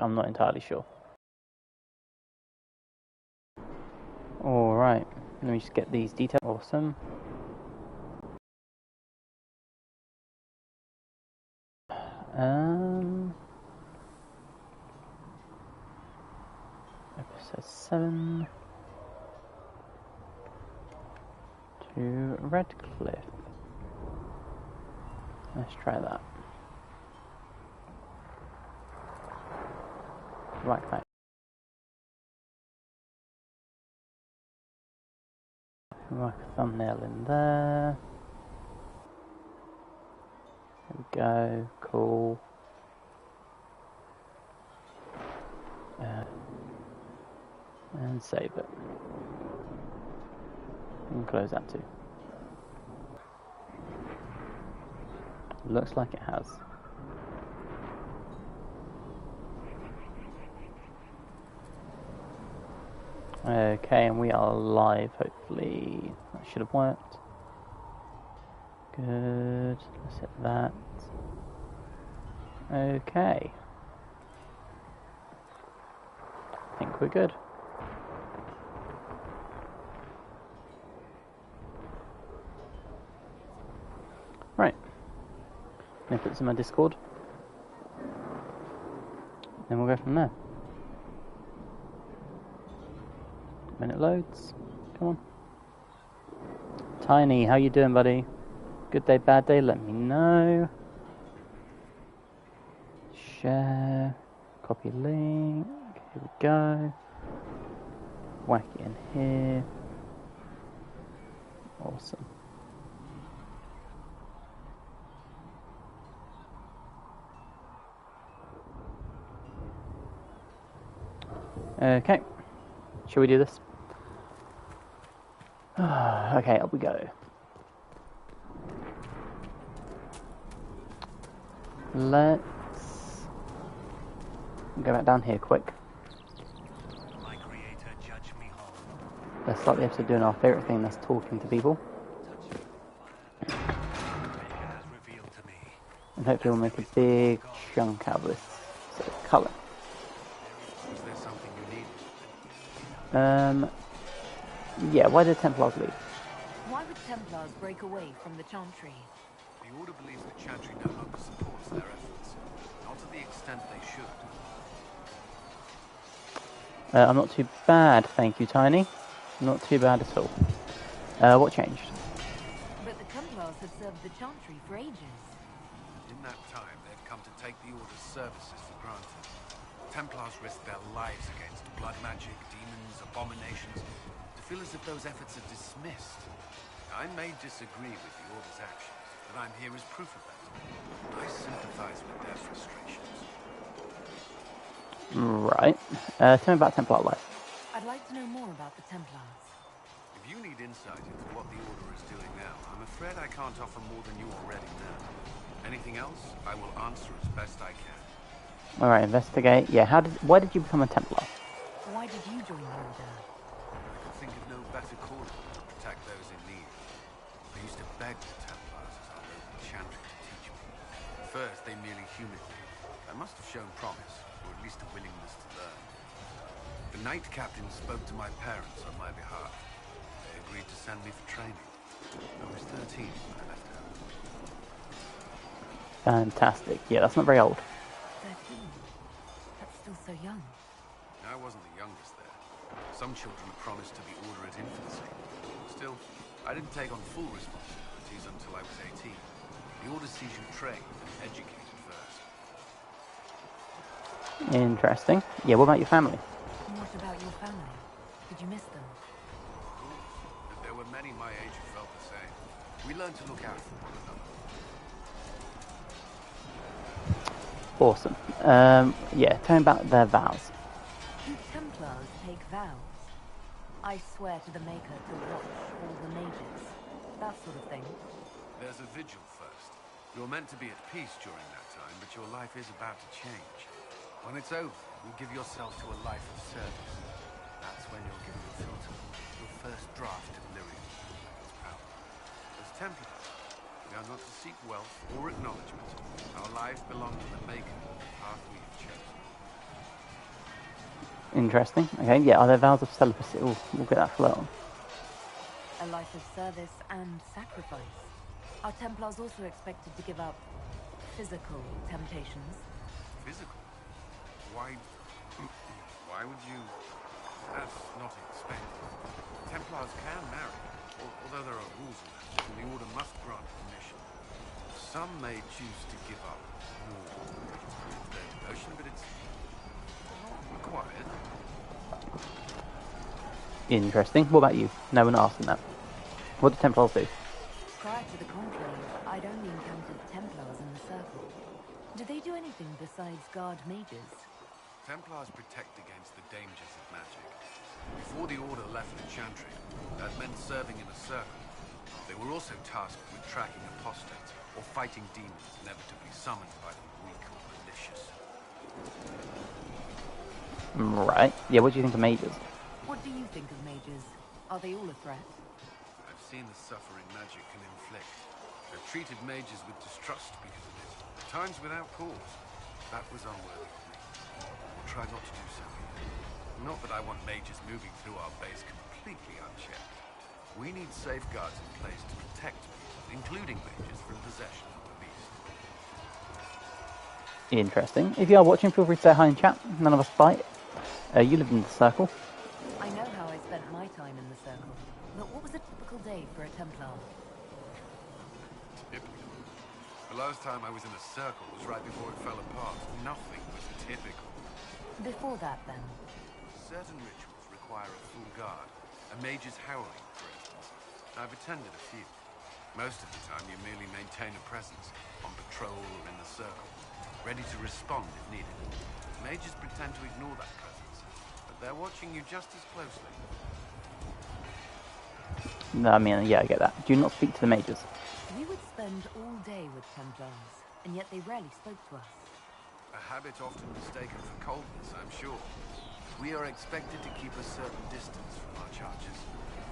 I'm not entirely sure. Alright, let me just get these details. Awesome. Episode 7 to Radcliffe. Let's try that. Right back. Mark a thumbnail in there. There we go. Cool. And save it. And close that too. Looks like it has. Okay, and we are live, hopefully. That should have worked. Good. Let's hit that. Okay. I think we're good. Right. I'm going to put this in my Discord. Then we'll go from there. When it loads. Come on. Tiny, how you doing, buddy? Good day, bad day, let me know. Share. Copy link. Here we go. Whack it in here. Awesome. Okay. Shall we do this? Okay, up we go. Let's go back down here quick. My creator, judge me whole. Let's start the episode doing our favourite thing, that's talking to people. And hopefully we'll make a big chunk out of this. So, colour. Is there something you need? Yeah, why did Templars leave? Why would Templars break away from the Chantry? The Order believes the Chantry no longer supports their efforts. Not to the extent they should. I'm not too bad, thank you, Tiny. Not too bad at all. What changed? But the Templars have served the Chantry for ages. In that time, they'd come to take the Order's services for granted. Templars risked their lives against blood magic, demons, abominations, to feel as if those efforts are dismissed. I may disagree with the Order's actions, but I'm here as proof of that. I sympathize with their frustrations. Right. Tell me about Templar life. I'd like to know more about the Templars. If you need insight into what the Order is doing now, I'm afraid I can't offer more than you already know. Anything else, I will answer as best I can. Alright, investigate. Yeah, why did you become a Templar? Why did you join the Order? I could think of no better calling than to protect those in need. I used to beg the Templars as our local Chantry to teach me. At first, they merely humored me. I must have shown promise, or at least a willingness to learn. The Knight Captain spoke to my parents on my behalf. They agreed to send me for training. I was 13 when I left home. Fantastic. Yeah, that's not very old. 13. That's still so young. I wasn't the youngest there. Some children are promised to the Order at infancy. Still, I didn't take on full responsibilities until I was 18. The Order sees you trained and educated first. Interesting. Yeah, what about your family? And what about your family? Did you miss them? But there were many my age who felt the same. We learned to look out for one another. Awesome. Yeah, tell me about their vows. Do Templars take vows? I swear to the Maker to watch all the mages. That sort of thing. There's a vigil first. You're meant to be at peace during that time, but your life is about to change. When it's over, you'll give yourself to a life of service. That's when you're given a filter, your first draft of lyrium and its power. As Templars, we are not to seek wealth or acknowledgement. Our lives belong to the Maker, the path we have chosen. Interesting. Okay, yeah, are there vows of celibacy? We'll get that for later on. A life of service and sacrifice. Are Templars also expected to give up physical temptations? Physical? Why... Why would you... That's not expected. Templars can marry, although there are rules in that, and the Order must grant permission. Some may choose to give up more of their devotion, but it's not required. Interesting. What about you? No one asking that. What do Templars do? Prior to the Conclave, I'd only encountered Templars in the Circle. Do they do anything besides guard mages? Templars protect against the dangers of magic. Before the Order left the Chantry, that meant serving in a circle. They were also tasked with tracking apostates or fighting demons inevitably summoned by the weak or malicious. Right. Yeah, what do you think of mages? What do you think of mages? Are they all a threat? I've seen the suffering magic can inflict. I've treated mages with distrust because of it, at times without cause. That was unworthy of me. I'll try not to do so. Not that I want mages moving through our base completely unchecked. We need safeguards in place to protect people, including mages, from possession of the beast. Interesting. If you are watching, feel free to say hi in chat. None of us bite. You live in the Circle. I know how I spent my time in the Circle, but what was a typical day for a Templar? Typical. The last time I was in a circle was right before it fell apart. Nothing was typical. Before that, then? Certain rituals require a full guard. A mage's howling, for instance. I've attended a few. Most of the time you merely maintain a presence, on patrol or in the circle, ready to respond if needed. Mages pretend to ignore that presence, but they're watching you just as closely. No, I mean, yeah, I get that. Do not speak to the mages. We would spend all day with Templars, and yet they rarely spoke to us. A habit often mistaken for coldness, I'm sure. We are expected to keep a certain distance from our charges.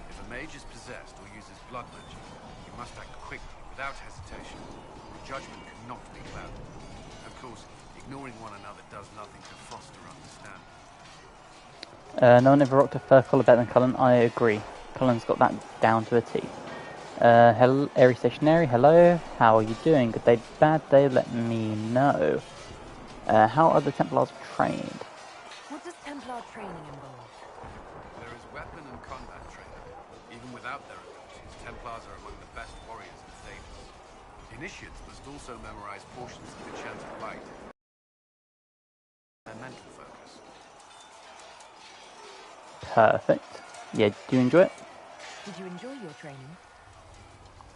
If a mage is possessed or uses blood magic, you must act quickly, without hesitation. Your judgment cannot be clouded. Of course, ignoring one another does nothing to foster understanding. No one ever rocked a fur collar better than Cullen. I agree. Cullen's got that down to a T. Hello, Airy Stationary, hello. How are you doing? Good day, bad day, let me know. How are the Templars trained? What does Templar training involve? There is weapon and combat training. Even without their abilities, Templars are among the best warriors in Thedas. Initiates must also memorize portions of the Chant of Light. Their mental focus. Perfect. Yeah, do you enjoy it? Did you enjoy your training?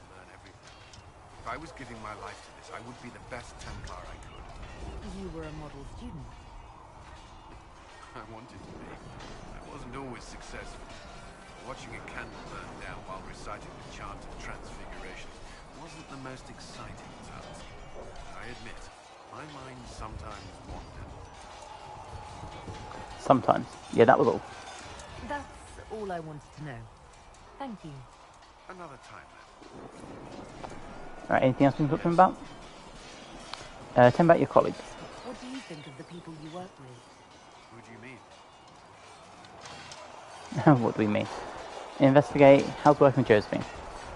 Learn everything. If I was giving my life to this, I would be the best Templar I could. You were a model student. I wanted to be. I wasn't always successful. Watching a candle burn down while reciting the chant of transfiguration wasn't the most exciting task. I admit, my mind sometimes wandered. Sometimes. Yeah, that was all. That's all I wanted to know. Thank you. Another time, then. Alright, anything else we can talk to him about? Tell me about your colleagues. What do you think of the people you work with? Who do you mean? What do we mean? Investigate. How's working with Josephine?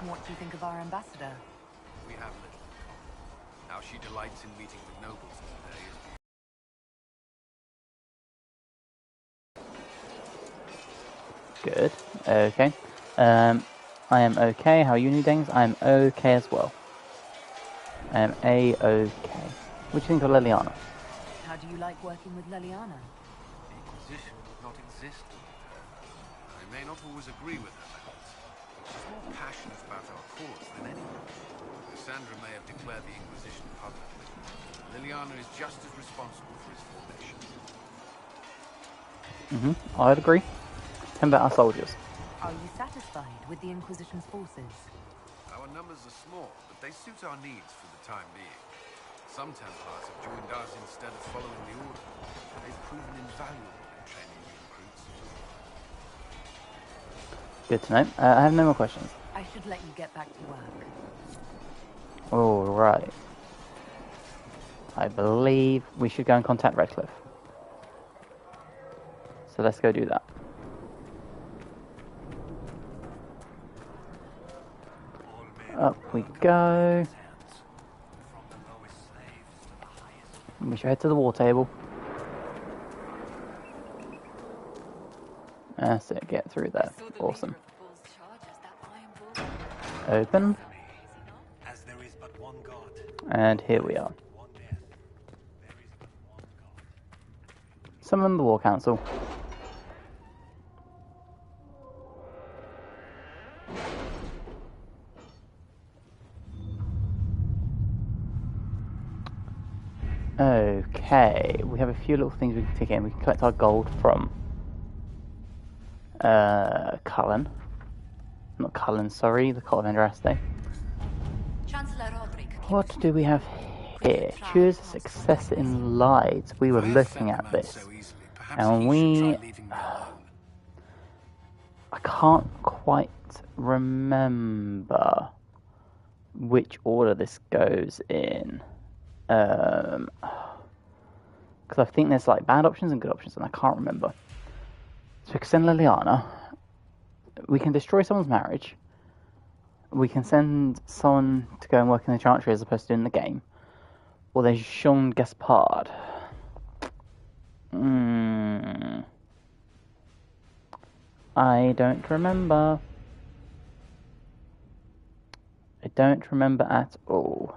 What do you think of our ambassador? We have little in common. How she delights in meeting with nobles today is... Good. Okay. I am okay. How are you, NewDengs? I am okay as well. I am A-okay. What do you think of Liliana? How do you like working with Liliana? The Inquisition would not exist without her. I may not always agree with her methods, but she's more passionate about our cause than anyone. Cassandra may have declared the Inquisition publicly. Liliana is just as responsible for its formation. I'd agree. Tell me about our soldiers. Are you satisfied with the Inquisition's forces? Our numbers are small, but they suit our needs for the time being. Some Templars have joined us instead of following the Order. They've proven invaluable in training new recruits. Good to know. I have no more questions. I should let you get back to work. Alright. I believe we should go and contact Radcliffe. So let's go do that. Up we go. We should head to the war table. That's it, get through there. Awesome. Open. And here we are. Summon the War Council. Okay, we have a few little things we can take in. We can collect our gold from Cullen. Not Cullen, sorry, the Court of Andraste. What do we have here? Choose a success in light. We were looking at this. And I can't quite remember which order this goes in. Because I think there's like bad options and good options, and I can't remember. So we can send Liliana. We can destroy someone's marriage. We can send someone to go and work in the Chantry as opposed to in the game. Or there's Jean Gaspard. I don't remember. I don't remember at all.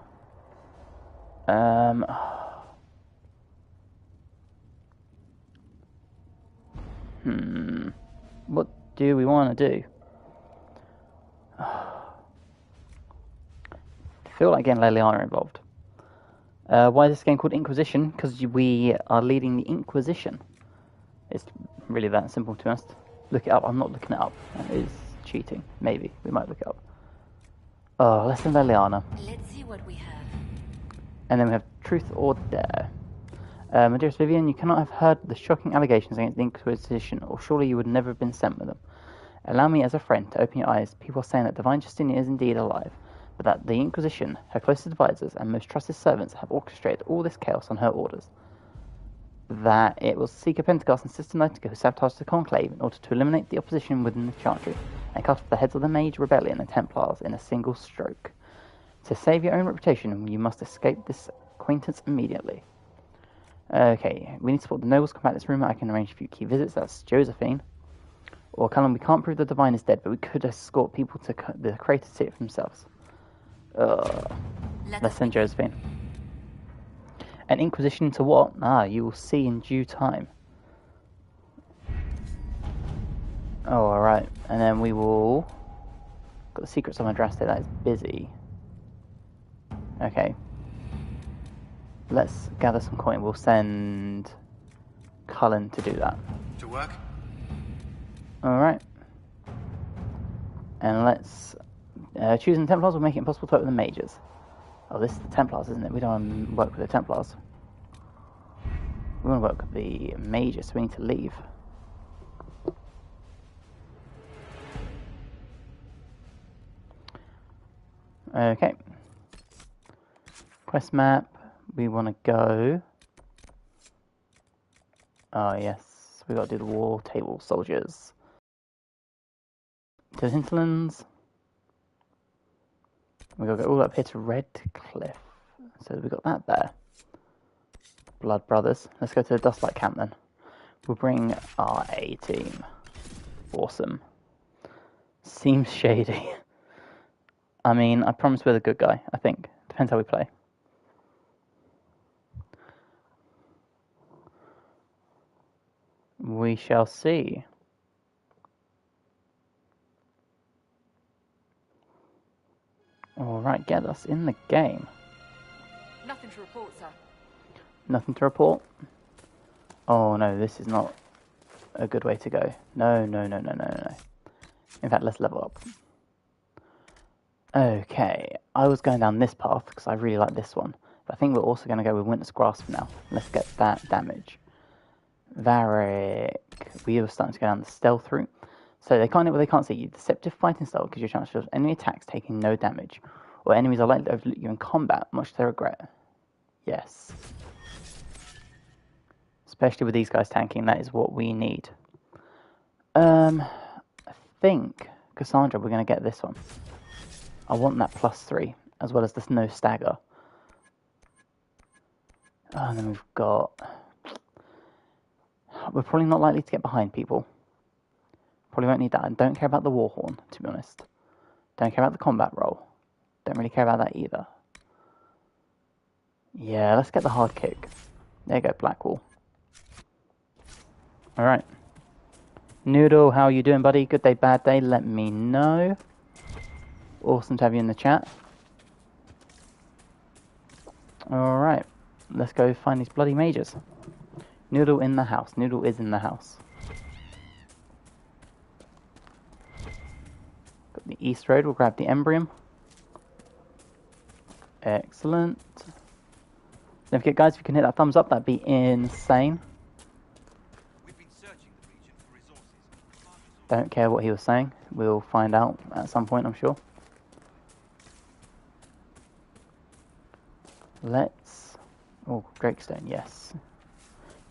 What do we want to do? I feel like getting Liliana involved. Why is this game called Inquisition? Because we are leading the Inquisition. It's really that simple, to be honest. Look it up. I'm not looking it up. That is cheating. Maybe. We might look it up. Oh, let's send Liliana. Let's see what we have. And then we have Truth or Dare. My dearest Vivian, you cannot have heard the shocking allegations against the Inquisition, or surely you would never have been sent with them. Allow me as a friend to open your eyes. People are saying that Divine Justinia is indeed alive, but that the Inquisition, her closest advisors and most trusted servants, have orchestrated all this chaos on her orders. That it will seek a Pentecost and Sister Nightingale who sabotaged the Conclave in order to eliminate the opposition within the Chantry and cut off the heads of the Mage Rebellion and Templars in a single stroke. To save your own reputation, you must escape this acquaintance immediately. Okay, we need to support the nobles combat this rumour. I can arrange a few key visits. That's Josephine. Or Cullen, we can't prove the Divine is dead, but we could escort people to the crater to see it for themselves. Let's send Josephine. An Inquisition to what? You will see in due time. Oh, alright. And then we will... Got the secrets of Andraste that is busy. Okay. Let's gather some coin. We'll send Cullen to do that. To work? Alright. And let's... choosing Templars will make it impossible to work with the Mages. Oh, this is the Templars, isn't it? We don't want to work with the Templars. We want to work with the Mages, so we need to leave. Okay. Quest map. We want to go... Oh, yes. We got to do the war table soldiers. To the hinterlands. We got to go all up here to Radcliffe. So we got that there. Blood Brothers. Let's go to the Dustlight Camp then. We'll bring our A team. Awesome. Seems shady. I mean, I promise we're the good guy, I think. Depends how we play. We shall see. Alright, get us in the game. Nothing to report, sir. Nothing to report? Oh no, this is not a good way to go. No. In fact, let's level up. Okay, I was going down this path because I really like this one. But I think we're also going to go with Winter's Grasp now. Let's get that damage. Varric. We were starting to go down the stealth route. So they can't see you. Deceptive fighting style gives you a chance to enemy attacks taking no damage. Or enemies are likely to overlook you in combat, much to their regret. Yes. Especially with these guys tanking, that is what we need. I think, Cassandra, we're going to get this one. I want that +3, as well as this no stagger. Oh, and then we've got... We're probably not likely to get behind people. Probably won't need that. I don't care about the Warhorn, to be honest. Don't care about the combat roll. Don't really care about that either. Yeah, let's get the hard kick. There you go, Blackwall. Alright. Noodle, how are you doing, buddy? Good day, bad day? Let me know. Awesome to have you in the chat. Alright. Let's go find these bloody mages. Noodle in the house. Noodle is in the house. Got the East Road. We'll grab the Embrium. Excellent. Don't forget, guys, if you can hit that thumbs up, that'd be insane. We've been searching the region for resources. Don't care what he was saying. We'll find out at some point, I'm sure. Let's... Oh, Drakestone, yes.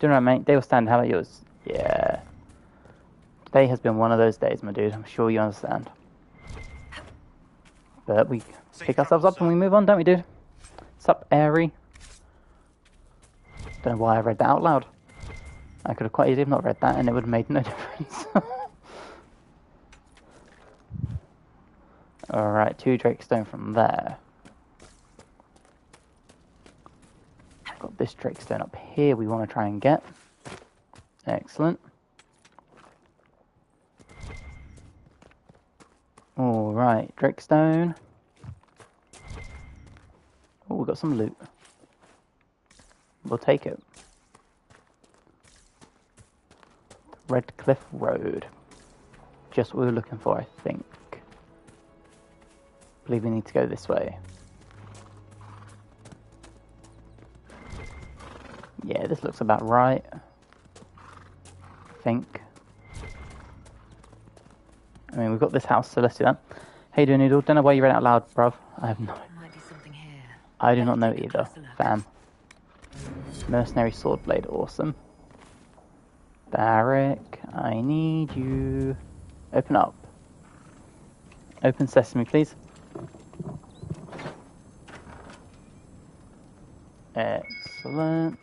Doing right, mate. Day will stand. How about yours? Yeah. Today has been one of those days, my dude. I'm sure you understand. But we pick ourselves up and we move on, don't we, dude? Sup, Airy? Don't know why I read that out loud. I could have quite easily not read that and it would have made no difference. Alright, 2 Drakestone from there. Got this Drakestone up here we want to try and get. Excellent. Alright, Drakestone. Oh, we got some loot. We'll take it. Radcliffe Road. Just what we were looking for, I think. Believe we need to go this way. Yeah, this looks about right. I think. I mean, we've got this house, so let's do that. How you doing, Noodle? Don't know why you read it out loud, bruv. I have no... Might be something here. I do not know either, fam. Mercenary sword blade, awesome. Barrack, I need you. Open up. Open sesame, please. Excellent.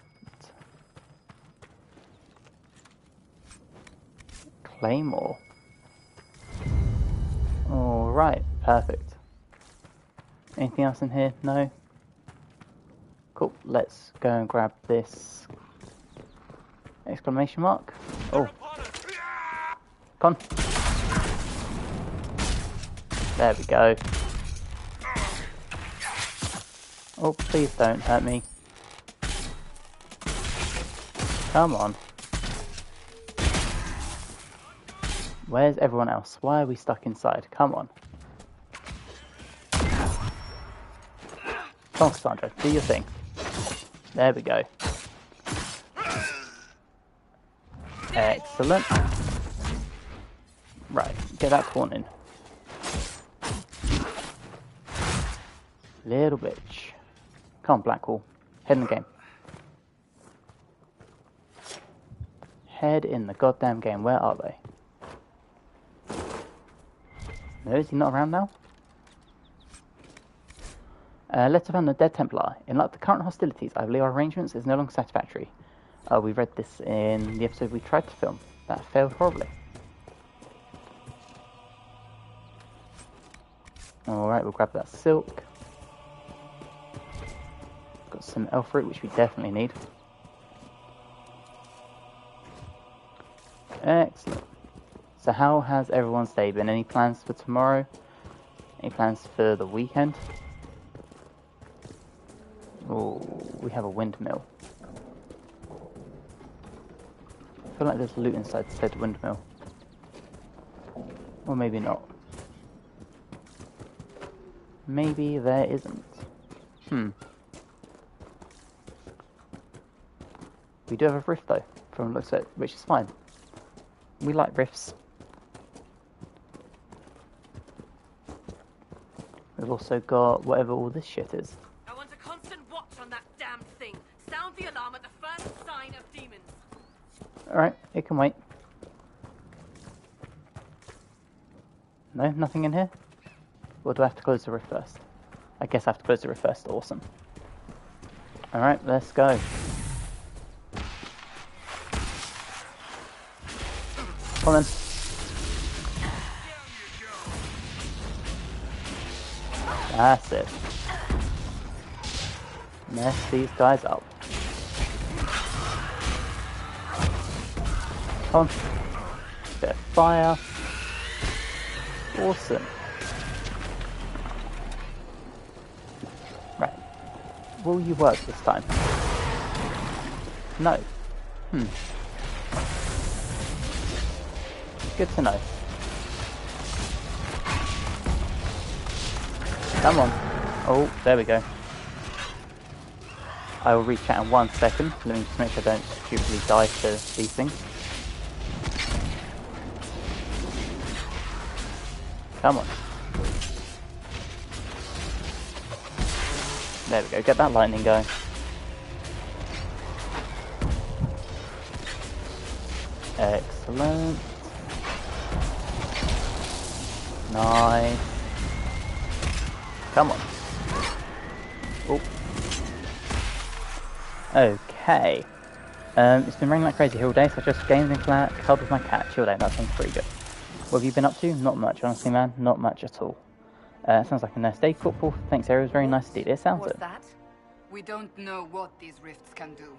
Claymore. Alright, perfect. Anything else in here? No? Cool, let's go and grab this exclamation mark. Oh. Con. There we go. Oh, please don't hurt me. Come on. Where's everyone else? Why are we stuck inside? Come on. Come on, Sandra, do your thing. There we go. Excellent. Right, get that corn in. Little bitch. Come on, Blackwall. Head in the game. Head in the goddamn game. Where are they? No, is he not around now? Let's find the dead Templar. In light of the current hostilities, I believe our arrangements is no longer satisfactory. We read this in the episode we tried to film. That failed horribly. Alright, we'll grab that silk. Got some elf fruit, which we definitely need. Excellent. So how has everyone's day been? Any plans for tomorrow? Any plans for the weekend? Oh, we have a windmill. I feel like there's loot inside said windmill. Or maybe not. Maybe there isn't. We do have a rift though, from the looks of it, which is fine. We like rifts. We've also got whatever all this shit is. I want a constant watch on that damn thing. Sound the alarm at the first sign of demons. Alright, it can wait. No, nothing in here? Or do I have to close the roof first? I guess I have to close the roof first. Awesome. Alright, let's go. Come on. That's it. Mess these guys up. Come on. Bit of fire. Awesome. Right. Will you work this time? No. Good to know. Come on. Oh, there we go. I will reach out in 1 second. Let me just make sure I don't stupidly die to these things. Come on. There we go. Get that lightning going. Excellent. Nice. Come on. Oh. Okay. It's been raining like crazy all day, so I just gamed and cuddled with my cat. Chill out, that sounds pretty good. What have you been up to? Not much, honestly, man. Not much at all. Sounds like a nice day. Football. Thanks, Ariel. It was very nice to see you. It sounds What's it. that? We don't know what these rifts can do.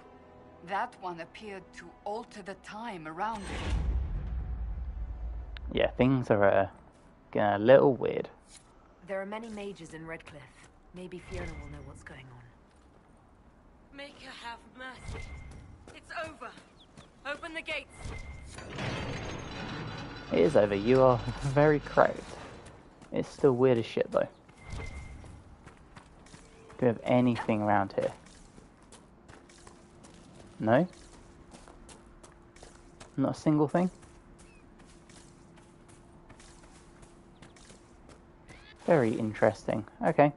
That one appeared to alter the time around it. Yeah, things are getting a little weird. There are many mages in Radcliffe. Maybe Fiona will know what's going on. Make her have mercy. It's over. Open the gates. It is over. You are very correct. It's still weird as shit, though. Do we have anything around here? No? Not a single thing? Very interesting. Okay.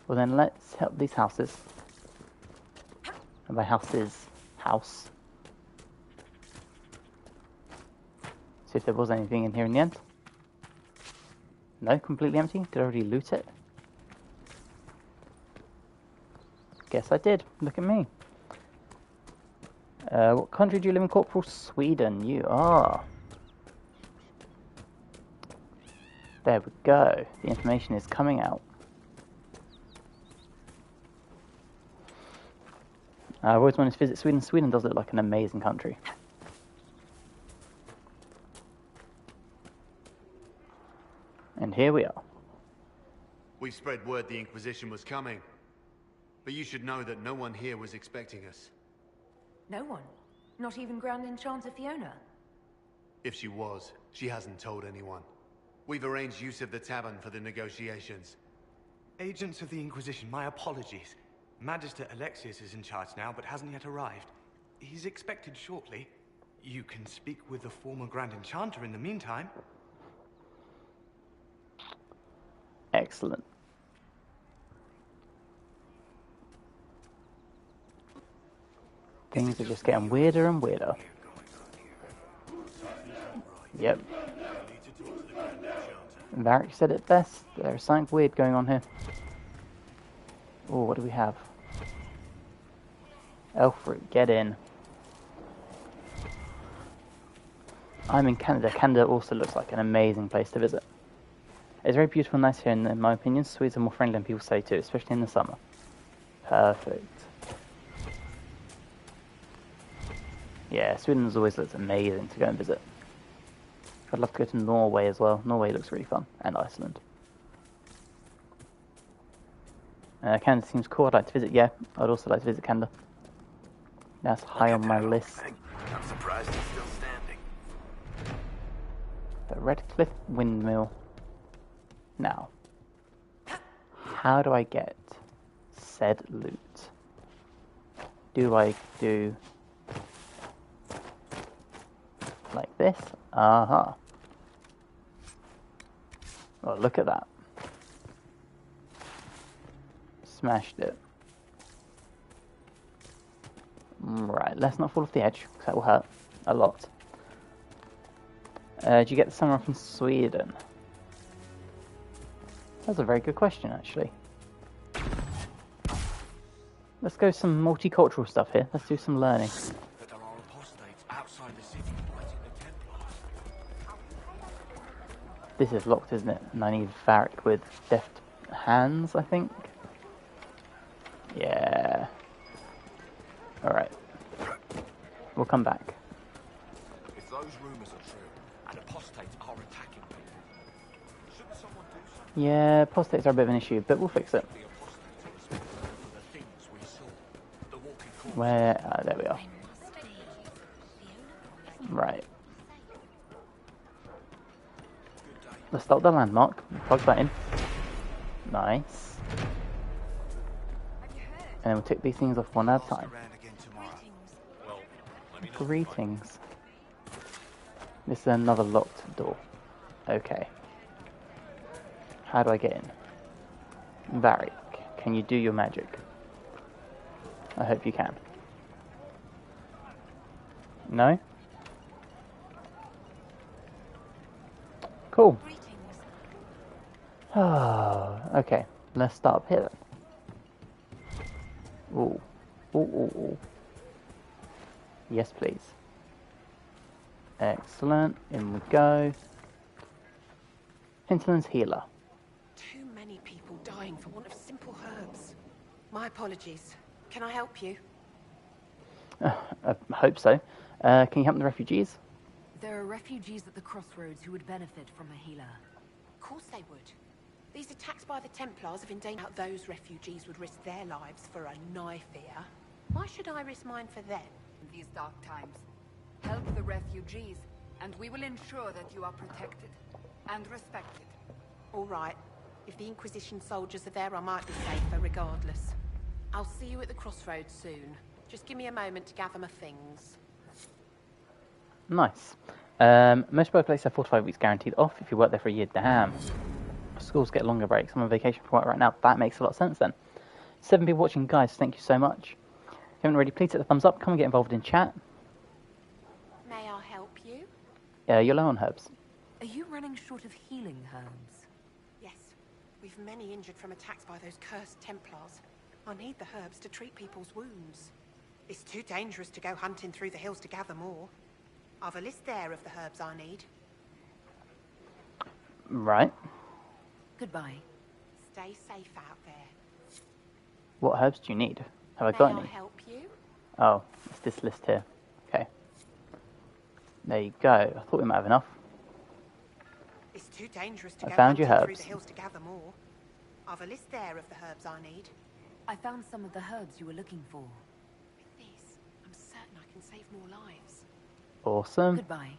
Well then, let's help these houses. And by houses, house. See if there was anything in here in the end. No, completely empty. Did I already loot it? Guess I did. Look at me. What country do you live in, Corporal? Sweden. You are. There we go. The information is coming out. I've always wanted to visit Sweden. Sweden does look like an amazing country. And here we are. We spread word the Inquisition was coming. But you should know that no one here was expecting us. No one? Not even Grand Enchanter Fiona? If she was, she hasn't told anyone. We've arranged use of the tavern for the negotiations. Agents of the Inquisition, my apologies. Magister Alexius is in charge now, but hasn't yet arrived. He's expected shortly. You can speak with the former Grand Enchanter in the meantime. Excellent. Things are just getting weirder and weirder. Yep. Varric said it best. There's something weird going on here. Oh, what do we have? Elfric, get in. I'm in Canada. Canada also looks like an amazing place to visit. It's very beautiful and nice here, and in my opinion, Swedes are more friendly than people say too, especially in the summer. Perfect. Yeah, Sweden has always looked amazing to go and visit. I'd love to go to Norway as well. Norway looks really fun, and Iceland. Canada seems cool. I'd like to visit. Yeah, I'd also like to visit Canada. That's high on my list. I'm surprised it's still standing. The Radcliffe windmill. Now, how do I get said loot? Do I do like this? Aha. Well, look at that. Smashed it. Right, let's not fall off the edge, because that will hurt a lot. Do you get the summer from Sweden? That's a very good question, actually. Let's go some multicultural stuff here. Let's do some learning. But there are apostates outside the city fighting the Templars. This is locked, isn't it? And I need Varric with deft hands, I think. Yeah. Alright. We'll come back. If those rumors are true, and apostates are attacking people, shouldn't someone do something? Yeah, apostates are a bit of an issue, but we'll fix it. The apostates are responsible for the things we saw. The walking corpse. Where? There we are. Right. Let's start the landmark. Plug that in. Nice. And then we'll tick these things off one at a time. Greetings. This is another locked door. Okay. How do I get in? Varric, can you do your magic? I hope you can. No? Cool. Oh, okay. Let's start up here then. Ooh. Ooh, ooh, ooh. Yes, please. Excellent. In we go. Hinterland's healer. Too many people dying for want of simple herbs. My apologies. Can I help you? I hope so. Can you help the refugees? There are refugees at the crossroads who would benefit from a healer. Of course they would. These attacks by the Templars have endangered those refugees would risk their lives for a knife here. Why should I risk mine for them? In these dark times, help the refugees, and we will ensure that you are protected and respected. All right. If the Inquisition soldiers are there, I might be safer regardless. I'll see you at the crossroads soon. Just give me a moment to gather my things. Nice. Most workplaces have 4 to 5 weeks guaranteed off if you work there for a year. Damn. Schools get longer breaks. I'm on vacation from work right now. That makes a lot of sense then. 7 people watching, guys. Thank you so much. If you haven't already, please hit the thumbs up. Come and get involved in chat. May I help you? You're low on herbs. Are you running short of healing herbs? Yes. We've many injured from attacks by those cursed Templars. I need the herbs to treat people's wounds. It's too dangerous to go hunting through the hills to gather more. I've a list there of the herbs I need. Right. Goodbye. Stay safe out there. What herbs do you need? Have I got May any? I help you? Oh, it's this list here. Okay. There you go. I thought we might have enough. It's too dangerous to I go found your hunting through herbs. the hills to gather more. I've a list there of the herbs I need. I found some of the herbs you were looking for. With this, I'm certain I can save more lives. Awesome. Goodbye.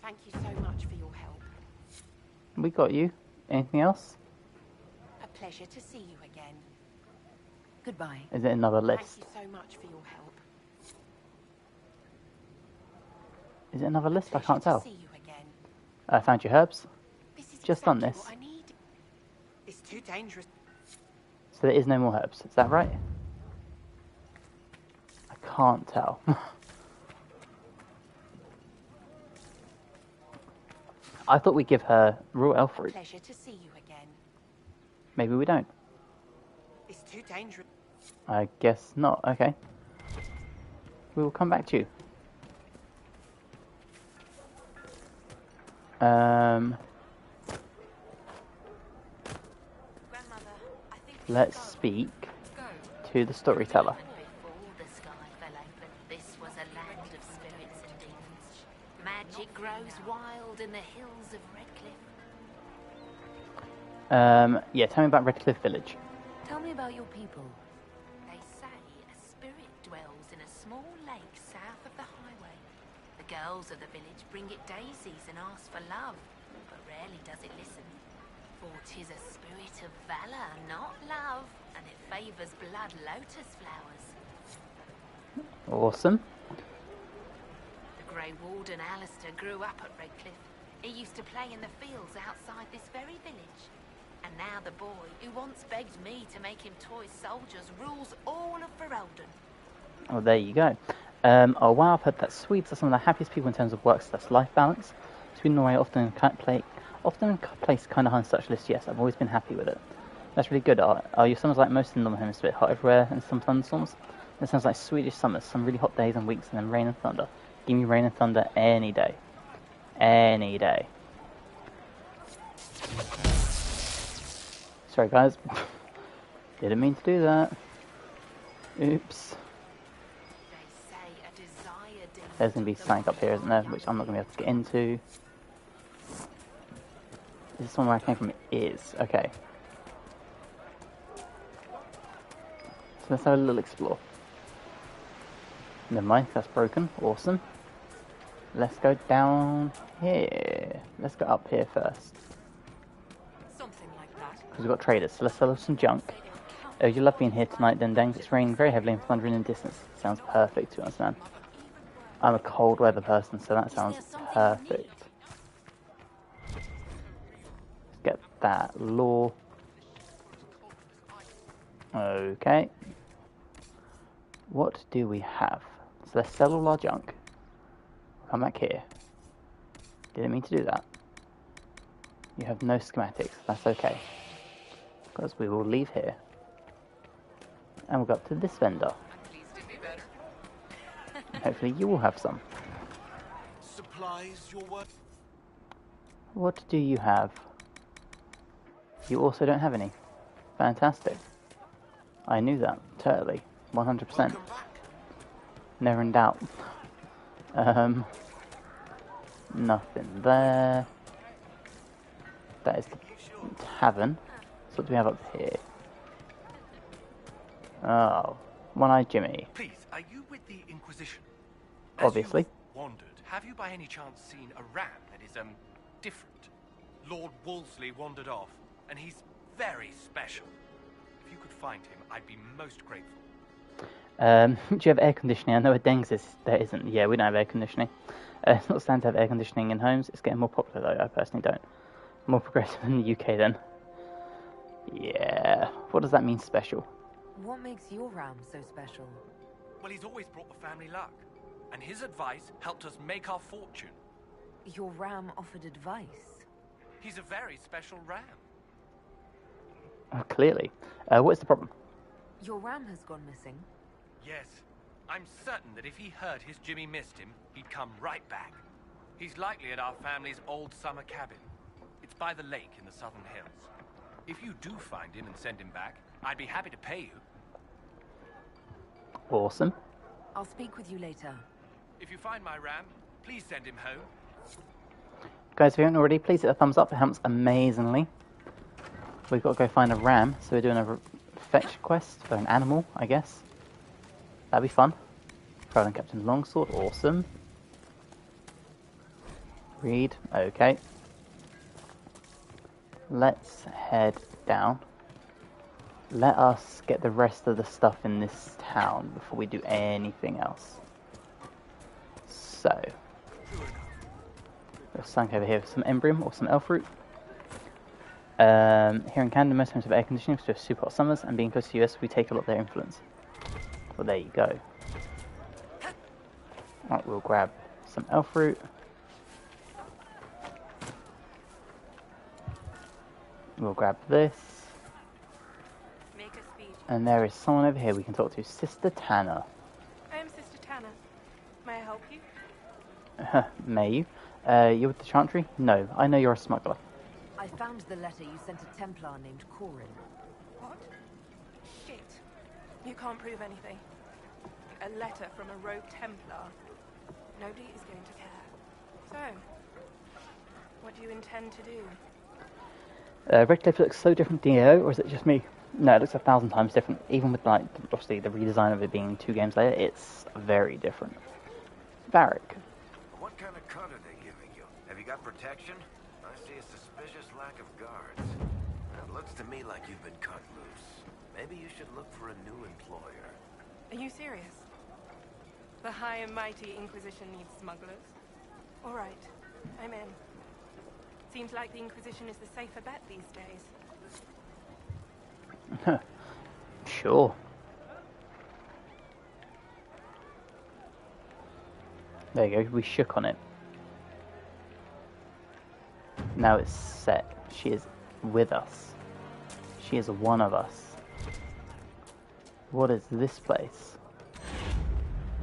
Thank you so much for your help. We got you. Anything else? A pleasure to see you again. Goodbye. Is it another list? Thank you so much for your help. Is it another list? I Pleasure can't to tell. see you again. I found your herbs. This is Just done exactly this. what I need. It's too dangerous. So there is no more herbs. Is that right? I can't tell. I thought we'd give her raw elf fruit. Pleasure to see you again. Maybe we don't. It's too dangerous. I guess not. Okay. We will come back to you. Let's speak to the storyteller. Before the sky fell open, this was a land of spirits and demons. Magic grows wild in the hills of Radcliffe. Yeah, tell me about Radcliffe Village. Tell me about your people. They say a spirit dwells in a small lake south of the highway. The girls of the village bring it daisies and ask for love, but rarely does it listen. For 'tis a spirit of valor, not love, and it favours blood lotus flowers. Awesome. The Grey Warden Alistair grew up at Radcliffe. He used to play in the fields outside this very village. And now the boy, who once begged me to make him toy soldiers, rules all of Ferelden. Oh, there you go. Oh wow, I've heard that Swedes are some of the happiest people in terms of work/life balance. Sweden and Norway often Often placed kind of high on such lists, yes, I've always been happy with it. That's really good. Are your summers like most in the Northern Hemisphere, hot everywhere and some thunderstorms? It sounds like Swedish summers, some really hot days and weeks, and then rain and thunder. Give me rain and thunder any day. Any day. Sorry guys. Didn't mean to do that. Oops. There's going to be something up here, isn't there? Which I'm not going to be able to get into. Is this one where I came from? It is. Okay. So let's have a little explore. Never mind, that's broken. Awesome. Let's go down here. Let's go up here first. Something like that. Because we've got traders, so let's sell us some junk. Oh, you love being here tonight, NewDengs. It's raining very heavily and thundering in the distance. Sounds perfect, to be honest, man. I'm a cold weather person, so that sounds perfect. Let's get that law. Okay. What do we have? So let's sell all our junk. Come back here. Didn't mean to do that. You have no schematics. That's okay. Because we will leave here. And we'll go up to this vendor. Hopefully you will have some. Supplies your work. What do you have? You also don't have any. Fantastic. I knew that. Totally. 100%. Never in doubt. Nothing there. That is the tavern. So what do we have up here? Oh. One-eyed Jimmy. Please, are you with the Inquisition? Obviously. As you've wandered, have you by any chance seen a ram that is, different? Lord Wolseley wandered off, and he's very special. If you could find him, I'd be most grateful. Do you have air conditioning? I know at Dengs there isn't. Yeah, we don't have air conditioning. It's not standard to have air conditioning in homes. It's getting more popular though, I personally don't. More progressive in the UK then. Yeah. What does that mean, special? What makes your ram so special? Well, he's always brought the family luck, and his advice helped us make our fortune. Your ram offered advice? He's a very special ram. Oh, clearly. What's the problem? Your ram has gone missing. Yes. I'm certain that if he heard his Jimmy missed him, he'd come right back. He's likely at our family's old summer cabin. It's by the lake in the southern hills. If you do find him and send him back, I'd be happy to pay you. Awesome. I'll speak with you later. If you find my ram, please send him home. Guys, if you haven't already, please hit a thumbs up. It helps amazingly. We've got to go find a ram, so we're doing a fetch quest for an animal, I guess. That'd be fun. Prowling Captain Longsword, awesome. Read, okay. Let's head down. Let us get the rest of the stuff in this town before we do anything else. So, there's something over here, some embryo or some elf root. Here in Canada, most homes have air conditioning because we have super hot summers, and being close to the US, we take a lot of their influence. Well, there you go. Right, we'll grab some elf root. We'll grab this. And there is someone over here we can talk to. Sister Tanner. I am Sister Tanner. May I help you? May you? You're with the Chantry? No, I know you're a smuggler. I found the letter you sent a Templar named Corin. What? Shit. You can't prove anything. A letter from a rogue Templar. Nobody is going to care. So, what do you intend to do? Radcliffe looks so different to Neo, or is it just me? No, it looks 1,000 times different. Even with, like, obviously the redesign of it being 2 games later, it's very different. Varric. What kind of cut are they giving you? Have you got protection? I see a suspicious lack of guards. It looks to me like you've been cut loose. Maybe you should look for a new employer. Are you serious? The high and mighty Inquisition needs smugglers? All right, I'm in. Seems like the Inquisition is the safer bet these days. Sure. There you go, we shook on it. Now it's set. She is with us. She is one of us. What is this place?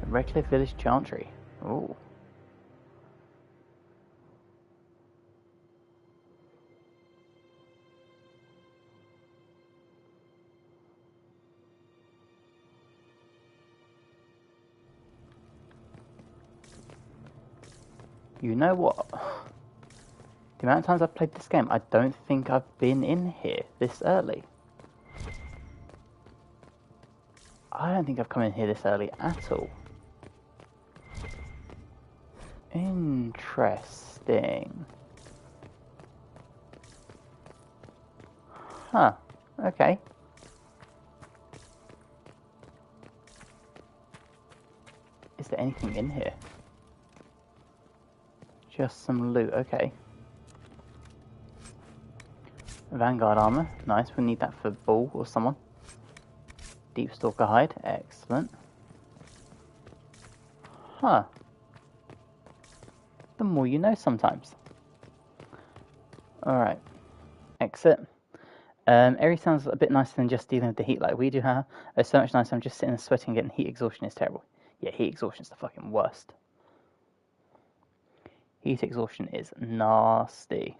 Radcliffe Village Chantry. Ooh. You know what? The amount of times I've played this game, I don't think I've been in here this early. I don't think I've come in here this early at all. Interesting. Huh. Okay. Is there anything in here? Just some loot, okay. Vanguard armor, nice, we need that for Bull or someone. Deep Stalker hide, excellent. Huh. The more you know sometimes. Alright. Exit. Area sounds a bit nicer than just dealing with the heat like we do, huh? It's so much nicer, I'm just sitting and sweating and getting heat exhaustion is terrible. Yeah, heat exhaustion is the fucking worst. Heat exhaustion is nasty.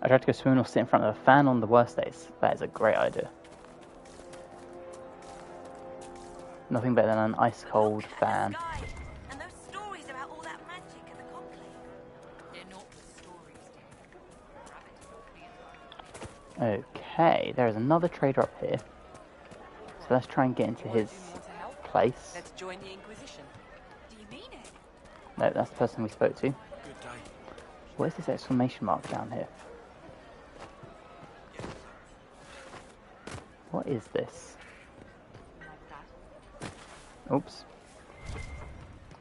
I tried to go swimming or sit in front of a fan on the worst days. That is a great idea. Nothing better than an ice cold fan. And those stories about all that magic and the conclave. They're not the stories. Okay, there is another trader up here. So let's try and get into his place. Let's join the Inquisition. Do you mean it? No, that's the person we spoke to. Good day. What is this exclamation mark down here? What is this? Oops.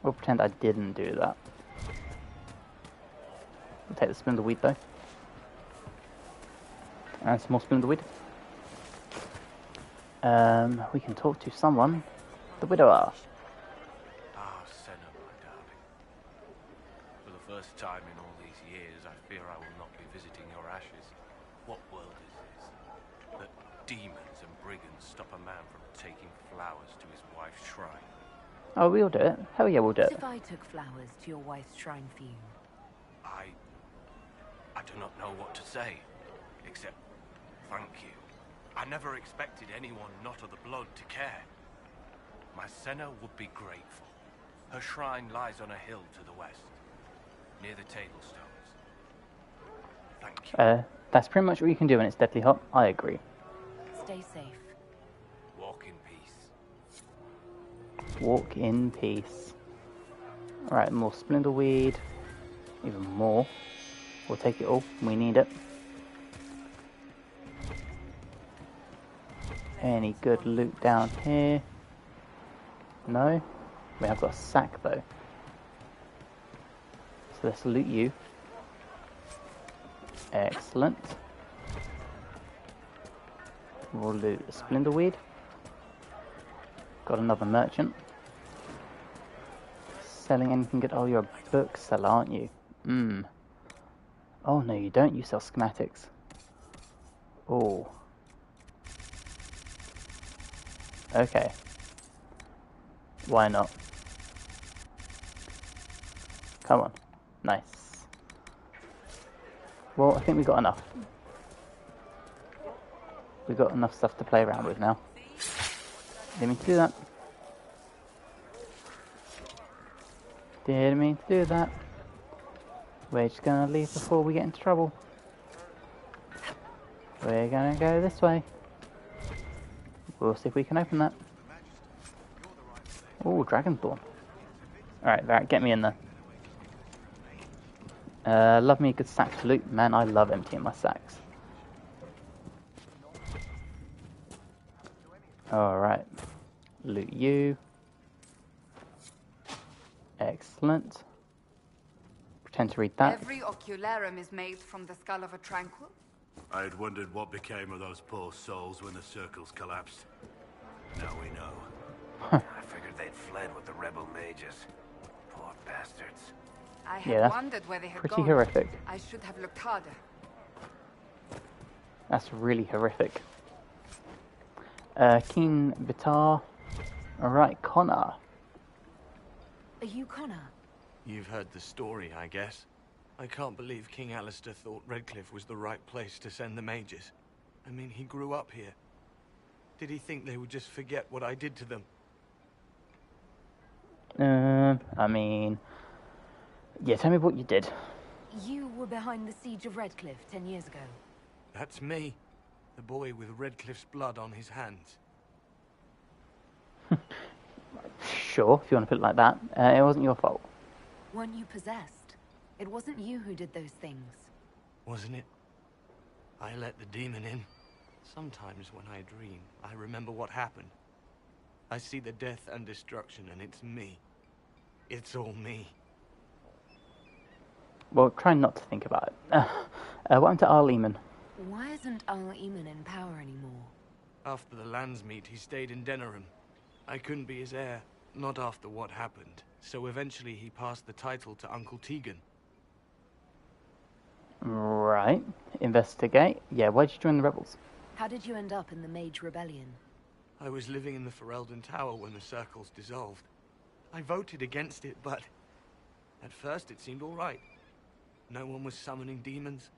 We'll pretend I didn't do that. We'll take the spindle weed though. And some more spindle weed. We can talk to someone. The widower. Ah, Senna, my darling. For the first time in all these years, I fear I will not be visiting your ashes. What world is this? That demons and brigands stop a man from taking flowers to his wife's shrine. Oh, we'll do it. Hell yeah, we'll do it. If I took flowers to your wife's shrine for you? I do not know what to say, except thank you. I never expected anyone not of the blood to care. My Senna would be grateful. Her shrine lies on a hill to the west, near the Tablestones. Thank you. That's pretty much what you can do when it's deadly hot. I agree. Stay safe. Walk in peace. Walk in peace. Alright, more spindleweed. Even more. We'll take it all. We need it. Any good loot down here? No? We have got a sack though. So let's loot you. Excellent. We'll loot a spindleweed. Got another merchant. Selling anything good? Oh, you're a book seller, aren't you? Oh no, you don't. You sell schematics. Oh. Okay. Why not? Come on. Nice. Well, I think we got enough. We've got enough stuff to play around with now. Didn't mean to do that. Didn't mean to do that. We're just gonna leave before we get into trouble. We're gonna go this way. We'll see if we can open that. Oh, Dragonthorn. Alright, Varric, get me in there. Love me a good sack to loot. Man, I love emptying my sacks. Alright. Loot you. Excellent. Pretend to read that. Every ocularum is made from the skull of a tranquil. I had wondered what became of those poor souls when the circles collapsed. Now we know. I figured they'd fled with the rebel mages. Poor bastards. I Yeah, had that's wondered where they had pretty gone. horrific. I should have looked harder. That's really horrific. Keen Vitar. Alright, Connor. Are you Connor? You've heard the story, I guess. I can't believe King Alistair thought Radcliffe was the right place to send the mages. I mean, he grew up here. Did he think they would just forget what I did to them? I mean... Yeah, tell me what you did. You were behind the siege of Radcliffe 10 years ago. That's me. The boy with Radcliffe's blood on his hands. Sure, if you want to put it like that. It wasn't your fault. Weren't you possessed? It wasn't you who did those things. Wasn't it? I let the demon in. Sometimes when I dream, I remember what happened. I see the death and destruction, and it's me. It's all me. Well, try not to think about it. What happened to Arl Eamon? Why isn't Arl Eamon in power anymore? After the lands meet, he stayed in Denerim. I couldn't be his heir, not after what happened. So eventually he passed the title to Uncle Tegan. Right. Investigate. Yeah, why'd you join the rebels? How did you end up in the Mage Rebellion? I was living in the Ferelden Tower when the circles dissolved. I voted against it, but... at first it seemed all right. No one was summoning demons.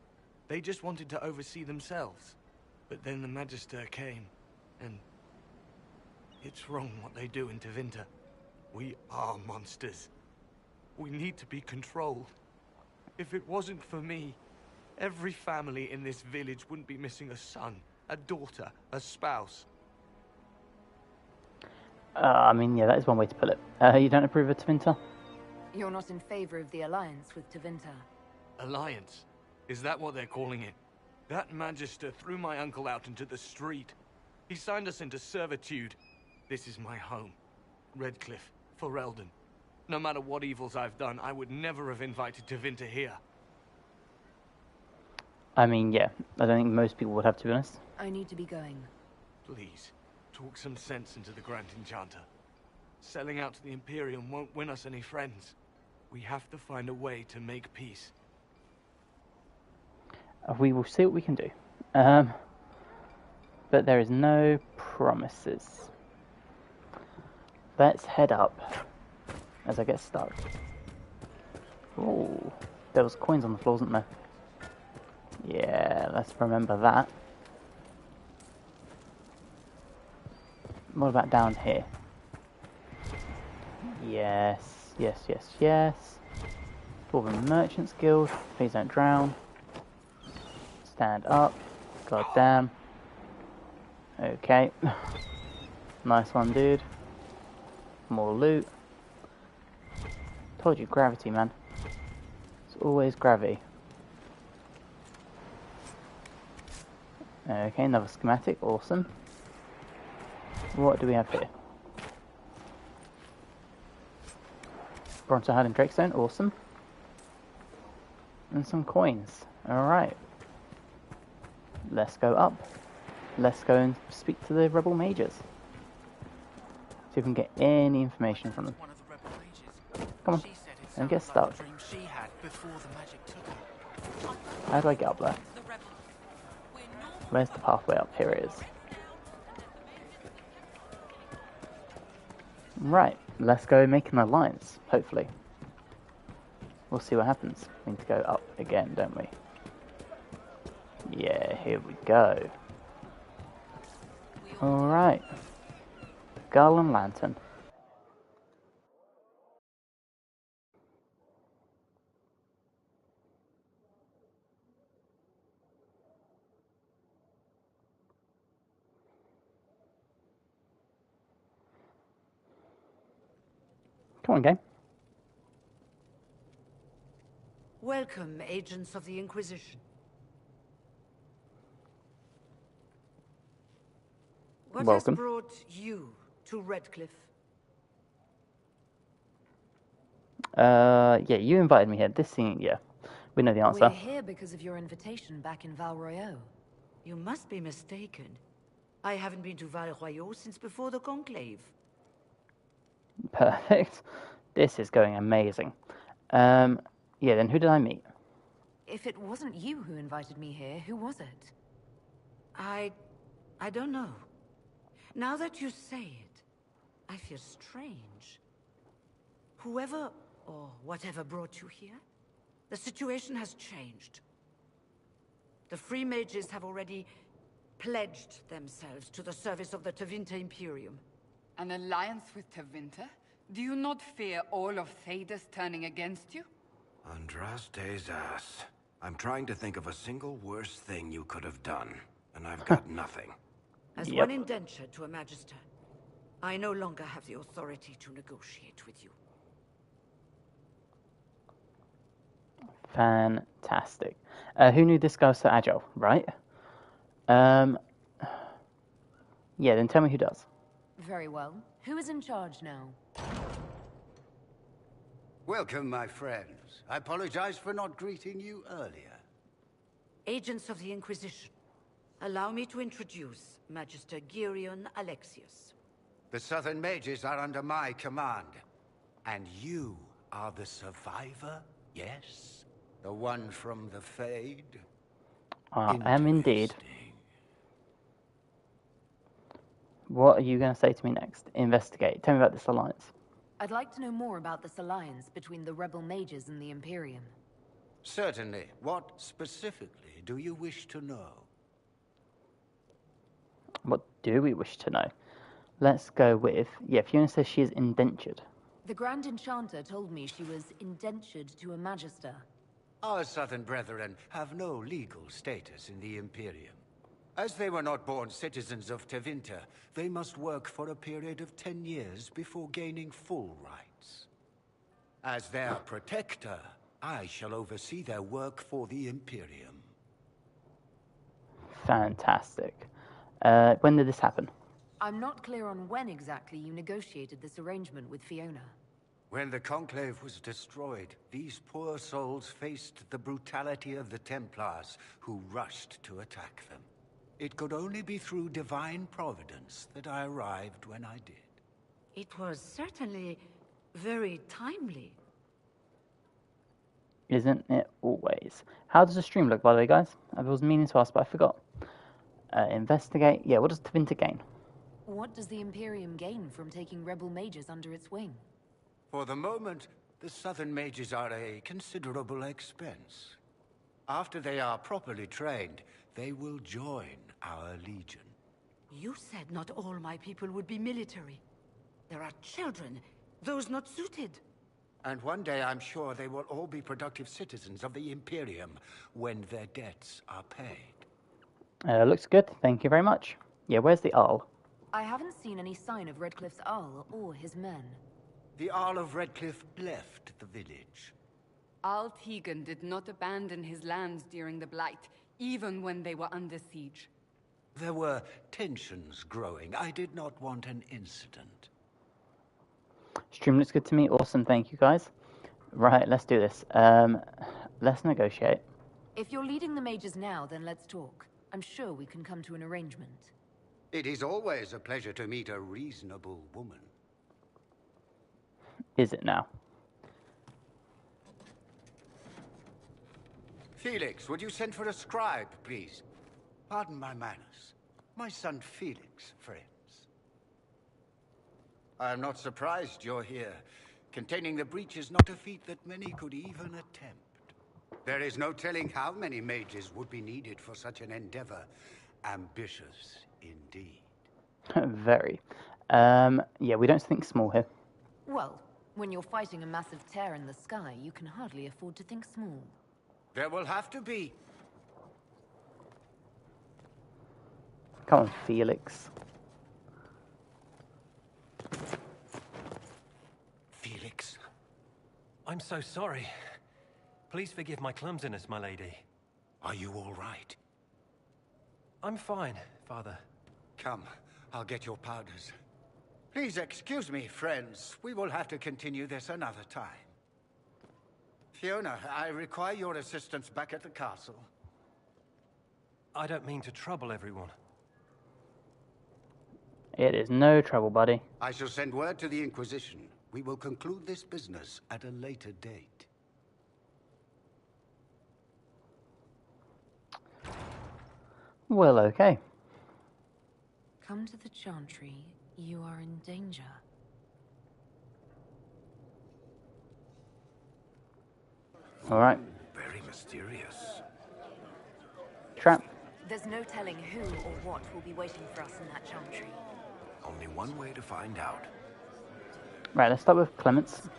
They just wanted to oversee themselves. But then the Magister came, and... it's wrong what they do in Tevinter. We are monsters. We need to be controlled. If it wasn't for me, every family in this village wouldn't be missing a son, a daughter, a spouse. I mean, yeah, that is one way to put it. You don't approve of Tevinter? You're not in favor of the alliance with Tevinter. Alliance? Is that what they're calling it? That Magister threw my uncle out into the street. He signed us into servitude. This is my home. Radcliffe, Ferelden. No matter what evils I've done, I would never have invited Tevinter here. I mean, yeah, I don't think most people would have, to be honest. I need to be going. Please, talk some sense into the Grand Enchanter. Selling out to the Imperium won't win us any friends. We have to find a way to make peace. We will see what we can do. But there is no promises. Let's head up as I get stuck. Oh, there was coins on the floor, wasn't there? Yeah, let's remember that. What about down here? Yes, yes, yes, yes. Dwarven Merchants Guild, please don't drown. Stand up. God damn. Okay. Nice one, dude. More loot. Told you, gravity, man. It's always gravity. Okay, another schematic. Awesome. What do we have here? Bronze Hide and Drakestone. Awesome. And some coins. Alright. Let's go up. Let's go and speak to the rebel mages. See if we can get any information from them. Come on, and get stuck. How do I get up there? Where's the pathway up? Here it is. Right, let's go make an alliance, hopefully. We'll see what happens. We need to go up again, don't we? Yeah, here we go. Alright. Garland Lantern. Come on, game. Welcome, agents of the Inquisition. What Welcome. has brought you to Radcliffe? Yeah, you invited me here. This thing, yeah. We know the answer. We're here because of your invitation back in Val Royeaux. You must be mistaken. I haven't been to Val Royaux since before the Conclave. Perfect. This is going amazing. Yeah, then who did I meet? If it wasn't you who invited me here, who was it? I don't know. Now that you say it, I feel strange. Whoever or whatever brought you here, the situation has changed. The Free Mages have already pledged themselves to the service of the Tevinter Imperium. An alliance with Tevinter? Do you not fear all of Thedas turning against you? Andraste's ass. I'm trying to think of a single worse thing you could have done, and I've got nothing. As one indentured to a Magister, I no longer have the authority to negotiate with you. Fantastic. Who knew this guy was so agile, right? Yeah, then tell me who does. Very well. Who is in charge now? Welcome, my friends. I apologize for not greeting you earlier. Agents of the Inquisition, allow me to introduce Magister Girion Alexius. The Southern Mages are under my command. And you are the survivor, yes? The one from the Fade? I am indeed. What are you going to say to me next? Investigate. Tell me about this alliance. I'd like to know more about this alliance between the rebel mages and the Imperium. Certainly. What specifically do you wish to know? What do we wish to know? Let's go with... Yeah, Fiona says she is indentured. The Grand Enchanter told me she was indentured to a Magister. Our Southern brethren have no legal status in the Imperium. As they were not born citizens of Tevinter, they must work for a period of 10 years before gaining full rights. As their protector, I shall oversee their work for the Imperium. Fantastic. When did this happen? I'm not clear on when exactly you negotiated this arrangement with Fiona. When the Conclave was destroyed, these poor souls faced the brutality of the Templars, who rushed to attack them. It could only be through divine providence that I arrived when I did. It was certainly very timely. Isn't it always? How does the stream look, by the way, guys? I was meaning to ask, but I forgot. Investigate. Yeah, what does Tevinter gain? What does the Imperium gain from taking rebel mages under its wing? For the moment, the Southern Mages are a considerable expense. After they are properly trained, they will join our legion. You said not all my people would be military. There are children, those not suited. And one day I'm sure they will all be productive citizens of the Imperium when their debts are paid. Looks good. Thank you very much. Yeah, where's the Arl? I haven't seen any sign of Radcliffe's Arl or his men. The Arl of Radcliffe left the village. Arl Tegan did not abandon his lands during the Blight, even when they were under siege. There were tensions growing. I did not want an incident. Stream looks good to me. Awesome. Thank you, guys. Right, let's do this. Let's negotiate. If you're leading the mages now, then let's talk. I'm sure we can come to an arrangement. It is always a pleasure to meet a reasonable woman. Is it now? Felix, would you send for a scribe, please? Pardon my manners. My son Felix, friends. I am not surprised you're here. Containing the breach is not a feat that many could even attempt. There is no telling how many mages would be needed for such an endeavor. Ambitious, indeed. Very. Yeah, we don't think small here. Well, when you're fighting a massive tear in the sky, you can hardly afford to think small. There will have to be. Come on, Felix. Felix. I'm so sorry. Please forgive my clumsiness, my lady. Are you all right? I'm fine, Father. Come, I'll get your powders. Please excuse me, friends. We will have to continue this another time. Fiona, I require your assistance back at the castle. I don't mean to trouble everyone. It is no trouble, buddy. I shall send word to the Inquisition. We will conclude this business at a later date. Well, okay. Come to the Chantry. You are in danger. All right. Very mysterious. Trap. There's no telling who or what will be waiting for us in that Chantry. Only one way to find out. Right, let's start with Clements.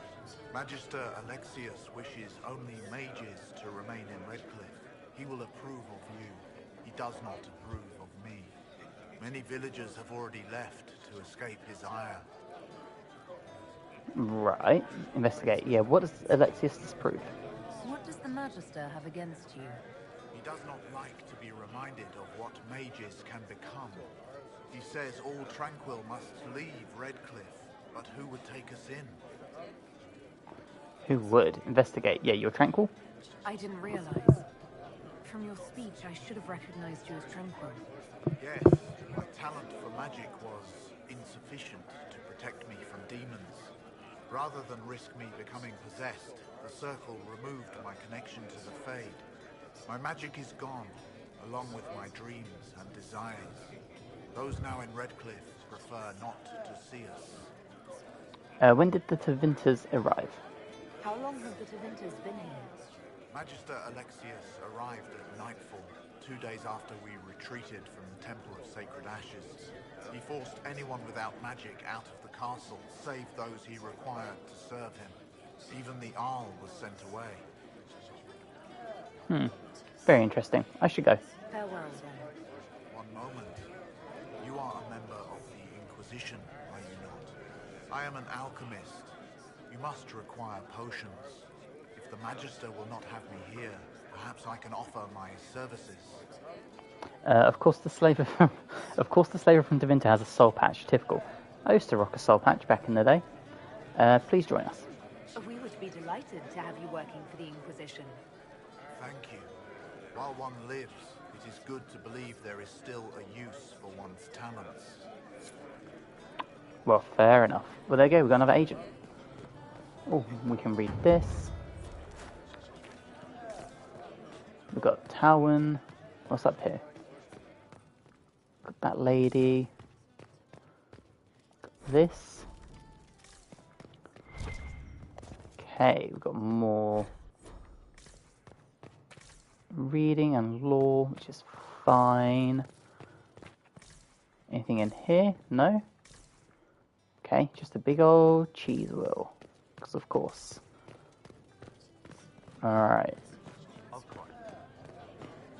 Magister Alexius wishes only mages to remain in Radcliffe. He will approve of you. He does not approve of me. Many villagers have already left to escape his ire. Right. Investigate. Yeah, what does Alexius disprove? What does the Magister have against you? He does not like to be reminded of what mages can become. He says all Tranquil must leave Radcliffe, but who would take us in? Who would? Investigate. Yeah, you're Tranquil? I didn't realize. From your speech, I should have recognized you as Tranquil. Yes, my talent for magic was insufficient to protect me from demons. Rather than risk me becoming possessed, the Circle removed my connection to the Fade. My magic is gone, along with my dreams and desires. Those now in Radcliffe prefer not to see us. When did the Tevinters arrive? How long have the Tevinters been here? Magister Alexius arrived at nightfall, 2 days after we retreated from the Temple of Sacred Ashes. He forced anyone without magic out of the castle, save those he required to serve him. Even the Arl was sent away. Very interesting. I should go. Farewell, then. One moment. You are a member of the Inquisition, are you not? I am an alchemist. You must require potions. If the Magister will not have me here, perhaps I can offer my services. Of course, the slaver from Tevinter has a soul patch. Typical. I used to rock a soul patch back in the day. Please join us. We would be delighted to have you working for the Inquisition. Thank you. While one lives, it is good to believe there is still a use for one's talents. Well, fair enough. Well, there you go. We've got another agent. Oh, we can read this. We've got Talwyn. What's up here? Got that lady. Got this. Okay, we've got more reading and law, which is fine. Anything in here? No? Okay, just a big old cheese wheel. Because of course. Alright.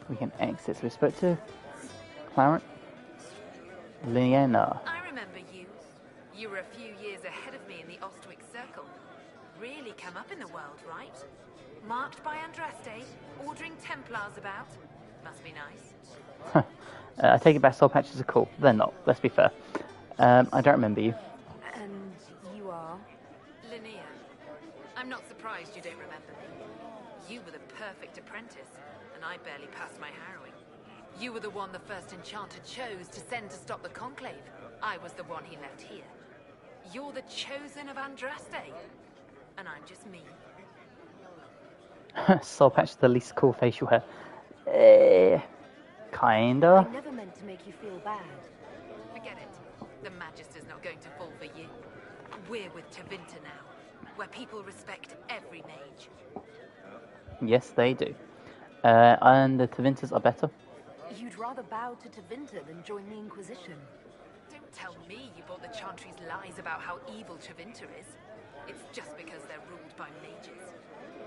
We can exit. So we spoke to Clarence. Liena. I remember you. You were a few years ahead of me in the Ostwick Circle. Really come up in the world, right? Marked by Andraste, ordering Templars about. Must be nice. I take it back, soul patches are cool. They're not, let's be fair. I don't remember you. And you are? Linnea. I'm not surprised you don't remember me. You were the perfect apprentice, and I barely passed my harrowing. You were the one the first enchanter chose to send to stop the Conclave. I was the one he left here. You're the chosen of Andraste. And I'm just me. Soul patch is the least cool facial hair. Kinda. I never meant to make you feel bad. Forget it. The Magister's not going to fall for you. We're with Tevinter now, where people respect every mage. Yes, they do. And the Tevinters are better. You'd rather bow to Tevinter than join the Inquisition. Don't tell me you bought the Chantry's lies about how evil Tevinter is. It's just because they're ruled by mages.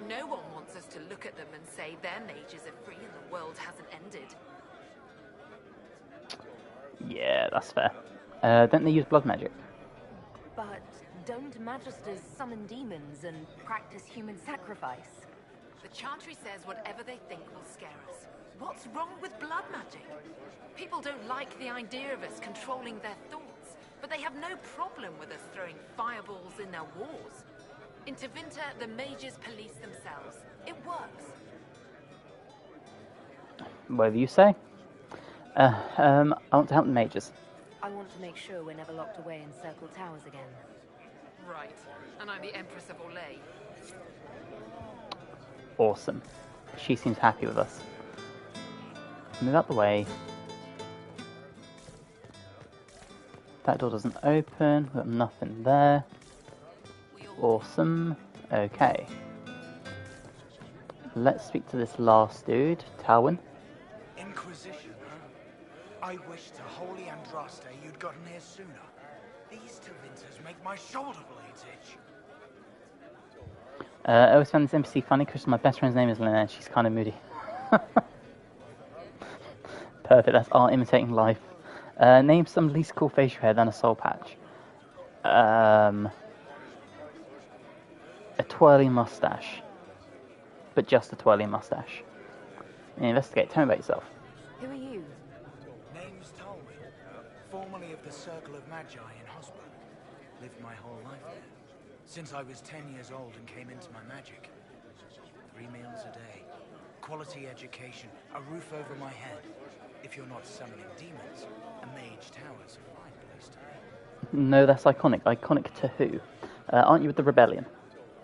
No one wants us to look at them and say their mages are free and the world hasn't ended. Yeah, that's fair. Don't they use blood magic? But don't Magisters summon demons and practice human sacrifice? The Chantry says whatever they think will scare us. What's wrong with blood magic? People don't like the idea of us controlling their thoughts, but they have no problem with us throwing fireballs in their wars. In Tevinter, the mages police themselves. It works. Whatever you say. I want to help the mages. I want to make sure we're never locked away in Circle Towers again. Right. And I'm the Empress of Olay. Awesome. She seems happy with us. Move out the way. That door doesn't open. We've got nothing there. Awesome. Okay. Let's speak to this last dude, Talwyn. Inquisition, huh? I wish to Holy Andraste you'd gotten here sooner. These Tevinters make my shoulder blades itch. I always found this NPC funny because my best friend's name is Lynette and she's kind of moody. Perfect, that's art imitating life. Name some least cool facial hair than a soul patch. A twirly mustache. But just a twirly mustache. Investigate, tell me about yourself. Who are you? Name's Talwyn, formerly of the Circle of Magi in Hosbrook. Lived my whole life there. Since I was 10 years old and came into my magic. 3 meals a day. Quality education. A roof over my head. If you're not summoning demons, a mage tower's a fine place to be. No, that's iconic. Iconic to who? Aren't you with the rebellion?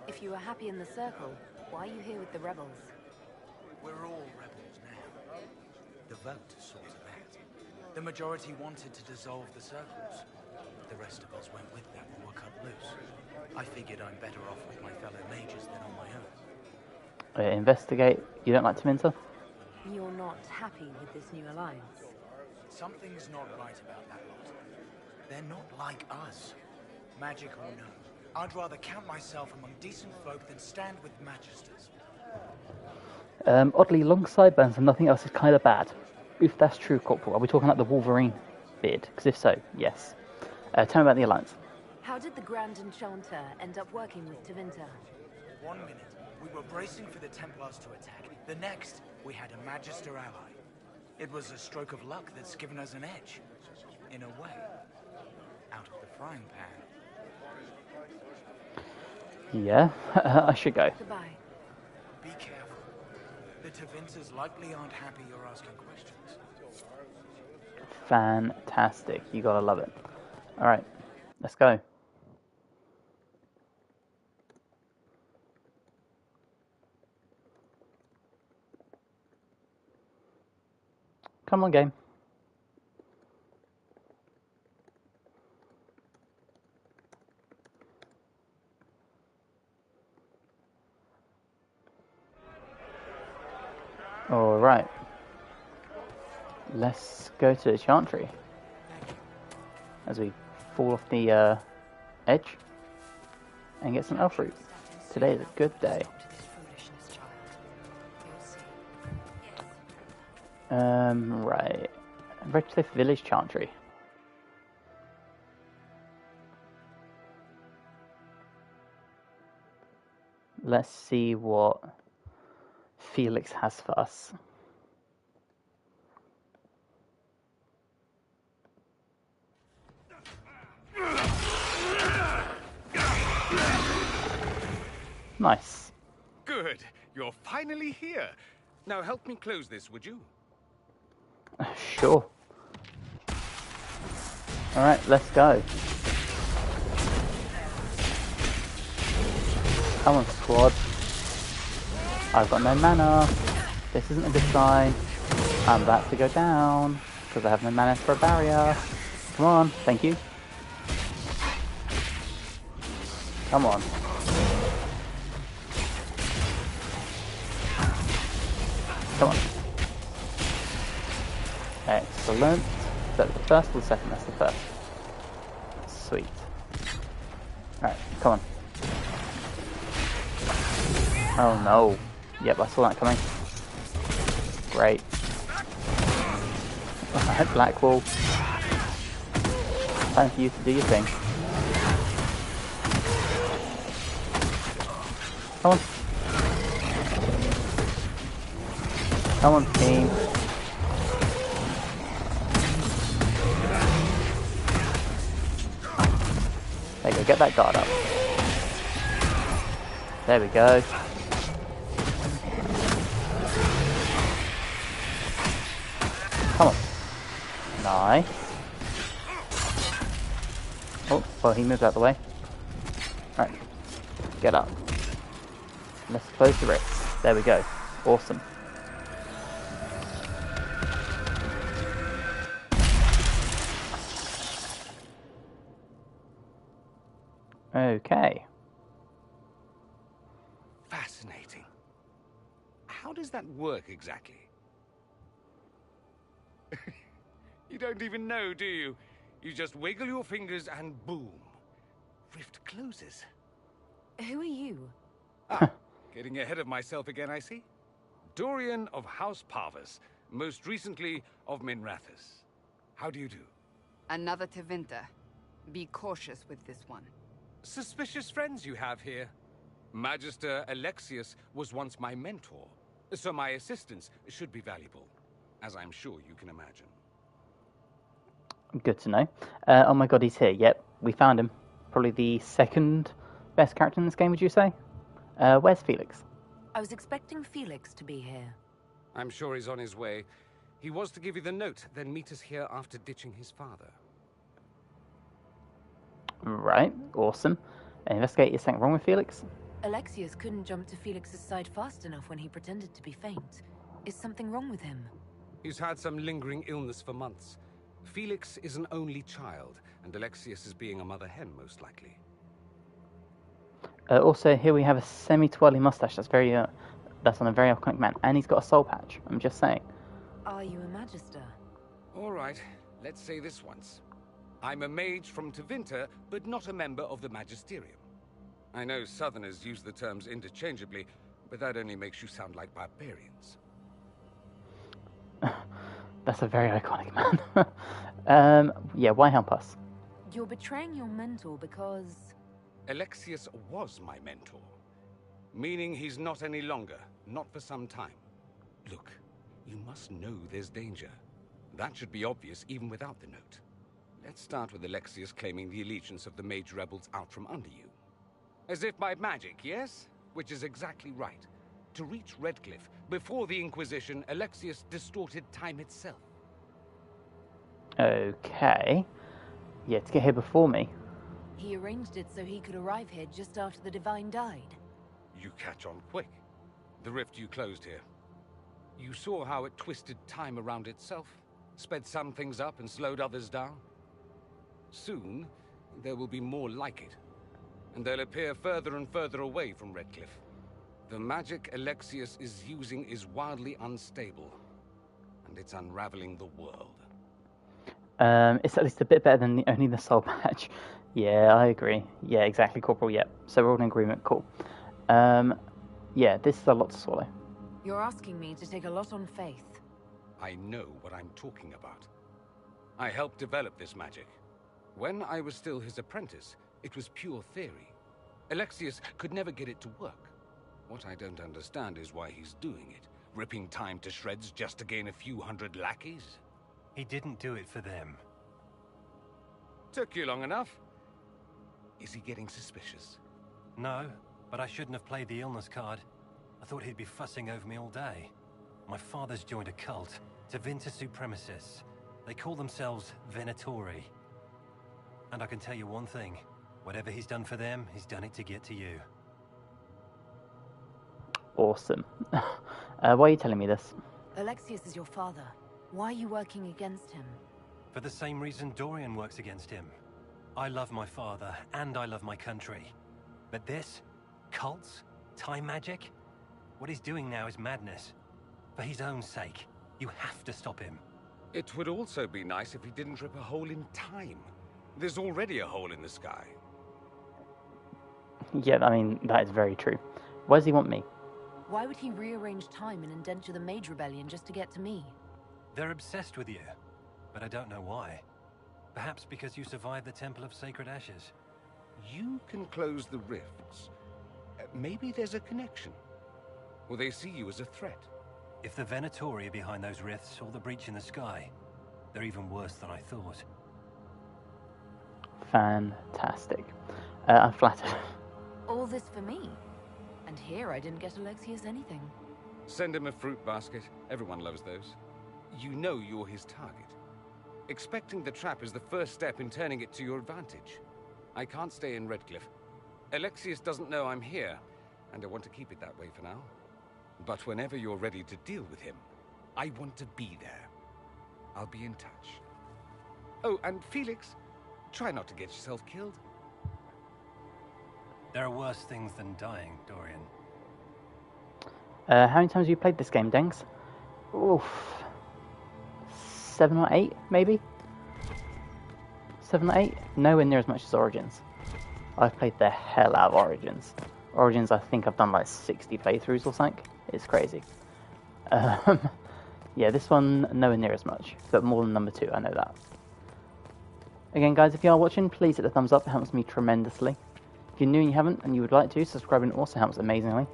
If you were happy in the Circle, why are you here with the rebels? We're all rebels now. The vote sorted that. The majority wanted to dissolve the circles. The rest of us went with them and were cut loose. I figured I'm better off with my fellow mages than on my own. Investigate. You don't like Tevinter? You're not happy with this new alliance? Something's not right about that lot. They're not like us. Magic or no, I'd rather count myself among decent folk than stand with magisters. Oddly, long sideburns and nothing else is kind of bad. If that's true, Corporal, are we talking about the Wolverine beard? Because if so, yes. Tell me about the Alliance. How did the Grand Enchanter end up working with Tevinter? 1 minute, we were bracing for the Templars to attack. The next, we had a Magister ally. It was a stroke of luck that's given us an edge. In a way. Out of the frying pan. Yeah, I should go. Goodbye. Be careful. The Tevinters likely aren't happy you're asking questions. Fantastic. You gotta love it. Alright, let's go. Come on, game. Alright. Let's go to the Chantry. As we fall off the edge and get some elf fruit. Today is a good day. Right. Radcliffe Village Chantry. Let's see what Felix has for us. Nice. Good. You're finally here. Now help me close this, would you? Sure. Alright, let's go. Come on, squad. I've got no mana. This isn't a good sign. I'm about to go down because I have no mana for a barrier. Come on, thank you. Come on. Come on. Excellent. Is that the first or the second? That's the first. Sweet. Alright, come on. Oh no. Yep, I saw that coming. Great. Alright, Blackwall. Time for you to do your thing. Come on. Come on, team. There you go, get that guard up. There we go. Come on. Nice. Oh, well, he moved out of the way. Right, get up. Let's close the rifts. There we go. Awesome. Okay. Fascinating. How does that work exactly? You don't even know, do you? You just wiggle your fingers and boom. Rift closes. Who are you? Ah, getting ahead of myself again, I see. Dorian of House Parvus, most recently of Minrathous. How do you do? Another Tevinter. Be cautious with this one. Suspicious friends you have here. Magister Alexius was once my mentor, so my assistance should be valuable, as I'm sure you can imagine. Good to know. Oh my god, he's here. Yep, we found him. Probably the second best character in this game, would you say? Where's Felix? I was expecting Felix to be here. I'm sure he's on his way. He was to give you the note, then meet us here after ditching his father. Right, awesome. Investigate, is something wrong with Felix? Alexius couldn't jump to Felix's side fast enough when he pretended to be faint. Is something wrong with him? He's had some lingering illness for months. Felix is an only child, and Alexius is being a mother hen, most likely. Also, here we have a semi-twirly mustache. That's on a very iconic man, and he's got a soul patch. I'm just saying. Are you a Magister? All right, let's say this once. I'm a mage from Tevinter, but not a member of the Magisterium. I know Southerners use the terms interchangeably, but that only makes you sound like barbarians. That's a very iconic man. Yeah, why help us? You're betraying your mentor because... Alexius was my mentor. Meaning he's not any longer, not for some time. Look, you must know there's danger. That should be obvious even without the note. Let's start with Alexius claiming the allegiance of the mage rebels out from under you. As if by magic, yes? Which is exactly right. To reach Radcliffe, before the Inquisition, Alexius distorted time itself. Okay. Yeah, to get here before me. He arranged it so he could arrive here just after the Divine died. You catch on quick. The rift you closed here. You saw how it twisted time around itself, sped some things up and slowed others down. Soon, there will be more like it, and they'll appear further and further away from Radcliffe. The magic Alexius is using is wildly unstable, and it's unraveling the world. It's at least a bit better than only the soul patch. Yeah, I agree. Yeah, exactly, Corporal, yep. So we're all in agreement, cool. Yeah, this is a lot to swallow. You're asking me to take a lot on faith. I know what I'm talking about. I helped develop this magic. When I was still his apprentice, it was pure theory. Alexius could never get it to work. What I don't understand is why he's doing it, ripping time to shreds just to gain a few hundred lackeys. He didn't do it for them. Took you long enough. Is he getting suspicious? No, but I shouldn't have played the illness card. I thought he'd be fussing over me all day. My father's joined a cult, Tevinter Supremacists. They call themselves Venatori. And I can tell you one thing. Whatever he's done for them, he's done it to get to you. Awesome. Why are you telling me this? Alexius is your father. Why are you working against him? For the same reason Dorian works against him. I love my father, and I love my country. But this? Cults? Time magic? What he's doing now is madness. For his own sake, you have to stop him. It would also be nice if he didn't rip a hole in time. There's already a hole in the sky. Yeah, I mean, that is very true. Why does he want me? Why would he rearrange time and indenture the Mage Rebellion just to get to me? They're obsessed with you, but I don't know why. Perhaps because you survived the Temple of Sacred Ashes. You can close the rifts. Maybe there's a connection. Or they see you as a threat. If the Venatori are behind those rifts or the breach in the sky, they're even worse than I thought. Fantastic. I'm flattered. All this for me. And here I didn't get Alexius anything. Send him a fruit basket. Everyone loves those. You know you're his target. Expecting the trap is the first step in turning it to your advantage. I can't stay in Radcliffe. Alexius doesn't know I'm here, and I want to keep it that way for now. But whenever you're ready to deal with him, I want to be there. I'll be in touch. Oh, and Felix, try not to get yourself killed. There are worse things than dying, Dorian. How many times have you played this game, Dengs? Oof. 7 or 8, maybe? 7 or 8? Nowhere near as much as Origins. I've played the hell out of Origins. Origins, I think I've done like 60 playthroughs or something. It's crazy. Yeah, this one, nowhere near as much, but more than number 2, I know that. Again, guys, if you are watching, please hit the thumbs up, it helps me tremendously. If you're new and you haven't, and you would like to, subscribing also helps amazingly.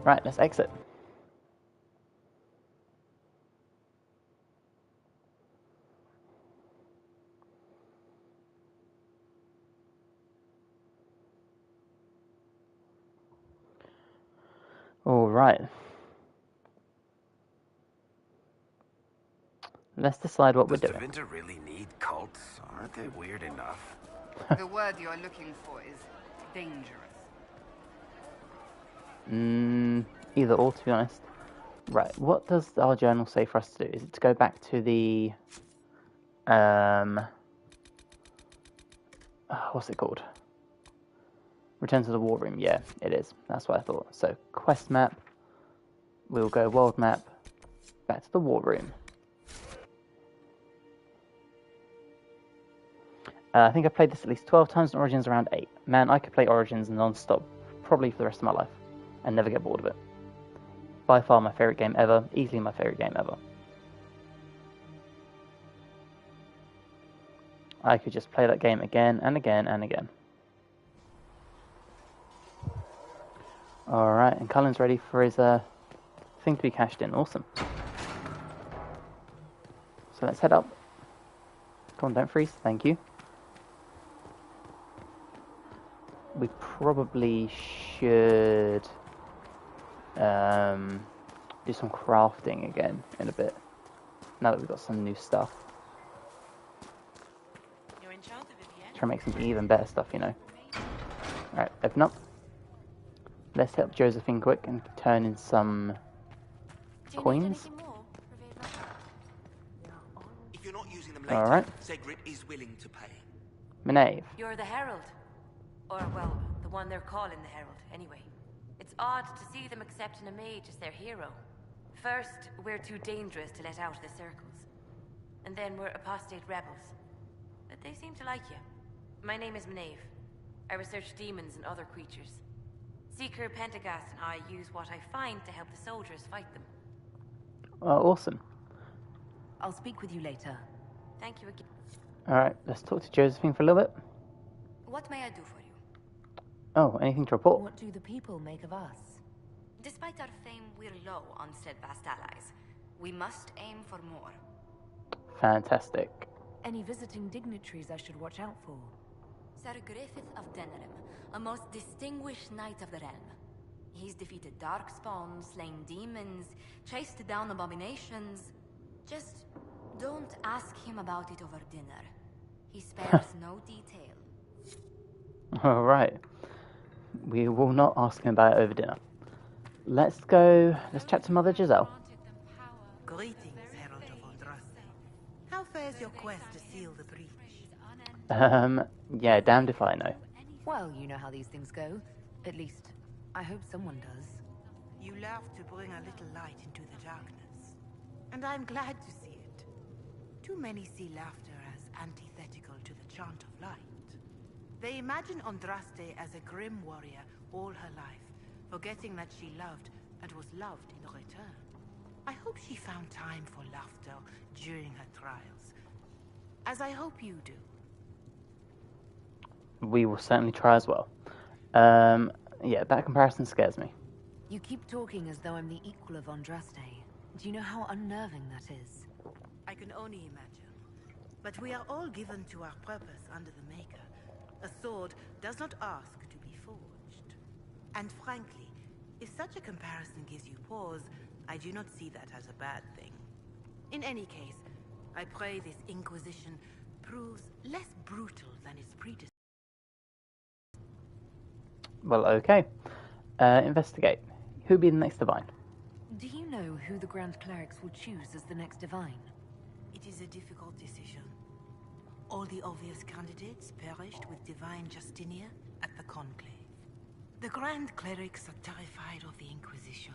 Right, let's exit. All right. Let's decide what we're doing. Does Tevinter really need cults? Aren't they weird enough? The word you're looking for is dangerous. Either or, to be honest. Right, what does our journal say for us to do? Is it to go back to the... what's it called? Return to the war room. Yeah, it is. That's what I thought. So, quest map. We'll go world map. Back to the war room. I think I've played this at least 12 times and Origins around 8. Man, I could play Origins non-stop, probably for the rest of my life, and never get bored of it. By far my favourite game ever, easily my favourite game ever. I could just play that game again and again and again. Alright, and Cullen's ready for his thing to be cashed in. Awesome. So let's head up. Come on, don't freeze. Thank you. We probably should do some crafting again in a bit. Now that we've got some new stuff. You're enchanted, Vivienne. Try to make some even better stuff, you know. Alright, open up. Let's help Josephine quick and turn in some coins. If you're not using them All right. Segrit is willing to pay. Maeve. You're the Herald. Or, well, the one they're calling the Herald, anyway. It's odd to see them accepting a mage as their hero. First, we're too dangerous to let out of the circles. And then we're apostate rebels. But they seem to like you. My name is Maeve. I research demons and other creatures. Seeker Pentagast and I use what I find to help the soldiers fight them. Awesome. I'll speak with you later. Thank you again. Alright, let's talk to Josephine for a little bit. What may I do for you? Oh, anything to report? What do the people make of us? Despite our fame, we're low on steadfast allies. We must aim for more. Fantastic. Any visiting dignitaries I should watch out for? Sir Griffith of Denerim, a most distinguished knight of the realm. He's defeated darkspawn, slain demons, chased down abominations. Just don't ask him about it over dinner. He spares no detail. Alright. We will not ask him about it over dinner. Let's chat to Mother Giselle. Greetings, Herald of Andraste. How fares your quest to seal the breach? Yeah, damned if I know. Well, you know how these things go. At least, I hope someone does. You love to bring a little light into the darkness. And I'm glad to see it. Too many see laughter as antithetical to the chant of light. They imagine Andraste as a grim warrior all her life, forgetting that she loved and was loved in return. I hope she found time for laughter during her trials, as I hope you do. We will certainly try as well. Yeah, that comparison scares me. You keep talking as though I'm the equal of Andraste. Do you know how unnerving that is? I can only imagine. But we are all given to our purpose under the Maker. A sword does not ask to be forged. And frankly, if such a comparison gives you pause, I do not see that as a bad thing. In any case, I pray this Inquisition proves less brutal than its predecessor. Well, okay. Investigate. Who'll be the next divine? Do you know who the Grand Clerics will choose as the next divine? It is a difficult decision. All the obvious candidates perished with Divine Justinia at the Conclave. The Grand Clerics are terrified of the Inquisition.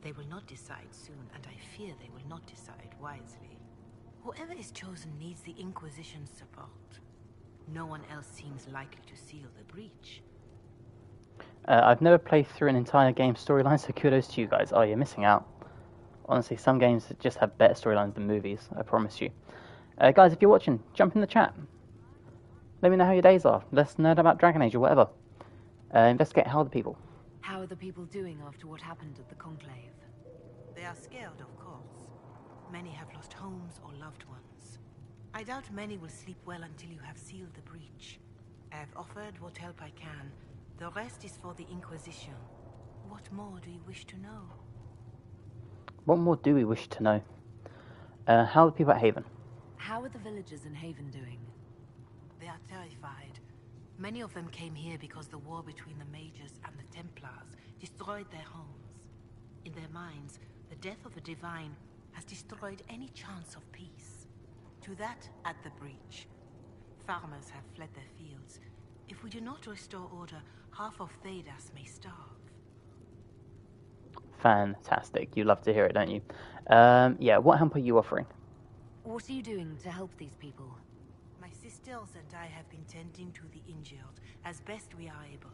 They will not decide soon, and I fear they will not decide wisely. Whoever is chosen needs the Inquisition's support. No one else seems likely to seal the breach. I've never played through an entire game storyline, so kudos to you guys. Oh, you're missing out. Honestly, some games just have better storylines than movies, I promise you. Guys, if you're watching, jump in the chat. Let me know how your days are. Let's nerd about Dragon Age or whatever. Investigate how are the people. How are the people doing after what happened at the Conclave? They are scared, of course. Many have lost homes or loved ones. I doubt many will sleep well until you have sealed the breach. I have offered what help I can. The rest is for the Inquisition. What more do you wish to know? What more do we wish to know? How are the people at Haven? How are the villagers in Haven doing? They are terrified. Many of them came here because the war between the Mages and the Templars destroyed their homes. In their minds, the death of a divine has destroyed any chance of peace. To that, add the breach. Farmers have fled their fields. If we do not restore order, half of Thedas may starve. Fantastic. You love to hear it, don't you? Yeah, what help are you offering? What are you doing to help these people? My sisters and I have been tending to the injured as best we are able.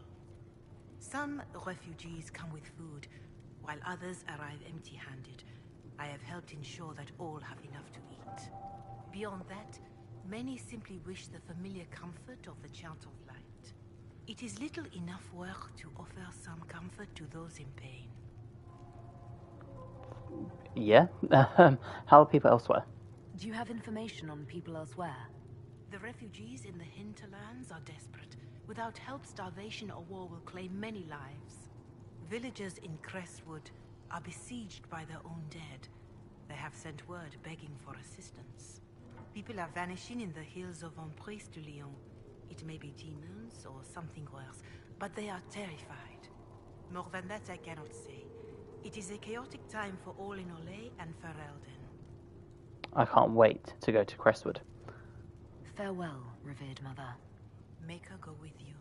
Some refugees come with food, while others arrive empty-handed. I have helped ensure that all have enough to eat. Beyond that, many simply wish the familiar comfort of the Chant of Light. It is little enough work to offer some comfort to those in pain. Yeah? How are people elsewhere? Do you have information on people elsewhere? The refugees in the hinterlands are desperate. Without help, starvation or war will claim many lives. Villagers in Crestwood are besieged by their own dead. They have sent word begging for assistance. People are vanishing in the hills of Emprise de Lyon. It may be demons or something worse, but they are terrified. More than that I cannot say. It is a chaotic time for all in Olay and Ferelden. I can't wait to go to Crestwood. Farewell, revered mother. Make her go with you.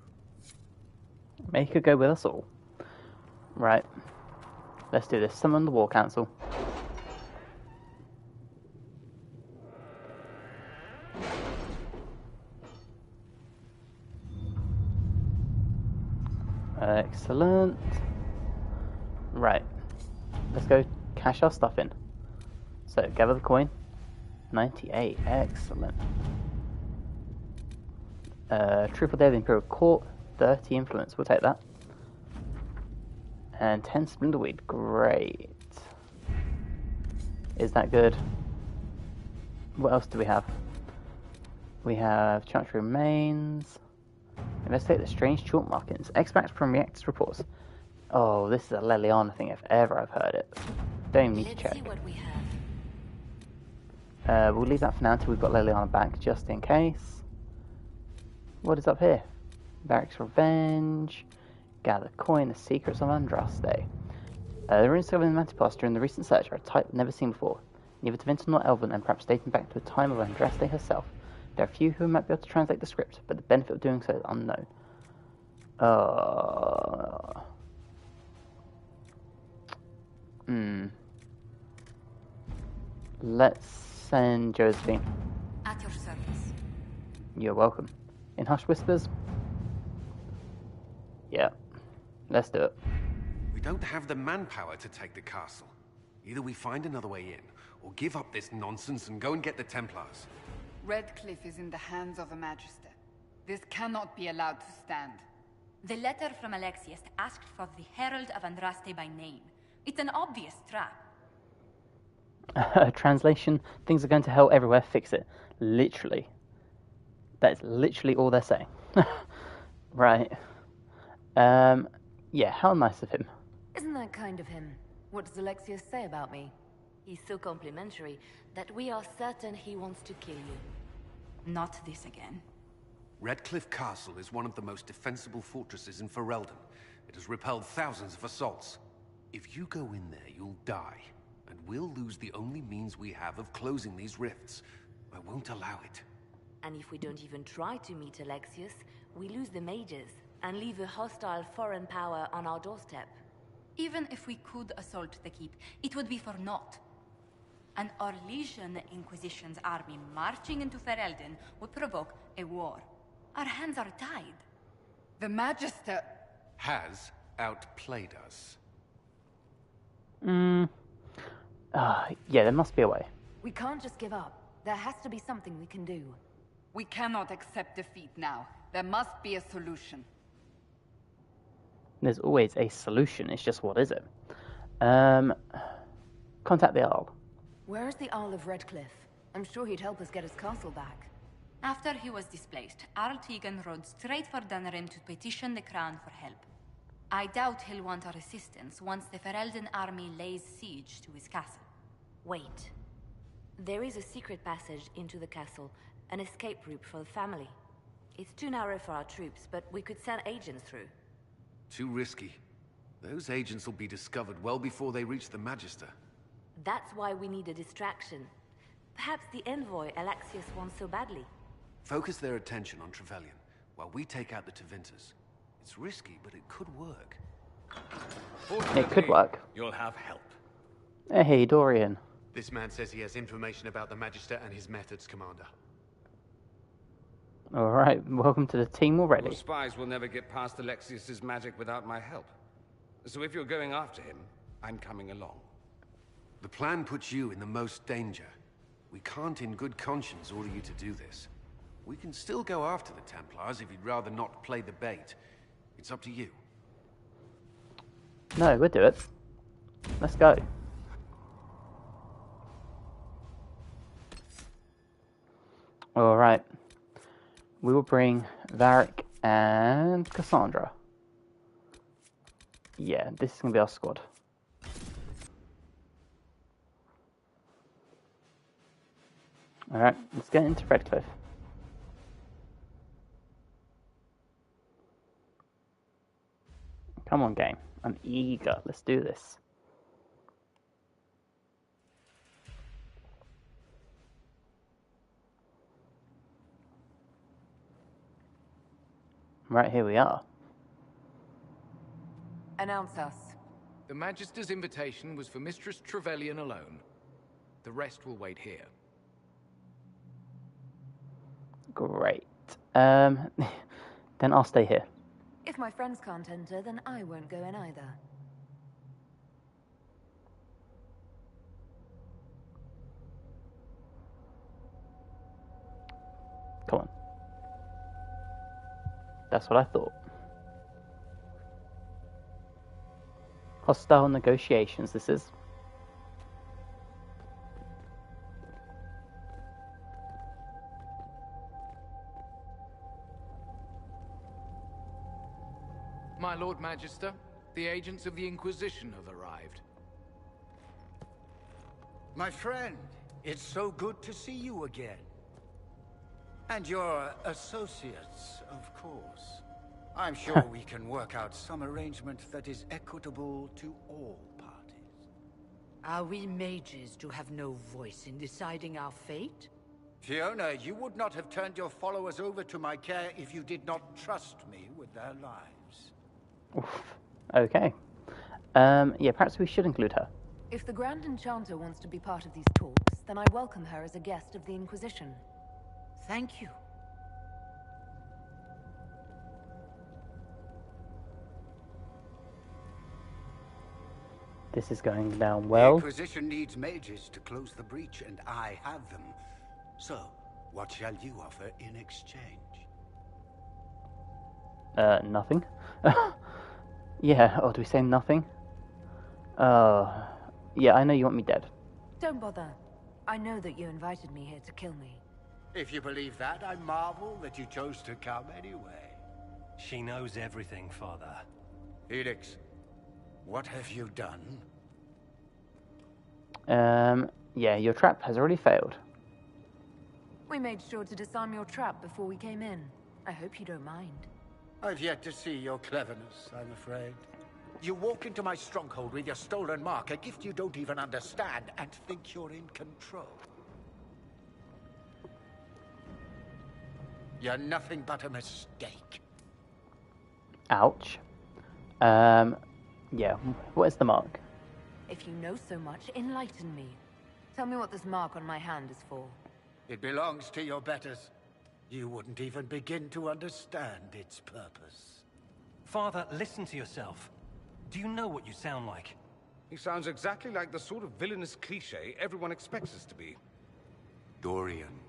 Make her go with us all. Right. Let's do this. Summon the War Council. Excellent. Right. Let's go cash our stuff in. So, gather the coin. 98. Excellent. Triple Day of the Imperial Court. 30 influence. We'll take that. And 10 Splinterweed. Great. Is that good? What else do we have? We have Chantry Remains. Investigate the strange chalk markings. Extracts from Reactor's reports. Oh, this is a Leliana thing if ever I've heard it. Don't even need to check. Let's see what we have. We'll leave that for now until we've got Leliana back, just in case. What is up here? Barracks Revenge. Gather coin, the secrets of Andraste. The ruins discovered in the Mantipass during the recent search are a type never seen before. Neither Tevinter nor Elven, and perhaps dating back to the time of Andraste herself. There are few who might be able to translate the script, but the benefit of doing so is unknown. Let's send Josephine. At your service. You're welcome. In hushed whispers? Yeah. Let's do it. We don't have the manpower to take the castle. Either we find another way in, or give up this nonsense and go and get the Templars. Radcliffe is in the hands of a Magister. This cannot be allowed to stand. The letter from Alexius asked for the Herald of Andraste by name. It's an obvious trap. Translation, things are going to hell everywhere, fix it. Literally. That is literally all they're saying. Right. Yeah, how nice of him. Isn't that kind of him? What does Alexius say about me? He's so complimentary that we are certain he wants to kill you. Not this again. Radcliffe Castle is one of the most defensible fortresses in Ferelden. It has repelled thousands of assaults. If you go in there, you'll die. And we'll lose the only means we have of closing these rifts. I won't allow it. And if we don't even try to meet Alexius, we lose the mages and leave a hostile foreign power on our doorstep. Even if we could assault the keep, it would be for naught. An Orlesian Inquisition's army marching into Ferelden would provoke a war. Our hands are tied. The Magister has outplayed us. Yeah, there must be a way. We can't just give up. There has to be something we can do. We cannot accept defeat now. There must be a solution. There's always a solution, it's just what is it? Contact the Arl. Where is the Arl of Radcliffe? I'm sure he'd help us get his castle back. After he was displaced, Arl Tegan rode straight for Dunrim to petition the Crown for help. I doubt he'll want our assistance once the Ferelden army lays siege to his castle. Wait. There is a secret passage into the castle, an escape route for the family. It's too narrow for our troops, but we could send agents through. Too risky. Those agents will be discovered well before they reach the Magister. That's why we need a distraction. Perhaps the envoy Alexius wants so badly. Focus their attention on Trevelyan, while we take out the Tevinters. It's risky, but it could work. It could work. You'll have help. Hey, Dorian. This man says he has information about the Magister and his methods, Commander. Alright, welcome to the team already. Your spies will never get past Alexius's magic without my help. So if you're going after him, I'm coming along. The plan puts you in the most danger. We can't in good conscience order you to do this. We can still go after the Templars if you'd rather not play the bait. It's up to you. No, we'll do it. Let's go. Alright. We will bring Varric and Cassandra. Yeah, this is going to be our squad. Alright, let's get into Radcliffe. Come on, game. I'm eager. Let's do this. Right, here we are. Announce us. The Magister's invitation was for Mistress Trevelyan alone. The rest will wait here. Great. Then I'll stay here. If my friends can't enter, then I won't go in either. Come on. That's what I thought. Hostile negotiations, this is. My Lord Magister, the agents of the Inquisition have arrived. My friend, it's so good to see you again. And your associates, of course. I'm sure we can work out some arrangement that is equitable to all parties. Are we mages to have no voice in deciding our fate? Fiona, you would not have turned your followers over to my care if you did not trust me with their lives. Oof. Okay. Yeah, perhaps we should include her. If the Grand Enchanter wants to be part of these talks, then I welcome her as a guest of the Inquisition. Thank you. This is going down well. The Inquisition needs mages to close the breach, and I have them. So, what shall you offer in exchange? Nothing. Yeah, or do we say nothing? Yeah, I know you want me dead. Don't bother. I know that you invited me here to kill me. If you believe that, I marvel that you chose to come anyway. She knows everything, Father. Felix, what have you done? Yeah, your trap has already failed. We made sure to disarm your trap before we came in. I hope you don't mind. I've yet to see your cleverness, I'm afraid. You walk into my stronghold with your stolen mark, a gift you don't even understand, and think you're in control. You're nothing but a mistake. Ouch. Yeah, what is the mark? If you know so much, enlighten me. Tell me what this mark on my hand is for. It belongs to your betters. You wouldn't even begin to understand its purpose. Father, listen to yourself. Do you know what you sound like? He sounds exactly like the sort of villainous cliché everyone expects us to be. Dorian,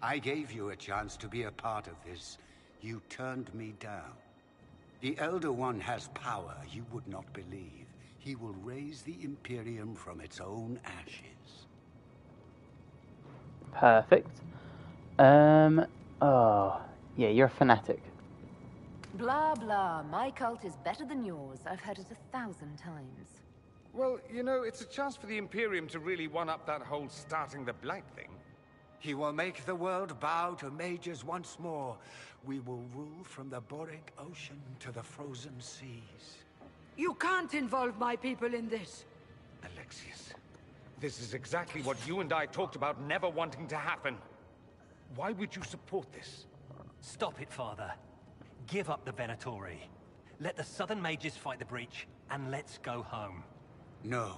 I gave you a chance to be a part of this. You turned me down. The Elder One has power you would not believe. He will raise the Imperium from its own ashes. Perfect. Oh, yeah, you're a fanatic. Blah, blah. My cult is better than yours. I've heard it 1,000 times. Well, you know, it's a chance for the Imperium to really one-up that whole starting the Blight thing. He will make the world bow to mages once more. We will rule from the Boric Ocean to the frozen seas. You can't involve my people in this. Alexius, this is exactly what you and I talked about never wanting to happen. Why would you support this? Stop it, Father. Give up the Venatori. Let the Southern Mages fight the breach, and let's go home. No.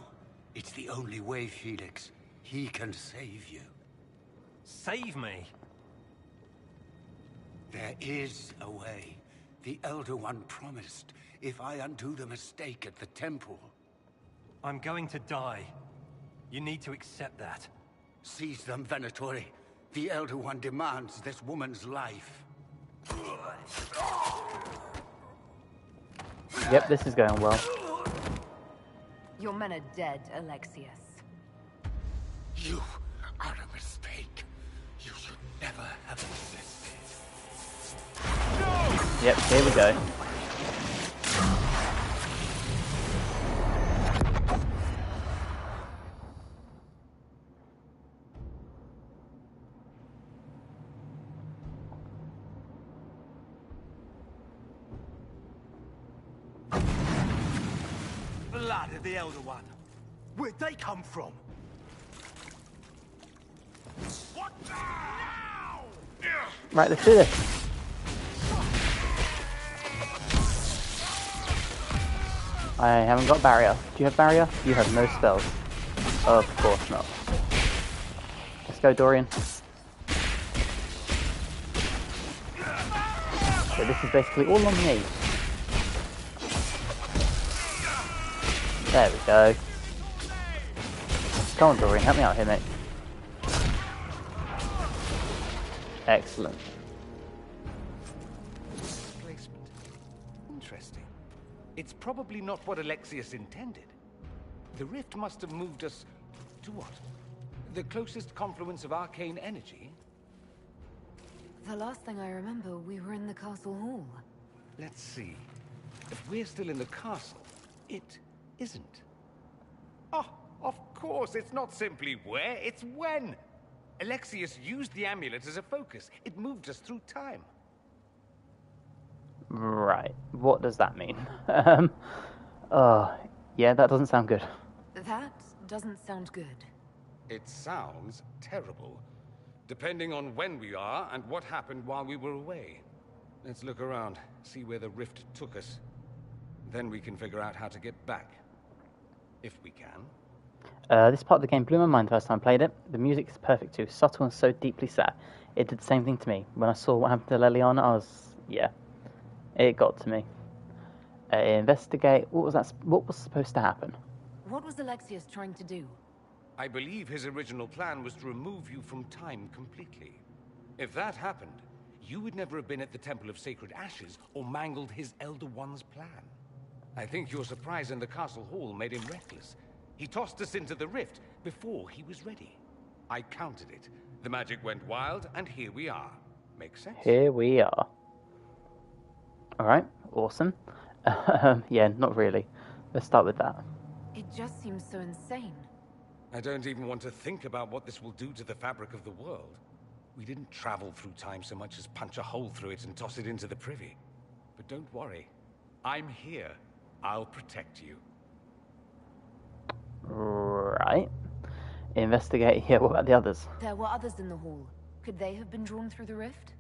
It's the only way, Felix. He can save you. Save me? There is a way. The Elder One promised, if I undo the mistake at the temple. I'm going to die. You need to accept that. Seize them, Venatori. The Elder One demands this woman's life. Yep, this is going well. Your men are dead, Alexius. You are a mistake. You should never have existed. No! Yep, here we go. Blood of the Elder One. Where'd they come from? What now? Right, let's do this. I haven't got barrier. Do you have barrier? You have no spells. Of course not. Let's go, Dorian. So this is basically all on me. There we go. Come on, Dorian, help me out here, mate. Excellent. Placement. Interesting. It's probably not what Alexius intended. The rift must have moved us to what? The closest confluence of arcane energy? The last thing I remember, we were in the castle hall. Let's see. If we're still in the castle, it isn't. Oh, of course, it's not simply where, it's when. Alexius used the amulet as a focus. It moved us through time. Right, what does that mean? Yeah, that doesn't sound good. That doesn't sound good. It sounds terrible. Depending on when we are and what happened while we were away. Let's look around, see where the rift took us. Then we can figure out how to get back. If we can. This part of the game blew my mind the first time I played it. The music is perfect too, subtle and so deeply sad. It did the same thing to me. When I saw what happened to Leliana, I was... yeah. It got to me. Investigate. What was that? What was supposed to happen? What was Alexius trying to do? I believe his original plan was to remove you from time completely. If that happened, you would never have been at the Temple of Sacred Ashes or mangled his Elder One's plan. I think your surprise in the castle hall made him reckless. He tossed us into the rift before he was ready. I counted it. The magic went wild, and here we are. Makes sense? Here we are. Alright, awesome. Yeah, not really. Let's start with that. It just seems so insane. I don't even want to think about what this will do to the fabric of the world. We didn't travel through time so much as punch a hole through it and toss it into the privy. But don't worry. I'm here. I'll protect you. Right. Investigate here. What about the others? There were others in the hall. Could they have been drawn through the rift?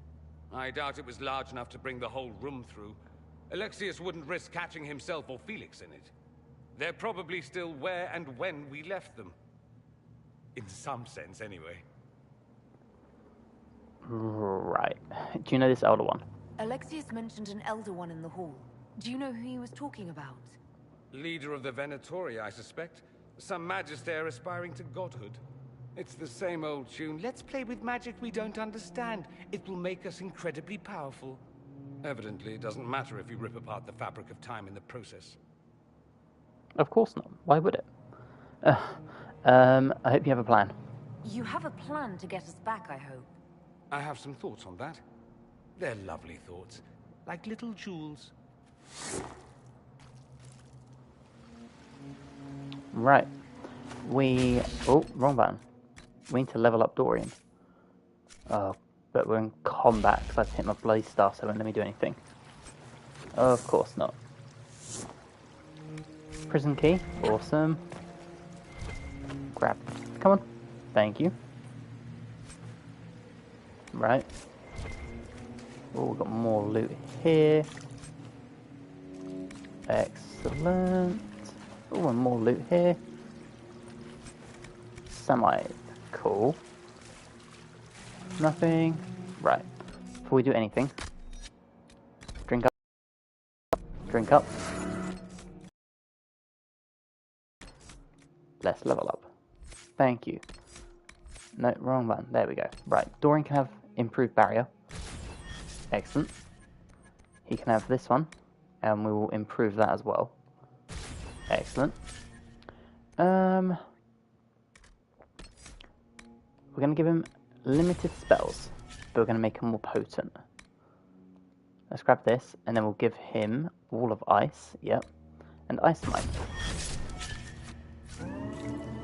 I doubt it was large enough to bring the whole room through. Alexius wouldn't risk catching himself or Felix in it. They're probably still where and when we left them. In some sense, anyway. Right. Do you know this elder one? Alexius mentioned an elder one in the hall. Do you know who he was talking about? Leader of the Venatori, I suspect. Some magister aspiring to godhood. It's the same old tune. Let's play with magic we don't understand. It will make us incredibly powerful. Evidently, it doesn't matter if you rip apart the fabric of time in the process. Of course not. Why would it? I hope you have a plan. You have a plan to get us back, I hope. I have some thoughts on that. They're lovely thoughts. Like little jewels. Right. Oh, wrong button. We need to level up Dorian. Oh, but we're in combat because I've hit my bloody staff, so it won't let me do anything. Of course not. Prison key. Awesome. Grab. Come on. Thank you. Right. Oh, we've got more loot here. Excellent. Oh, and more loot here. Semi. Cool. Nothing. Right. Before we do anything, drink up. Drink up. Let's level up. Thank you. No, wrong button. There we go. Right. Dorian can have improved barrier. Excellent. He can have this one, and we will improve that as well. Excellent. We're going to give him limited spells, but we're going to make him more potent. Let's grab this, and then we'll give him Wall of Ice, yep, and Ice Smite.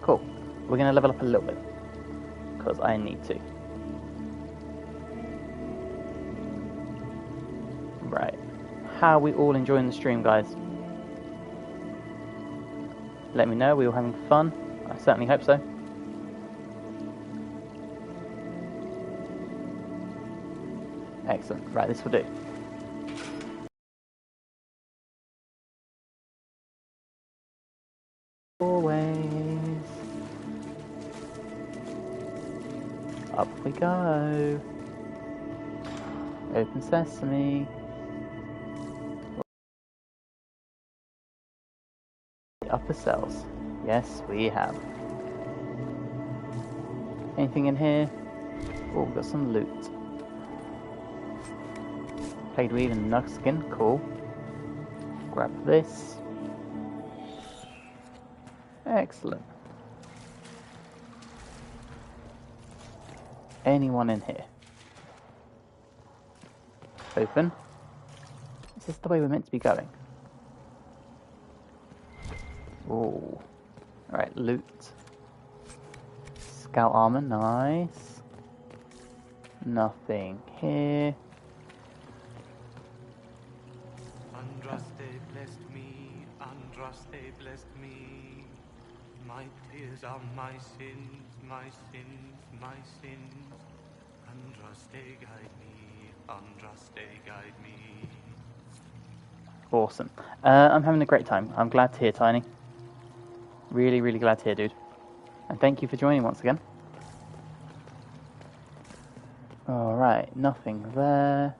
Cool. We're going to level up a little bit, because I need to. Right. How are we all enjoying the stream, guys? Let me know. We're all having fun. I certainly hope so. Excellent. Right, this will do. Always. Up we go. Open sesame. Upper cells. Yes, we have. Anything in here? Oh, we've got some loot. Plague weed and nug skin. Cool. Grab this. Excellent. Anyone in here? Open. Is this the way we're meant to be going? Oh. Alright, loot. Scout armor, nice. Nothing here. Andraste blessed me, Andraste blessed me. My tears are my sins, my sins, my sins. Andraste guide me, Andraste guide me. Awesome. I'm having a great time. I'm glad to hear, Tiny. Really, really glad to hear, dude. And thank you for joining once again. Alright, nothing there.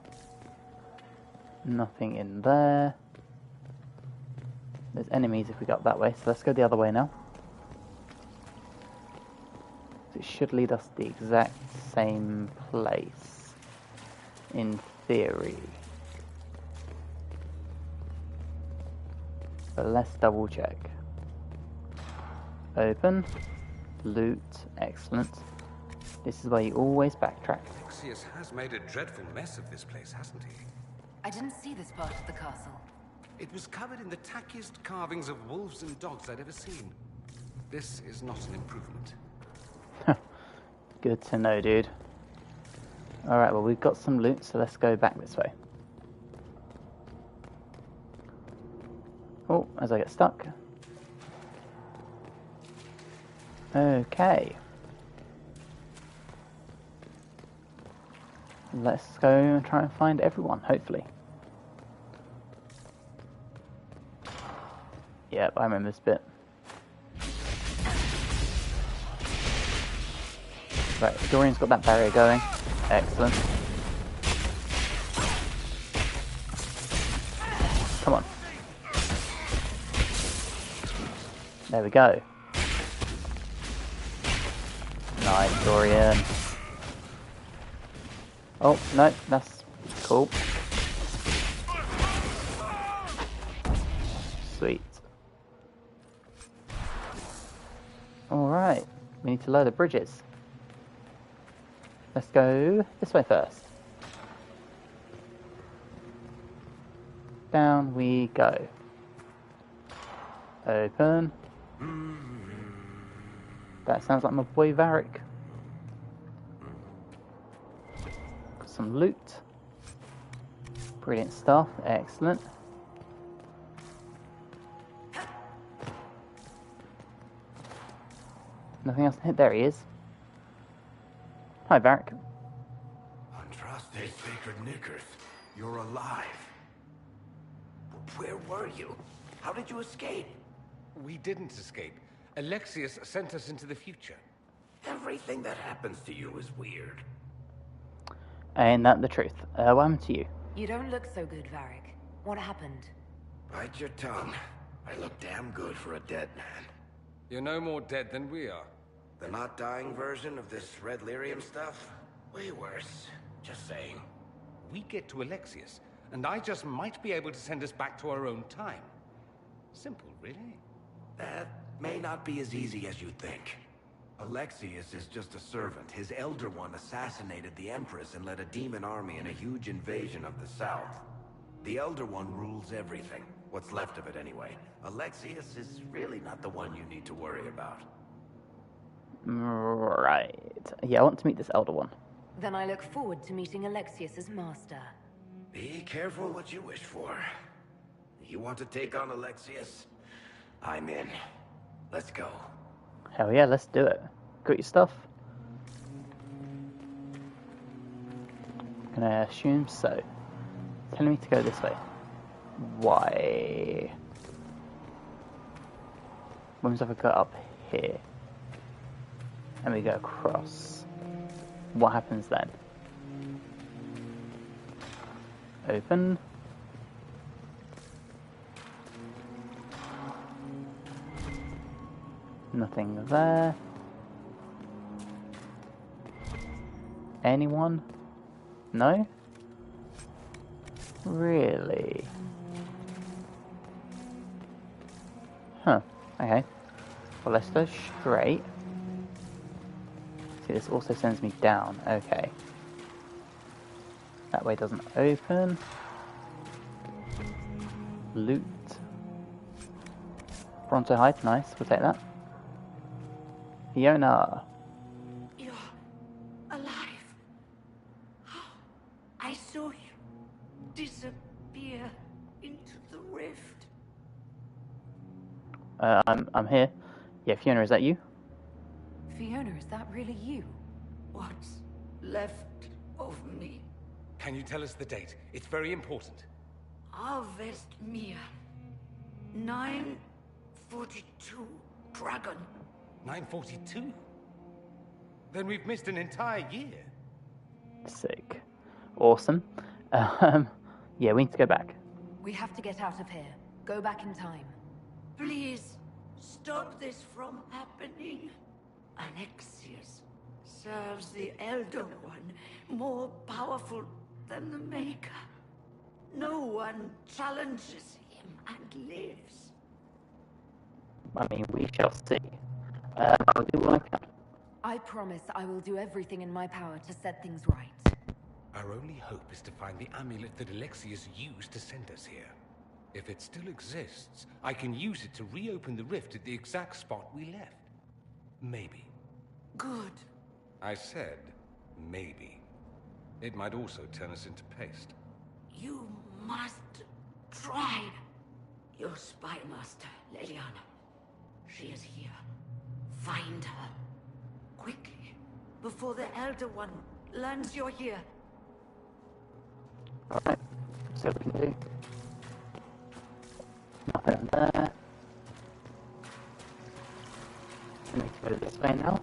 Nothing in there. There's enemies if we go up that way, so let's go the other way now. It should lead us to the exact same place, in theory. But let's double check. Open. Loot. Excellent. This is where you always backtrack. Alexius has made a dreadful mess of this place, hasn't he? I didn't see this part of the castle. It was covered in the tackiest carvings of wolves and dogs I'd ever seen. This is not an improvement. Good to know, dude. Alright, well we've got some loot, so let's go back this way. Oh, as I get stuck. Okay. Let's go and try and find everyone, hopefully. Yep, I remember this bit. Right, Dorian's got that barrier going. Excellent. Come on. There we go. Nice, Dorian. Oh, no, that's cool. Sweet. Alright, we need to lower the bridges. Let's go this way first. Down we go. Open. That sounds like my boy Varric. Got some loot. Brilliant stuff. Excellent. Nothing else to hit. There he is. Hi, Varric. Andraste Sacred Knickers, you're alive. Where were you? How did you escape? We didn't escape. Alexius sent us into the future. Everything that happens to you is weird. Ain't that the truth? What happened to you? You don't look so good, Varric. What happened? Bite your tongue. I look damn good for a dead man. You're no more dead than we are. The not dying version of this red lyrium stuff? Way worse. Just saying. We get to Alexius, and I just might be able to send us back to our own time. Simple, really. That may not be as easy as you think. Alexius is just a servant. His Elder One assassinated the Empress and led a demon army in a huge invasion of the South. The Elder One rules everything. What's left of it, anyway. Alexius is really not the one you need to worry about. Right. Yeah, I want to meet this Elder One. Then I look forward to meeting Alexius as master. Be careful what you wish for. You want to take on Alexius? I'm in. Let's go. Hell yeah, let's do it. Got your stuff? Gonna assume so. Telling me to go this way. Why? When if I go up here? And we go across. What happens then? Open. Nothing there. Anyone? No? Really? Huh. Okay. Well, let's go straight. See, this also sends me down. Okay. That way doesn't open. Loot. Bronto hide. Nice. We'll take that. Fiona. You're alive. I saw you disappear into the rift. I'm here. Yeah, Fiona, is that you? Fiona, is that really you? What's left of me? Can you tell us the date? It's very important. Harvest Mia. 942 Dragon. 942? Then we've missed an entire year. Sick. Awesome. Yeah, we need to go back. We have to get out of here. Go back in time. Please, stop this from happening. Alexius serves the Elder One, more powerful than the Maker. No one challenges him and lives. I mean, we shall see. I'll do what I can. I promise I will do everything in my power to set things right. Our only hope is to find the amulet that Alexius used to send us here. If it still exists, I can use it to reopen the rift at the exact spot we left. Maybe. Good. I said, maybe. It might also turn us into paste. You must try. Your spy master, Leliana. She is here. Find her. Quickly. Before the Elder One learns you're here. Alright. See what we can do. Nothing there. We need to go this way now.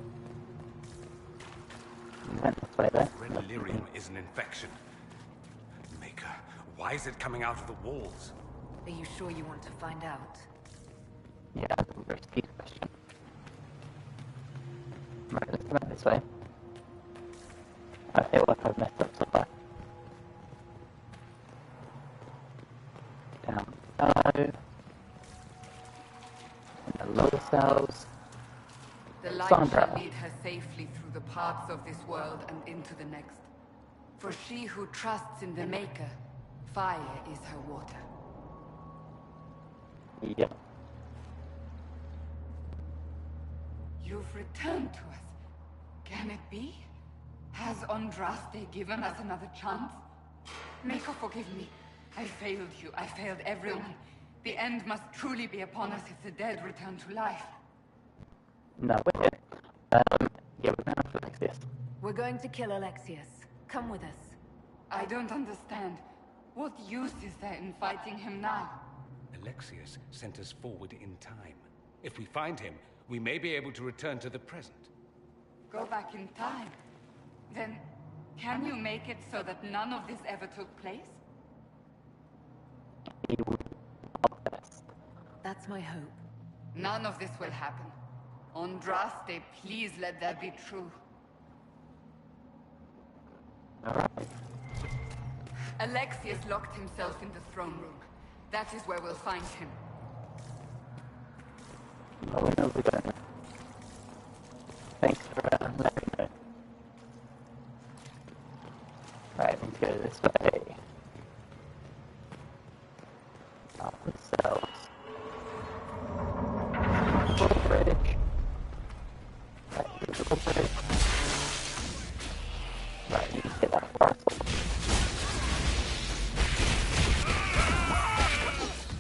We went this way there. Red lyrium is an infection. Maker, why is it coming out of the walls? Are you sure you want to find out? Yeah, that's a very deep question. Right, let's go back this way. I feel like I've messed up somewhere. Down below. In the lower cells. The light Sandra. shall lead her safely through the paths of this world and into the next. For she who trusts in the Maker, fire is her water. Yep. You've returned to us. Can it be? Has Andraste given us another chance? Maker, forgive me. I failed you. I failed everyone. The end must truly be upon us if the dead return to life. No, we're here. Yeah, we're going after Alexius. We're going to kill Alexius. Come with us. I don't understand. What use is there in fighting him now? Alexius sent us forward in time. If we find him, we may be able to return to the present. Go back in time? Then, can you make it so that none of this ever took place? That's my hope. None of this will happen. Andraste, please let that be true. Alright. Alexius locked himself in the throne room. That is where we'll find him. Oh, we know we don't know. Thanks for letting me know. Right, we need to go this way. Up the cells. Little bridge. Right, little bridge. Right, you need to get that parcel.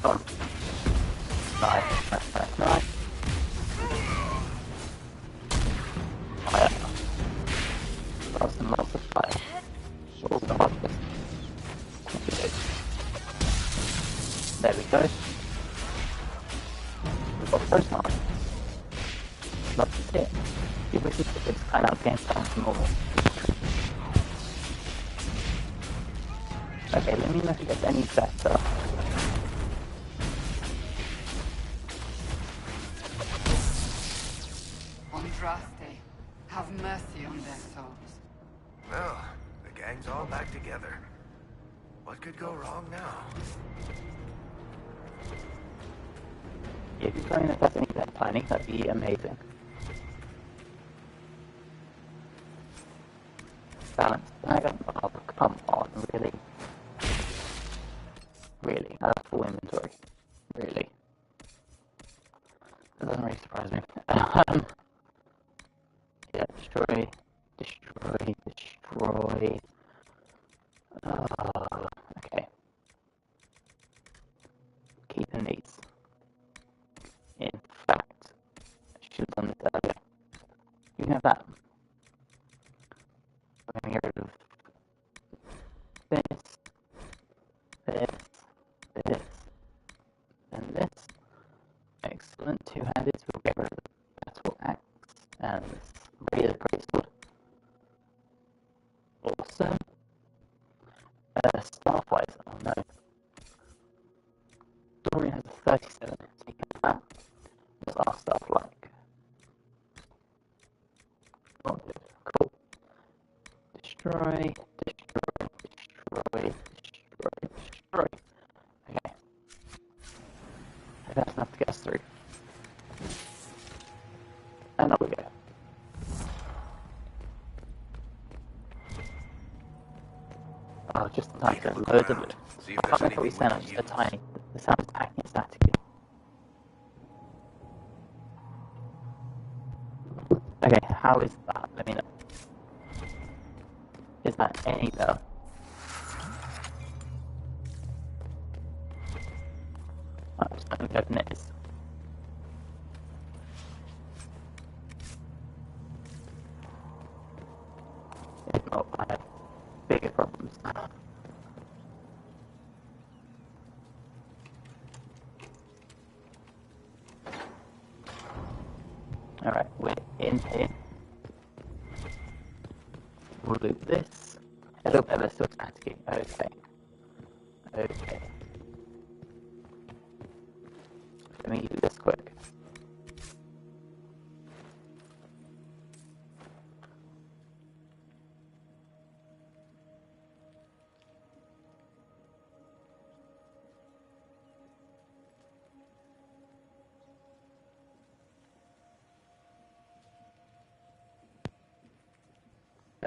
Oh. Nice, nice, nice, nice. Lots and lots of fire. Also hot. There we go. We've got first line. Love to see it. You wish we could just kind of game down to normal. Okay, let me know if it gets any better. Andraste, have mercy on their souls. Well, the gang's all back together. What could go wrong now? If you're trying to test any death planning, that'd be amazing. Balance. Oh, come on, really? Really? I have full inventory. Really? That doesn't really surprise me. Yeah, destroy. Destroy. Destroy. Okay. Keeping these. In fact, I should have done this earlier. You can have that. We're going to get rid of this, and this. Excellent. Two-handed, so we'll get rid of the battle axe and this razor greatsword. Awesome. Staff-wise, oh no. Dorian has a 37, so you can have that. What's our stuff like? Not good. Cool. Destroy, destroy, destroy, destroy, destroy. Okay. That's enough to get us through. And up we go. Oh, just in time to get loads of loot. I can't remember what we sound like, just a tiny. The sound is acting statically. Okay, how is that? Let me know. Is that that any better? I'm just going to open it. If not, I have bigger problems. Alright, we're in here. We'll do this. A little bit of a still staticky. Okay. Okay. Let me do this quick.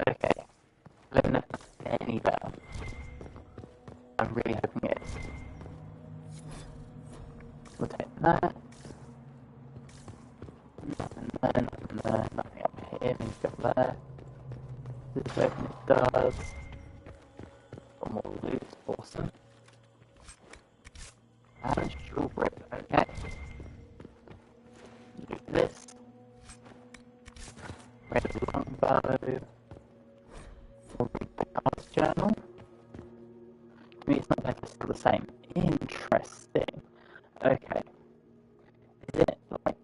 Okay. Let me know if that's any better. I'm really hoping it is. We'll take that. Nothing there, nothing there, nothing up here, things go there. This is open, it does. Got more loot, awesome. And short rip, okay. Loot this. Red longbow. We'll read the card's journal. To me, it's not like it's still the same. Interesting. Okay. Is it like,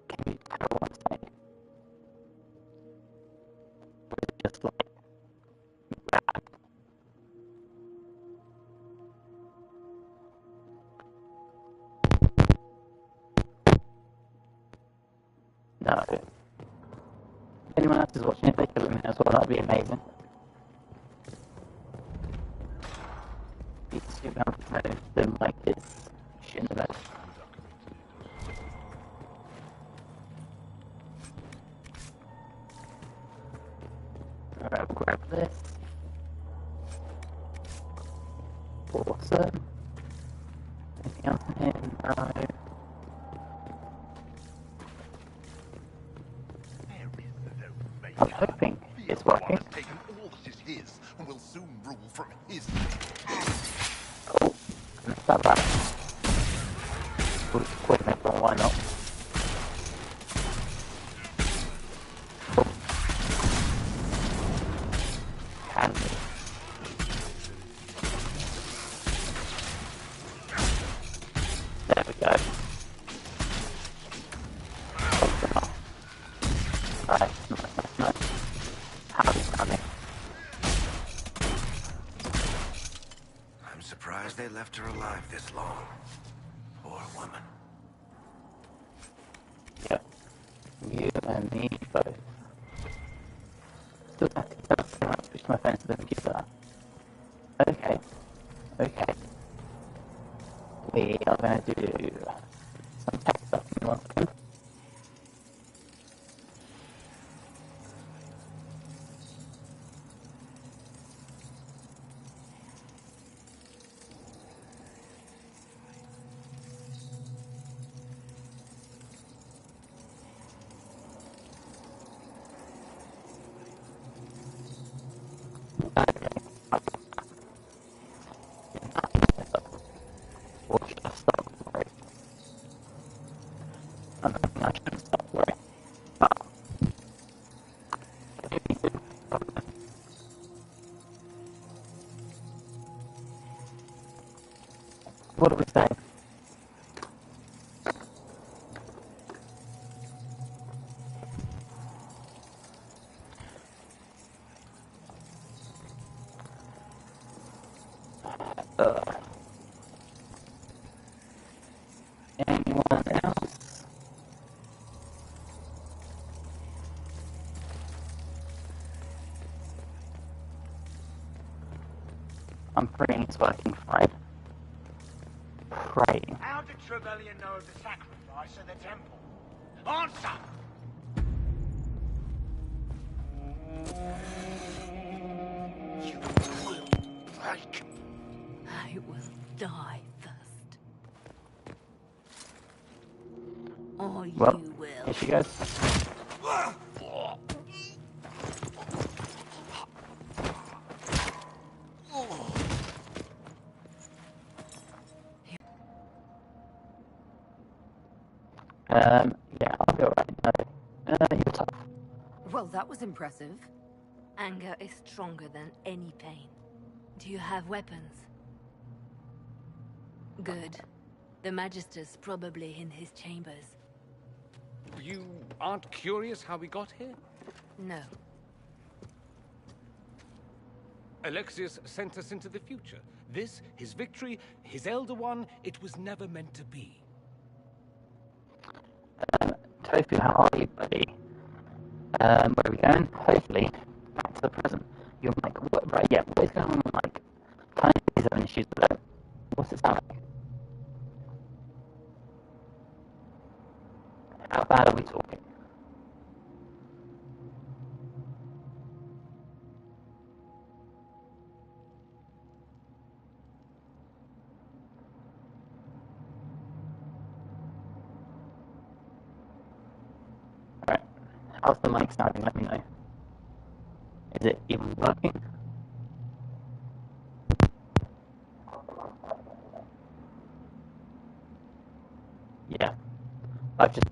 can you tell what I'm saying? Or is it just like, bad? No. If anyone else is watching, if they could let me know as well, that'd be amazing. Be super helpful to know if the mic is shit in the bed. Alright, we'll grab this. Awesome. Anything else in here? No. I'm hoping it's working. Taken all that is his, and will soon rule from his. Cool. Missed that back. We'll just quick make one, why not? Cool. Can we? There we go. Nice. How's it coming? I'm surprised they left her alive this long. Poor woman. Yeah. You and me both. Still have to switch my phone to the computer. Okay. Okay. We are going to do some tech stuff in 1 second. What do we say? Anyone else? I'm praying it's working fine. Praying. How did Trevelyan know of the sacrifice at the temple? Answer! You will break. I will die first. Or Well, you will. here she goes. Yeah, I'll be alright. No, you're tough. Well, that was impressive. Anger is stronger than any pain. Do you have weapons? Good. The Magister's probably in his chambers. You aren't curious how we got here? No. Alexius sent us into the future. This, his victory, his Elder One, it was never meant to be. Tofu, how are you, buddy? Where are we going? Hopefully, back to the present. You're like, what? Right, yeah, what is going on with Mike? Kind of having issues with it. What's it sound like? How bad are we talking? Alright, how's the mic sounding? Let me know. Is it even working? Yeah, I've just...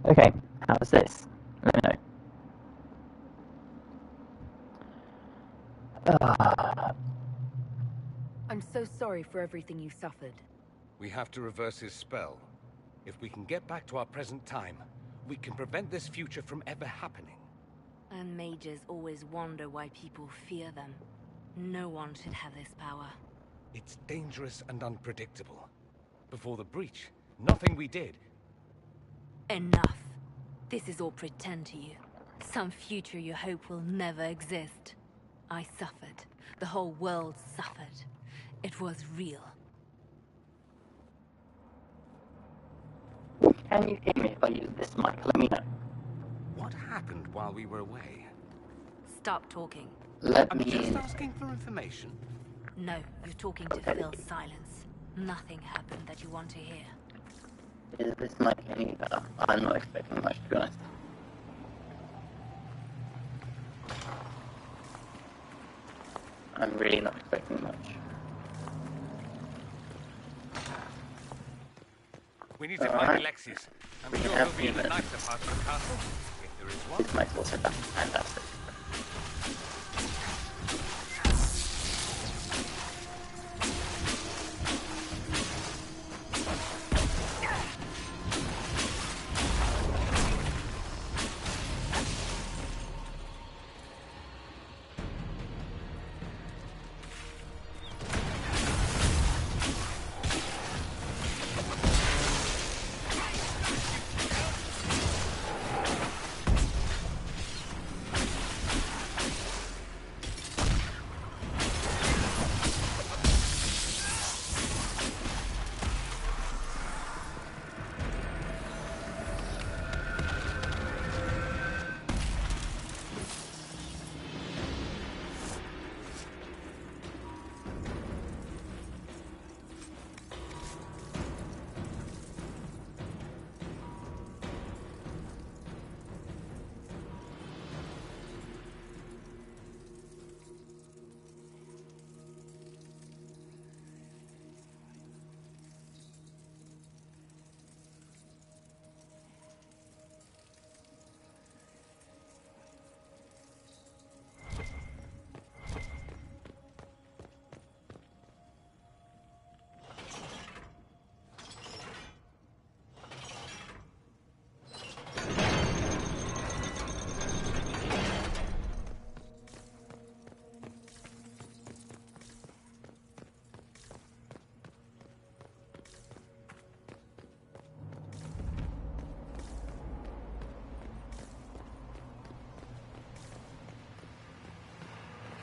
Okay, how's this? Let me know. I'm so sorry for everything you suffered. We have to reverse his spell. If we can get back to our present time, we can prevent this future from ever happening. And mages always wonder why people fear them. No one should have this power. It's dangerous and unpredictable. Before the breach, nothing we did. Enough. This is all pretend to you. Some future you hope will never exist. I suffered. The whole world suffered. It was real. Can you hear me if I use this mic? Let me know. What happened while we were away? Stop talking. I'm just asking for information. No, you're talking to fill silence. Nothing happened that you want to hear. Is this mic any better? I'm not expecting much, to be honest. I'm really not expecting much. We need to find Alexius. I'm sure he'll be in the nicer part of the castle, if there is one. This mic's also fantastic.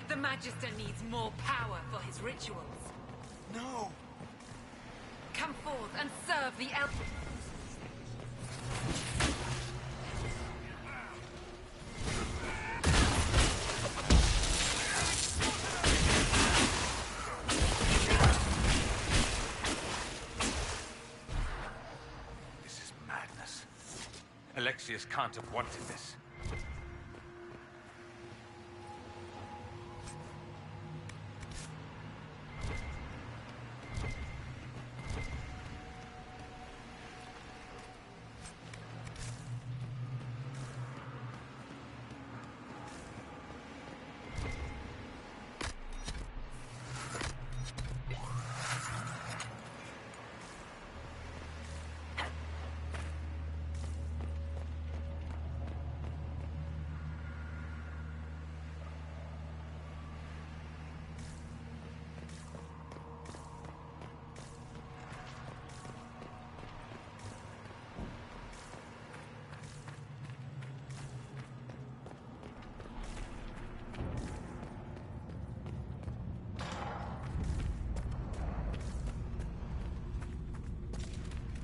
The Magister needs more power for his rituals. No! Come forth and serve the This is madness. Alexius can't have wanted this.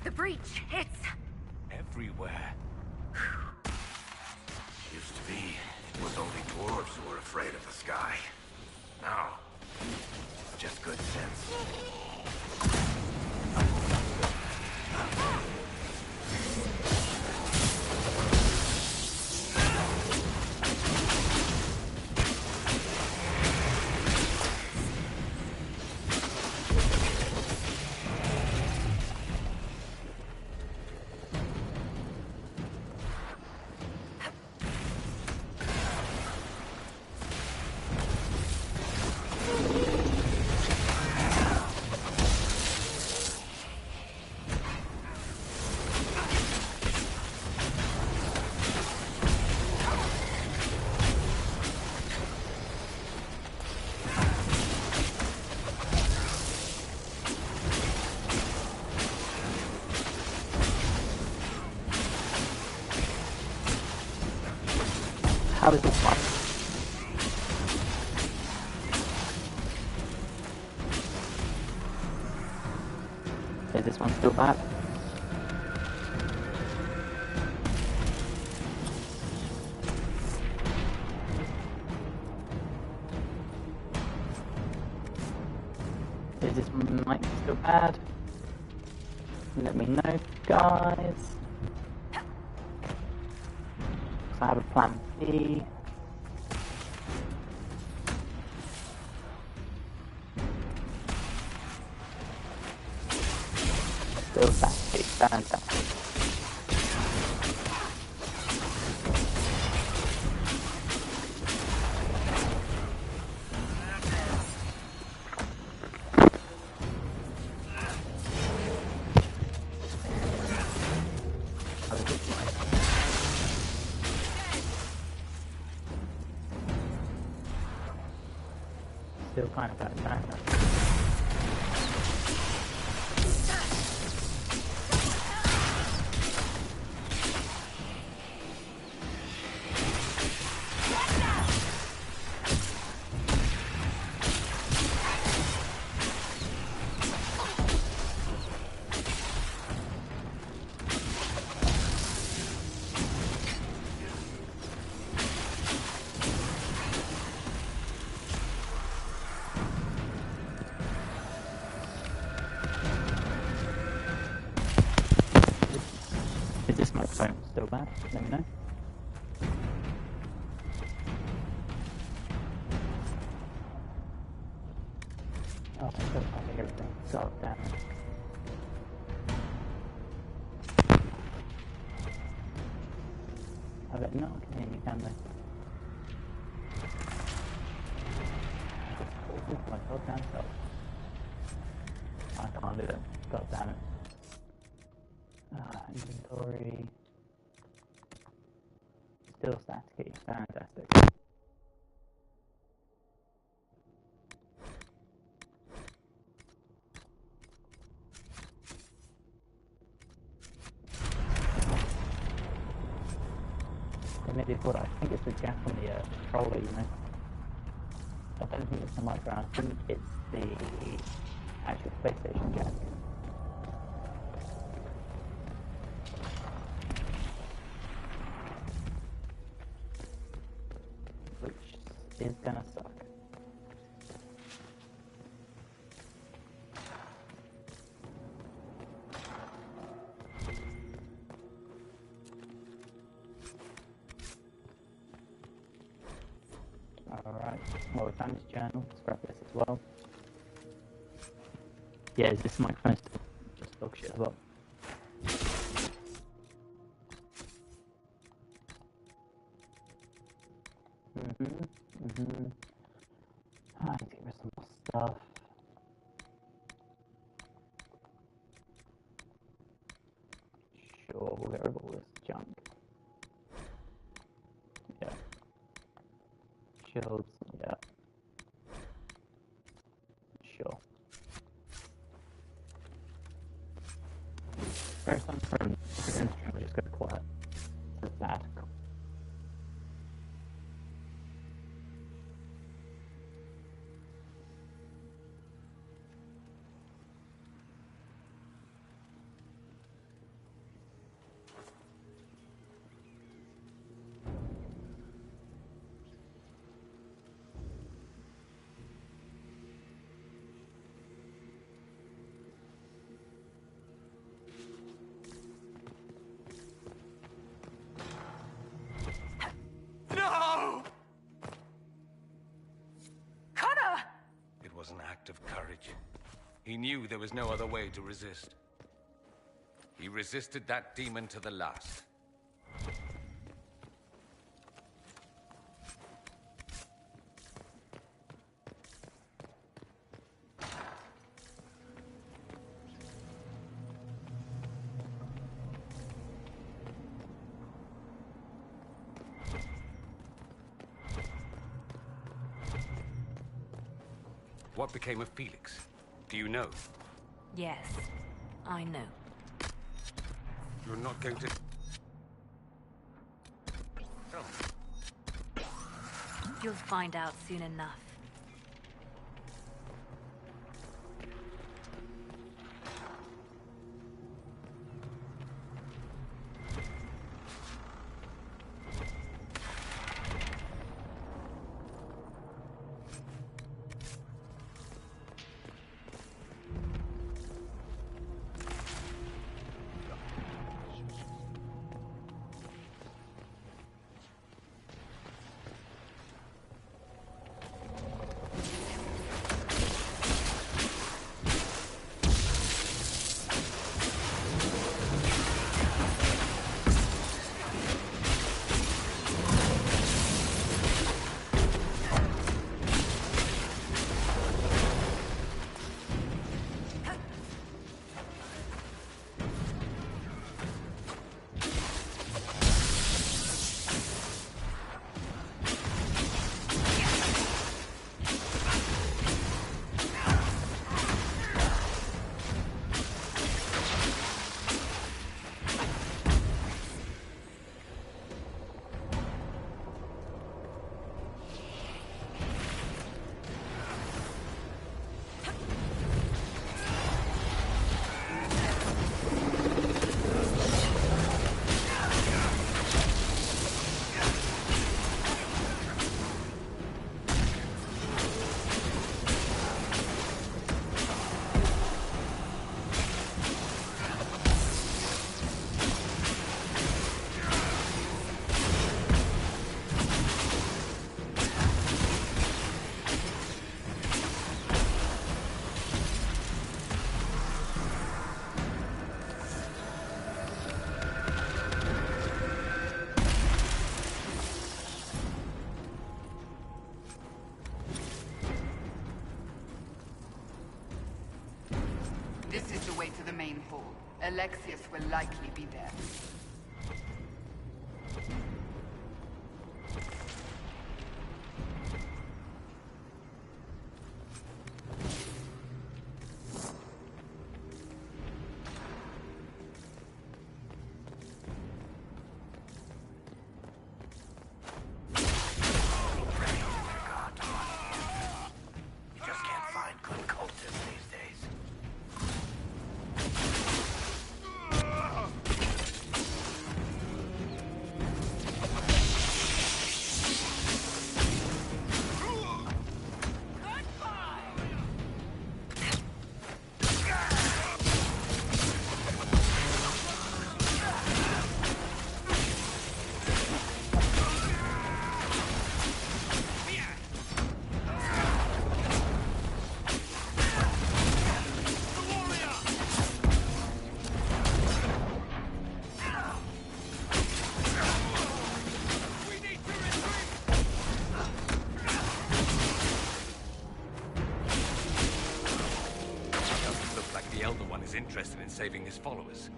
The breach, it's... everywhere. Used to be, it was only dwarves who were afraid of the sky. Now, it's just good sense. How does this work? Is this one still bad? Is this might be still bad? Let me know, guys. I have a plan B. Still fantastic. Still kind of out of time. Is this microphone still bad? Let me know. Oh, I still can't hear everything. God damn it. I bet no one can hear me, can they? This is my goddamn self. I can't do it. God damn it. Inventory. Still static. Fantastic. Maybe what I think it's the gap on the controller, you know. I don't think it's the microphone, I think it's the actual PlayStation jack. is gonna suck. Alright, well we found his journal, let's grab this as well. Yeah, is this microphone still just dog shit as well? I need to get rid of some more stuff. Sure, we'll get rid of all this junk. Yeah. Shields, yeah. Sure. First time from stream, we just go quiet. That's bad. Of courage. He knew there was no other way to resist. He resisted that demon to the last. What became of Felix? Do you know? Yes, I know. You're not going to... Tell me. You'll find out soon enough. This is the way to the main hall. Alexius will likely be there. was interested in saving his followers.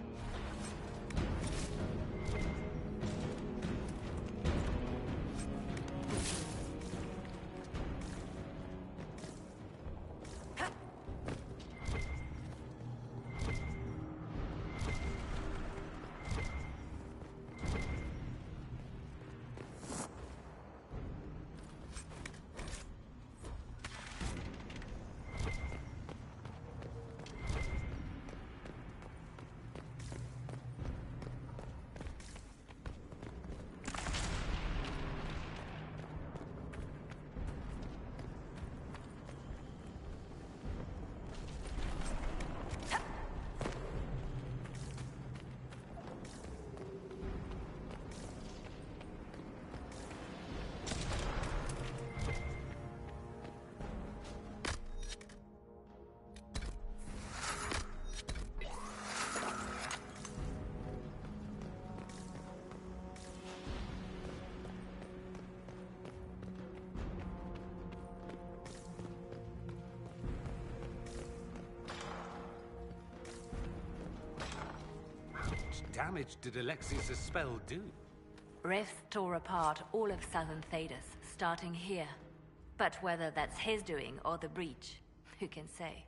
Damage did Alexius' spell do? Rift tore apart all of southern Thedas, starting here. But whether that's his doing or the breach, who can say?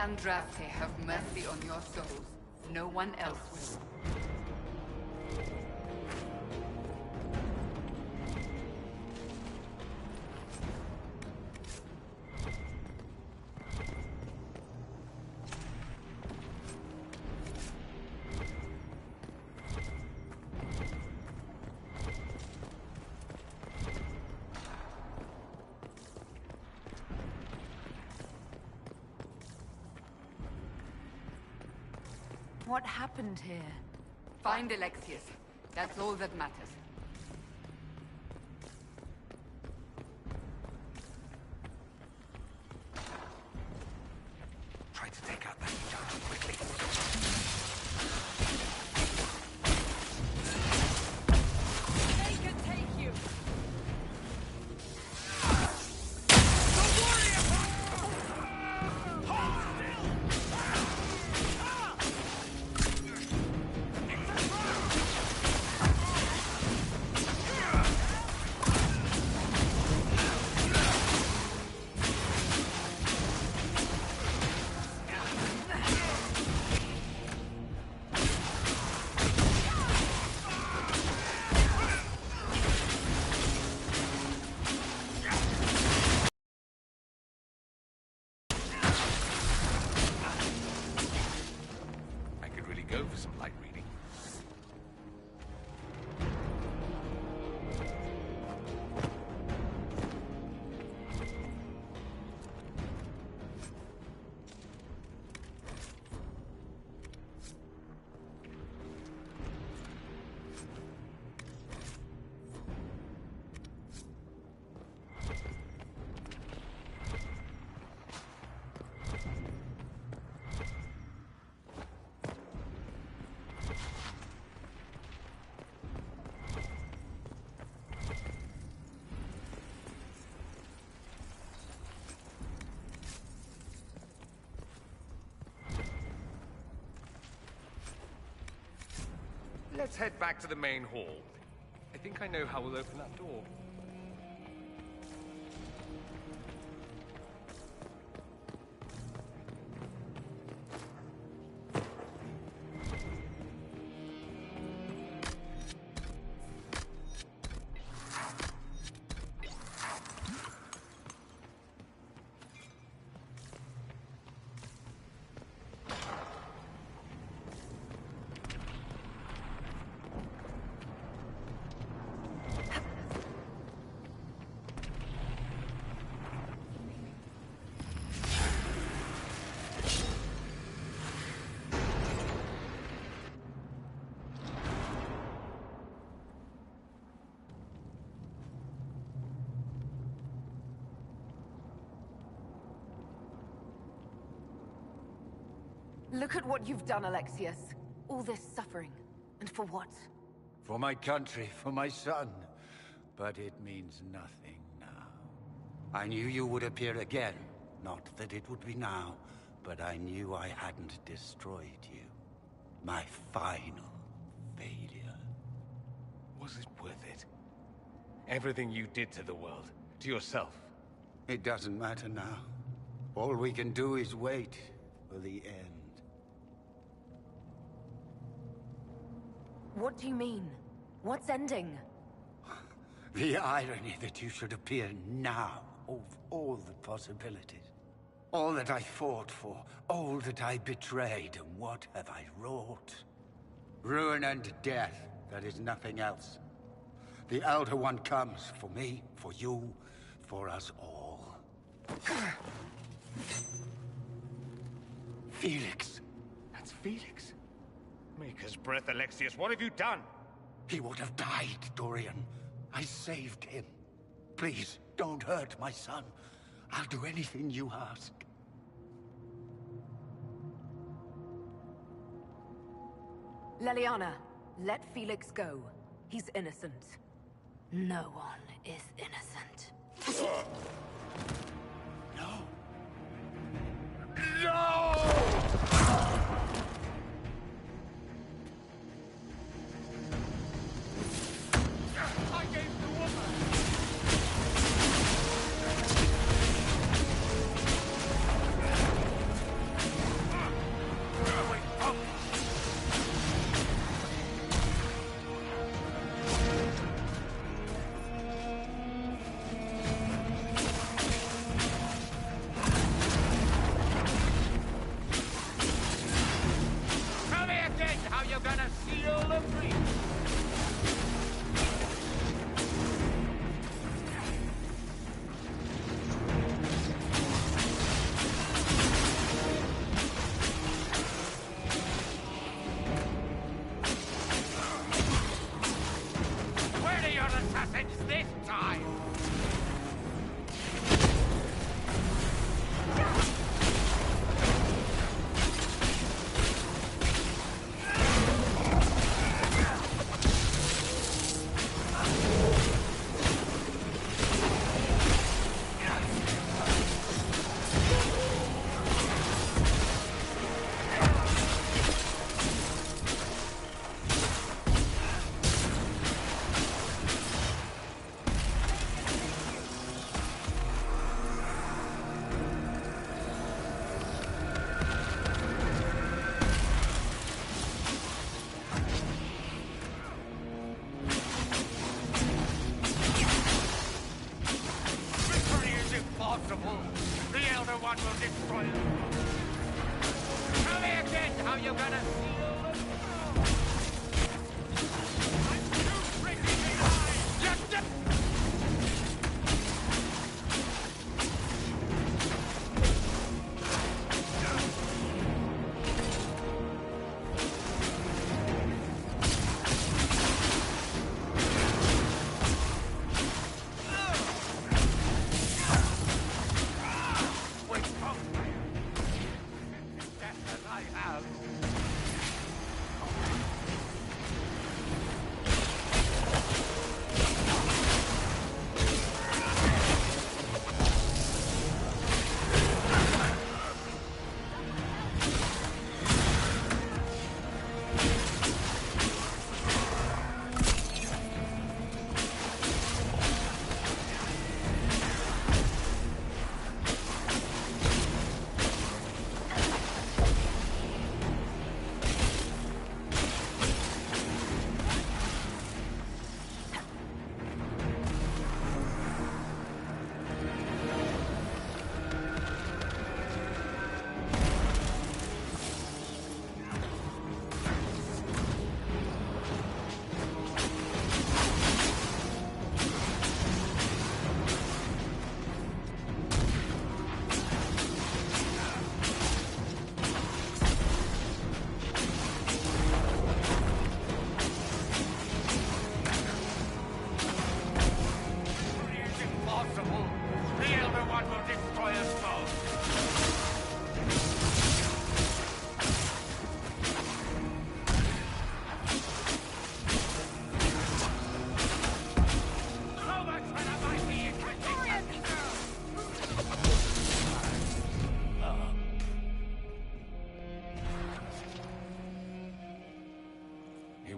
Andraste have mercy on your souls. No one else will. What happened here? Find Alexius. That's all that matters. Try to take out that giant quickly. They can take you! Go for some light reading. Let's head back to the main hall. I think I know how we'll open that door. Look at what you've done, Alexius. All this suffering. And for what? For my country, for my son. But it means nothing now. I knew you would appear again. Not that it would be now, but I knew I hadn't destroyed you. My final failure. Was it worth it? Everything you did to the world, to yourself. It doesn't matter now. All we can do is wait for the end. What do you mean? What's ending? The irony that you should appear now, of all the possibilities. All that I fought for, all that I betrayed, and what have I wrought? Ruin and death, that is nothing else. The Elder One comes for me, for you, for us all. Felix. That's Felix. Maker's breath, Alexius, what have you done? He would have died, Dorian. I saved him. Please, don't hurt my son. I'll do anything you ask. Leliana, let Felix go. He's innocent. No one is innocent. No. time!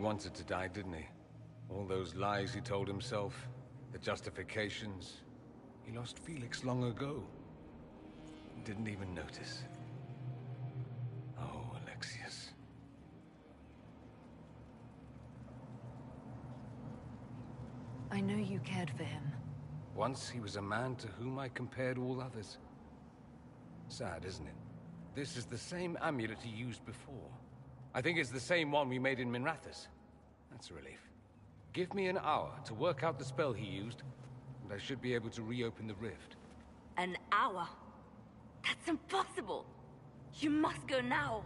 Wanted to die, didn't he? All those lies he told himself, the justifications. He lost Felix long ago. Didn't even notice. Oh, Alexius. I know you cared for him. Once he was a man to whom I compared all others. Sad, isn't it? This is the same amulet he used before. I think it's the same one we made in Minrathous. That's a relief. Give me an hour to work out the spell he used, and I should be able to reopen the rift. An hour? That's impossible! You must go now!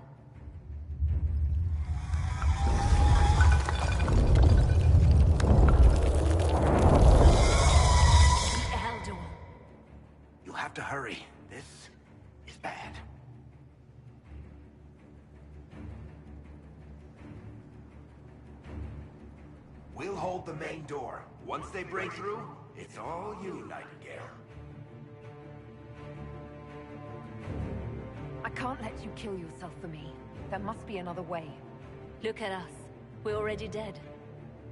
The Elder. You'll have to hurry. This is bad. We'll hold the main door. Once they break through, it's all you, Nightingale. I can't let you kill yourself for me. There must be another way. Look at us. We're already dead.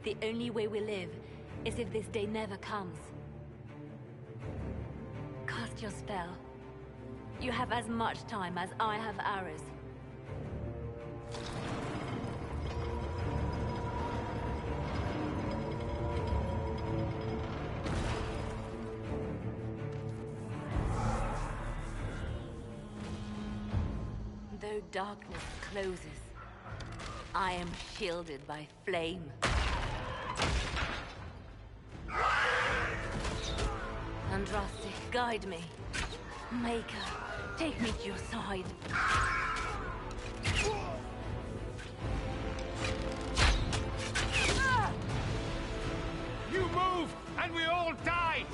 The only way we live is if this day never comes. Cast your spell. You have as much time as I have arrows. Though darkness closes, I am shielded by flame. Andraste, guide me. Maker, take me to your side. You move, and we all die!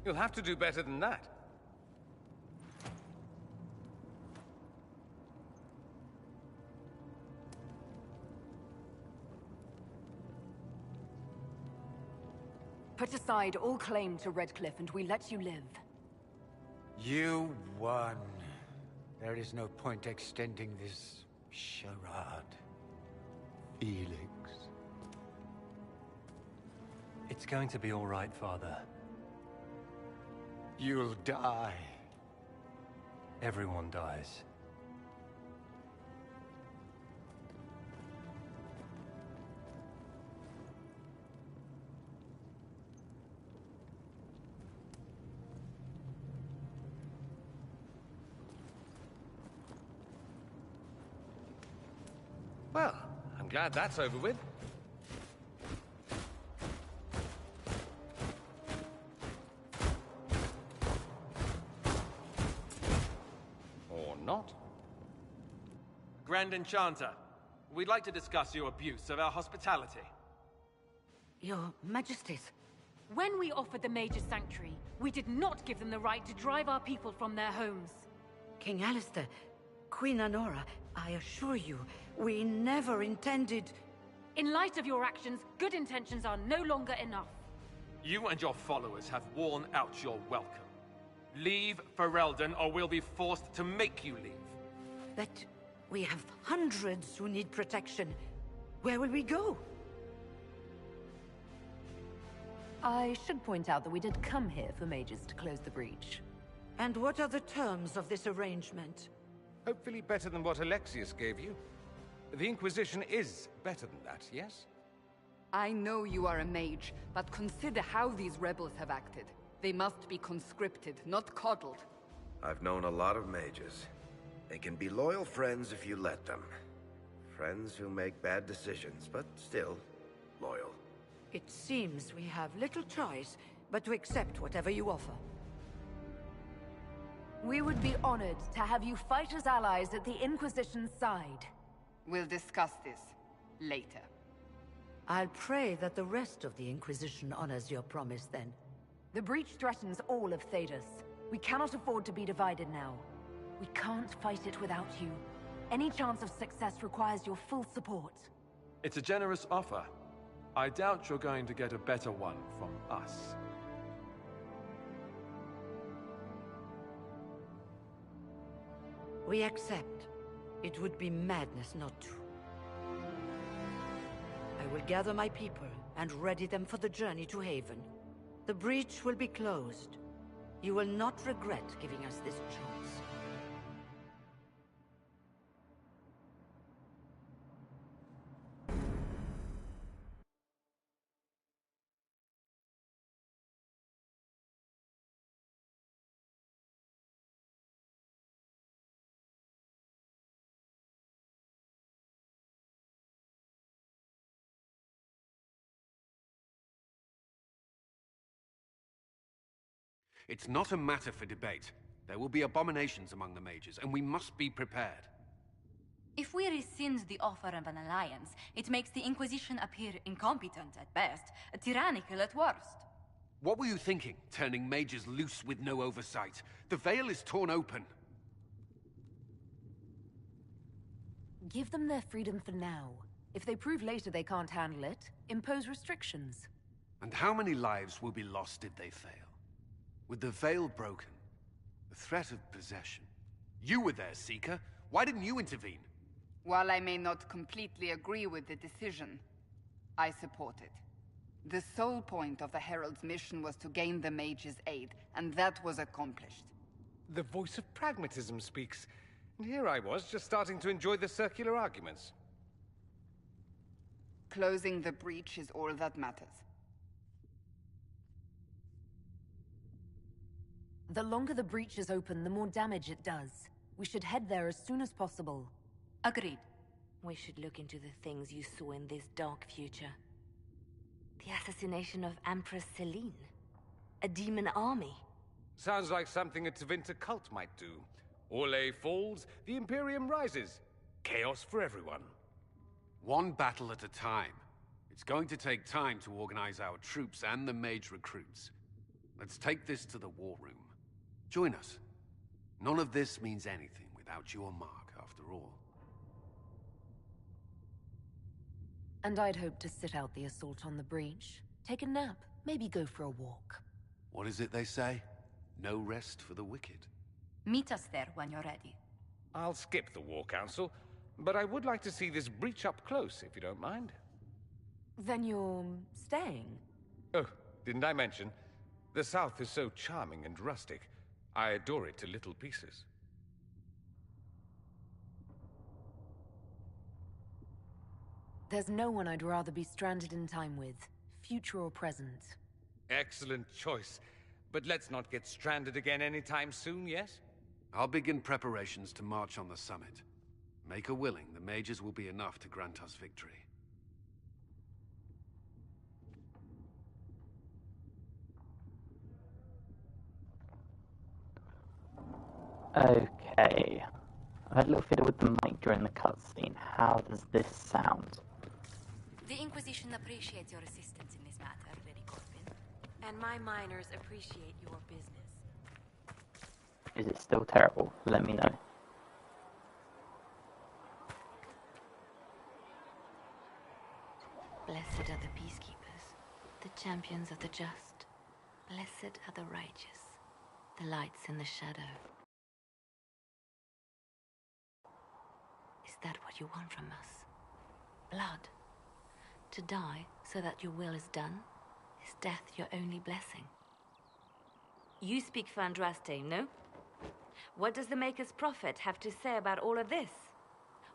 You'll have to do better than that. Put aside all claim to Radcliffe and we let you live. You won. There is no point extending this charade. Felix. It's going to be all right, Father. You'll die. Everyone dies. Well, I'm glad that's over with. Or not. Grand Enchanter, we'd like to discuss your abuse of our hospitality. Your Majesties. When we offered the Mage's Sanctuary, we did not give them the right to drive our people from their homes. King Alistair, Queen Honora, I assure you, we never intended... In light of your actions, good intentions are no longer enough. You and your followers have worn out your welcome. Leave Ferelden, or we'll be forced to make you leave. But we have hundreds who need protection. Where will we go? I should point out that we did come here for mages to close the breach. And what are the terms of this arrangement? Hopefully better than what Alexius gave you. The Inquisition is better than that, yes? I know you are a mage, but consider how these rebels have acted. They must be conscripted, not coddled. I've known a lot of mages. They can be loyal friends if you let them. Friends who make bad decisions, but still loyal. It seems we have little choice but to accept whatever you offer. We would be honored to have you fight as allies at the Inquisition's side. We'll discuss this later. I'll pray that the rest of the Inquisition honors your promise then. The breach threatens all of Thedas. We cannot afford to be divided now. We can't fight it without you. Any chance of success requires your full support. It's a generous offer. I doubt you're going to get a better one from us. We accept. It would be madness not to. I will gather my people and ready them for the journey to Haven. The breach will be closed. You will not regret giving us this chance. It's not a matter for debate. There will be abominations among the mages, and we must be prepared. If we rescind the offer of an alliance, it makes the Inquisition appear incompetent at best, tyrannical at worst. What were you thinking, turning mages loose with no oversight? The veil is torn open. Give them their freedom for now. If they prove later they can't handle it, impose restrictions. And how many lives will be lost if they fail? With the veil broken, the threat of possession. You were there, Seeker. Why didn't you intervene? While I may not completely agree with the decision, I support it. The sole point of the Herald's mission was to gain the mage's aid, and that was accomplished. The voice of pragmatism speaks. And here I was, just starting to enjoy the circular arguments. Closing the breach is all that matters. The longer the breach is open, the more damage it does. We should head there as soon as possible. Agreed. We should look into the things you saw in this dark future. The assassination of Empress Celine. A demon army. Sounds like something a Tevinter cult might do. Orlais falls, the Imperium rises. Chaos for everyone. One battle at a time. It's going to take time to organize our troops and the mage recruits. Let's take this to the war room. Join us. None of this means anything without your mark, after all. And I'd hoped to sit out the assault on the breach. Take a nap, maybe go for a walk. What is it they say? No rest for the wicked. Meet us there when you're ready. I'll skip the War Council, but I would like to see this breach up close, if you don't mind. Then you're staying? Oh, didn't I mention? The South is so charming and rustic. I adore it to little pieces. There's no one I'd rather be stranded in time with, future or present. Excellent choice. But let's not get stranded again anytime soon, yes? I'll begin preparations to march on the summit. Maker willing, the mages will be enough to grant us victory. Okay. I had a little fiddle with the mic during the cutscene. How does this sound? The Inquisition appreciates your assistance in this matter, Lady Corbin. And my miners appreciate your business. Is it still terrible? Let me know. Blessed are the peacekeepers, the champions of the just. Blessed are the righteous, the lights in the shadow. Is that what you want from us? Blood? To die so that your will is done? Is death your only blessing? You speak for Andraste, no? What does the Maker's Prophet have to say about all of this?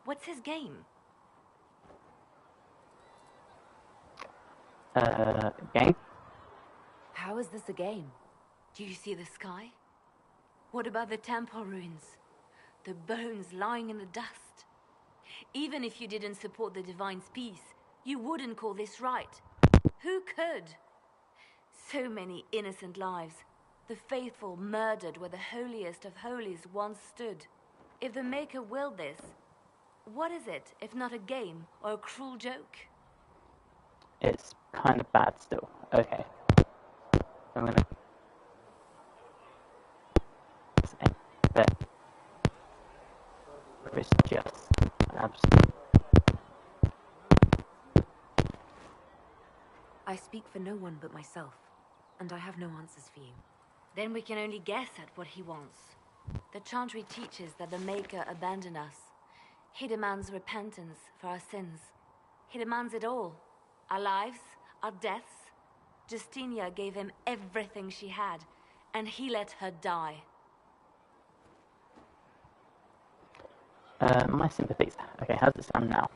What's his game? Game? How is this a game? Do you see the sky? What about the temple ruins? The bones lying in the dust? Even if you didn't support the Divine's peace, you wouldn't call this right. Who could? So many innocent lives. The faithful murdered where the holiest of holies once stood. If the Maker willed this, what is it if not a game or a cruel joke? It's kind of bad still. Okay. I'm gonna... It's just absolute. I speak for no one but myself, and I have no answers for you. Then we can only guess at what he wants. The Chantry teaches that the Maker abandoned us. He demands repentance for our sins. He demands it all. Our lives, our deaths. Justinia gave him everything she had, and he let her die. My sympathies. Okay, how's it sound now?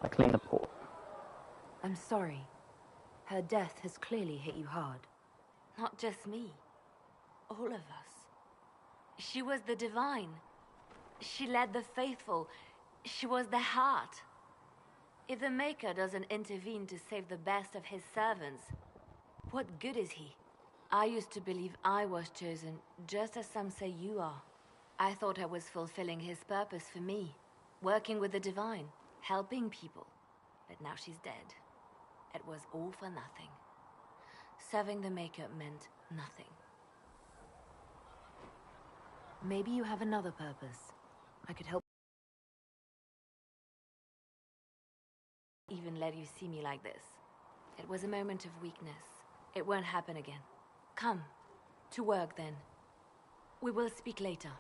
I clean the port. I'm sorry. Her death has clearly hit you hard. Not just me. All of us. She was the Divine. She led the faithful. She was their heart. If the Maker doesn't intervene to save the best of his servants, what good is he? I used to believe I was chosen, just as some say you are. I thought I was fulfilling his purpose for me, working with the Divine, helping people. But now she's dead. It was all for nothing. Serving the Maker meant nothing. Maybe you have another purpose. I could help. Even let you see me like this. It was a moment of weakness. It won't happen again. Come, to work then. We will speak later.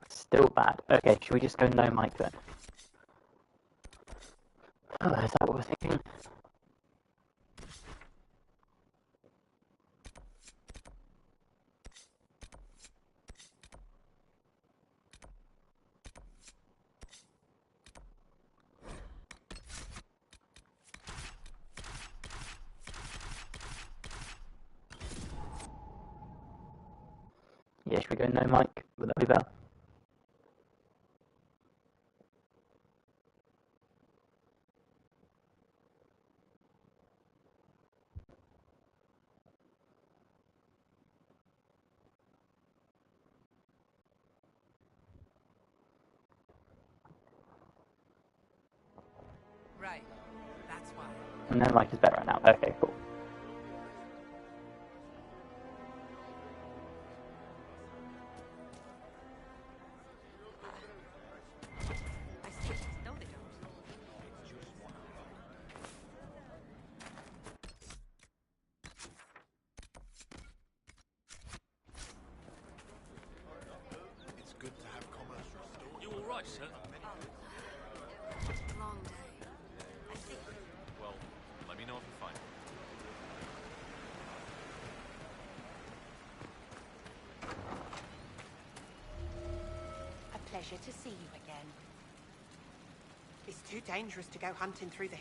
Still bad. Okay, should we just go no mic then? Oh, is that what we're thinking? Yeah, should we go no mic? Would that be better? Right. That's why. And no mic is better right now. Okay, cool. No, they don't. It's good to have commerce restored. You all right, sir? Long day. I think. Well, let me know if you find it. A pleasure to see you again. It's too dangerous to go hunting through the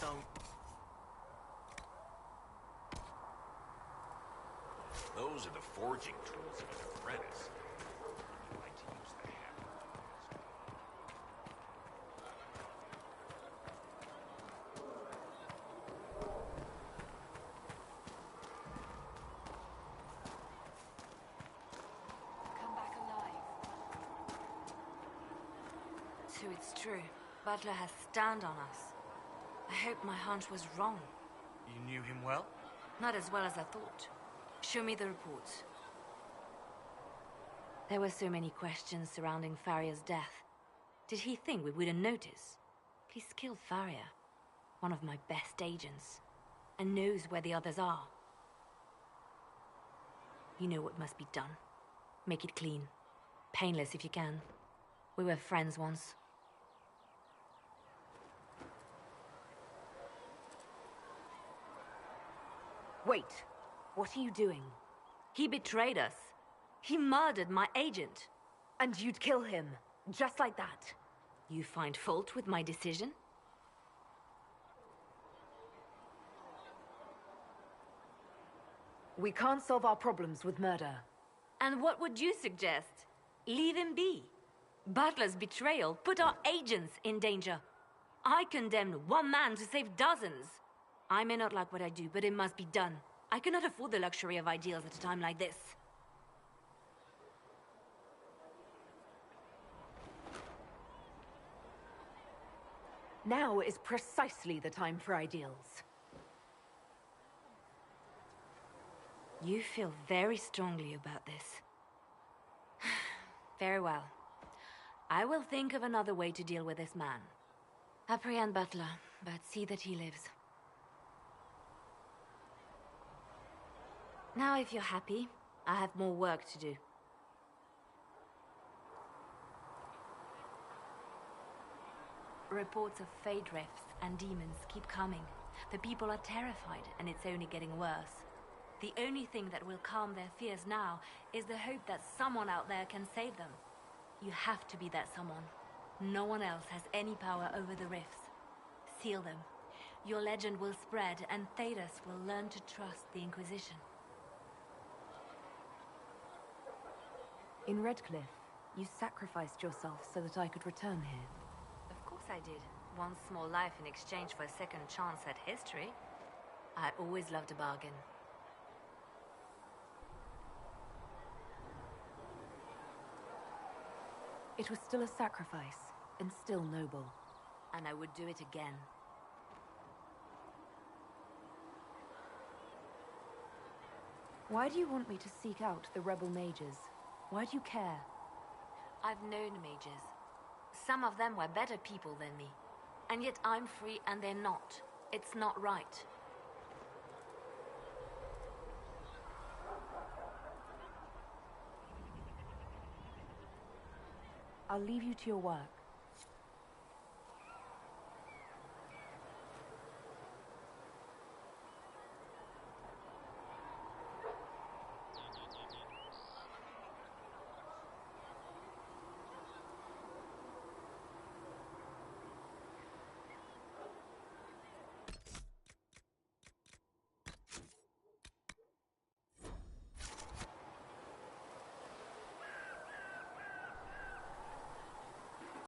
don't. Those are the forging tools of an apprentice. I'd like to use the hammer. Come back alive. So it's true. Butler has stand on us. I hope my hunch was wrong. You knew him well? Not as well as I thought. Show me the reports. There were so many questions surrounding Farria's death. Did he think we wouldn't notice? He's killed Farria, one of my best agents, and knows where the others are. You know what must be done. Make it clean. Painless if you can. We were friends once. Wait. What are you doing? He betrayed us. He murdered my agent. And you'd kill him, just like that. You find fault with my decision? We can't solve our problems with murder. And what would you suggest? Leave him be. Butler's betrayal put our agents in danger. I condemned one man to save dozens. I may not like what I do, but it must be done. I cannot afford the luxury of ideals at a time like this. Now is precisely the time for ideals. You feel very strongly about this. Very well. I will think of another way to deal with this man. Apprehend Butler, but see that he lives. Now, if you're happy, I have more work to do. Reports of fade rifts and demons keep coming. The people are terrified, and it's only getting worse. The only thing that will calm their fears now is the hope that someone out there can save them. You have to be that someone. No one else has any power over the rifts. Seal them. Your legend will spread, and Thedas will learn to trust the Inquisition. In Radcliffe, you sacrificed yourself so that I could return here. Of course I did. One small life in exchange for a second chance at history. I always loved a bargain. It was still a sacrifice, and still noble. And I would do it again. Why do you want me to seek out the rebel mages? Why do you care? I've known mages. Some of them were better people than me. And yet I'm free and they're not. It's not right. I'll leave you to your work.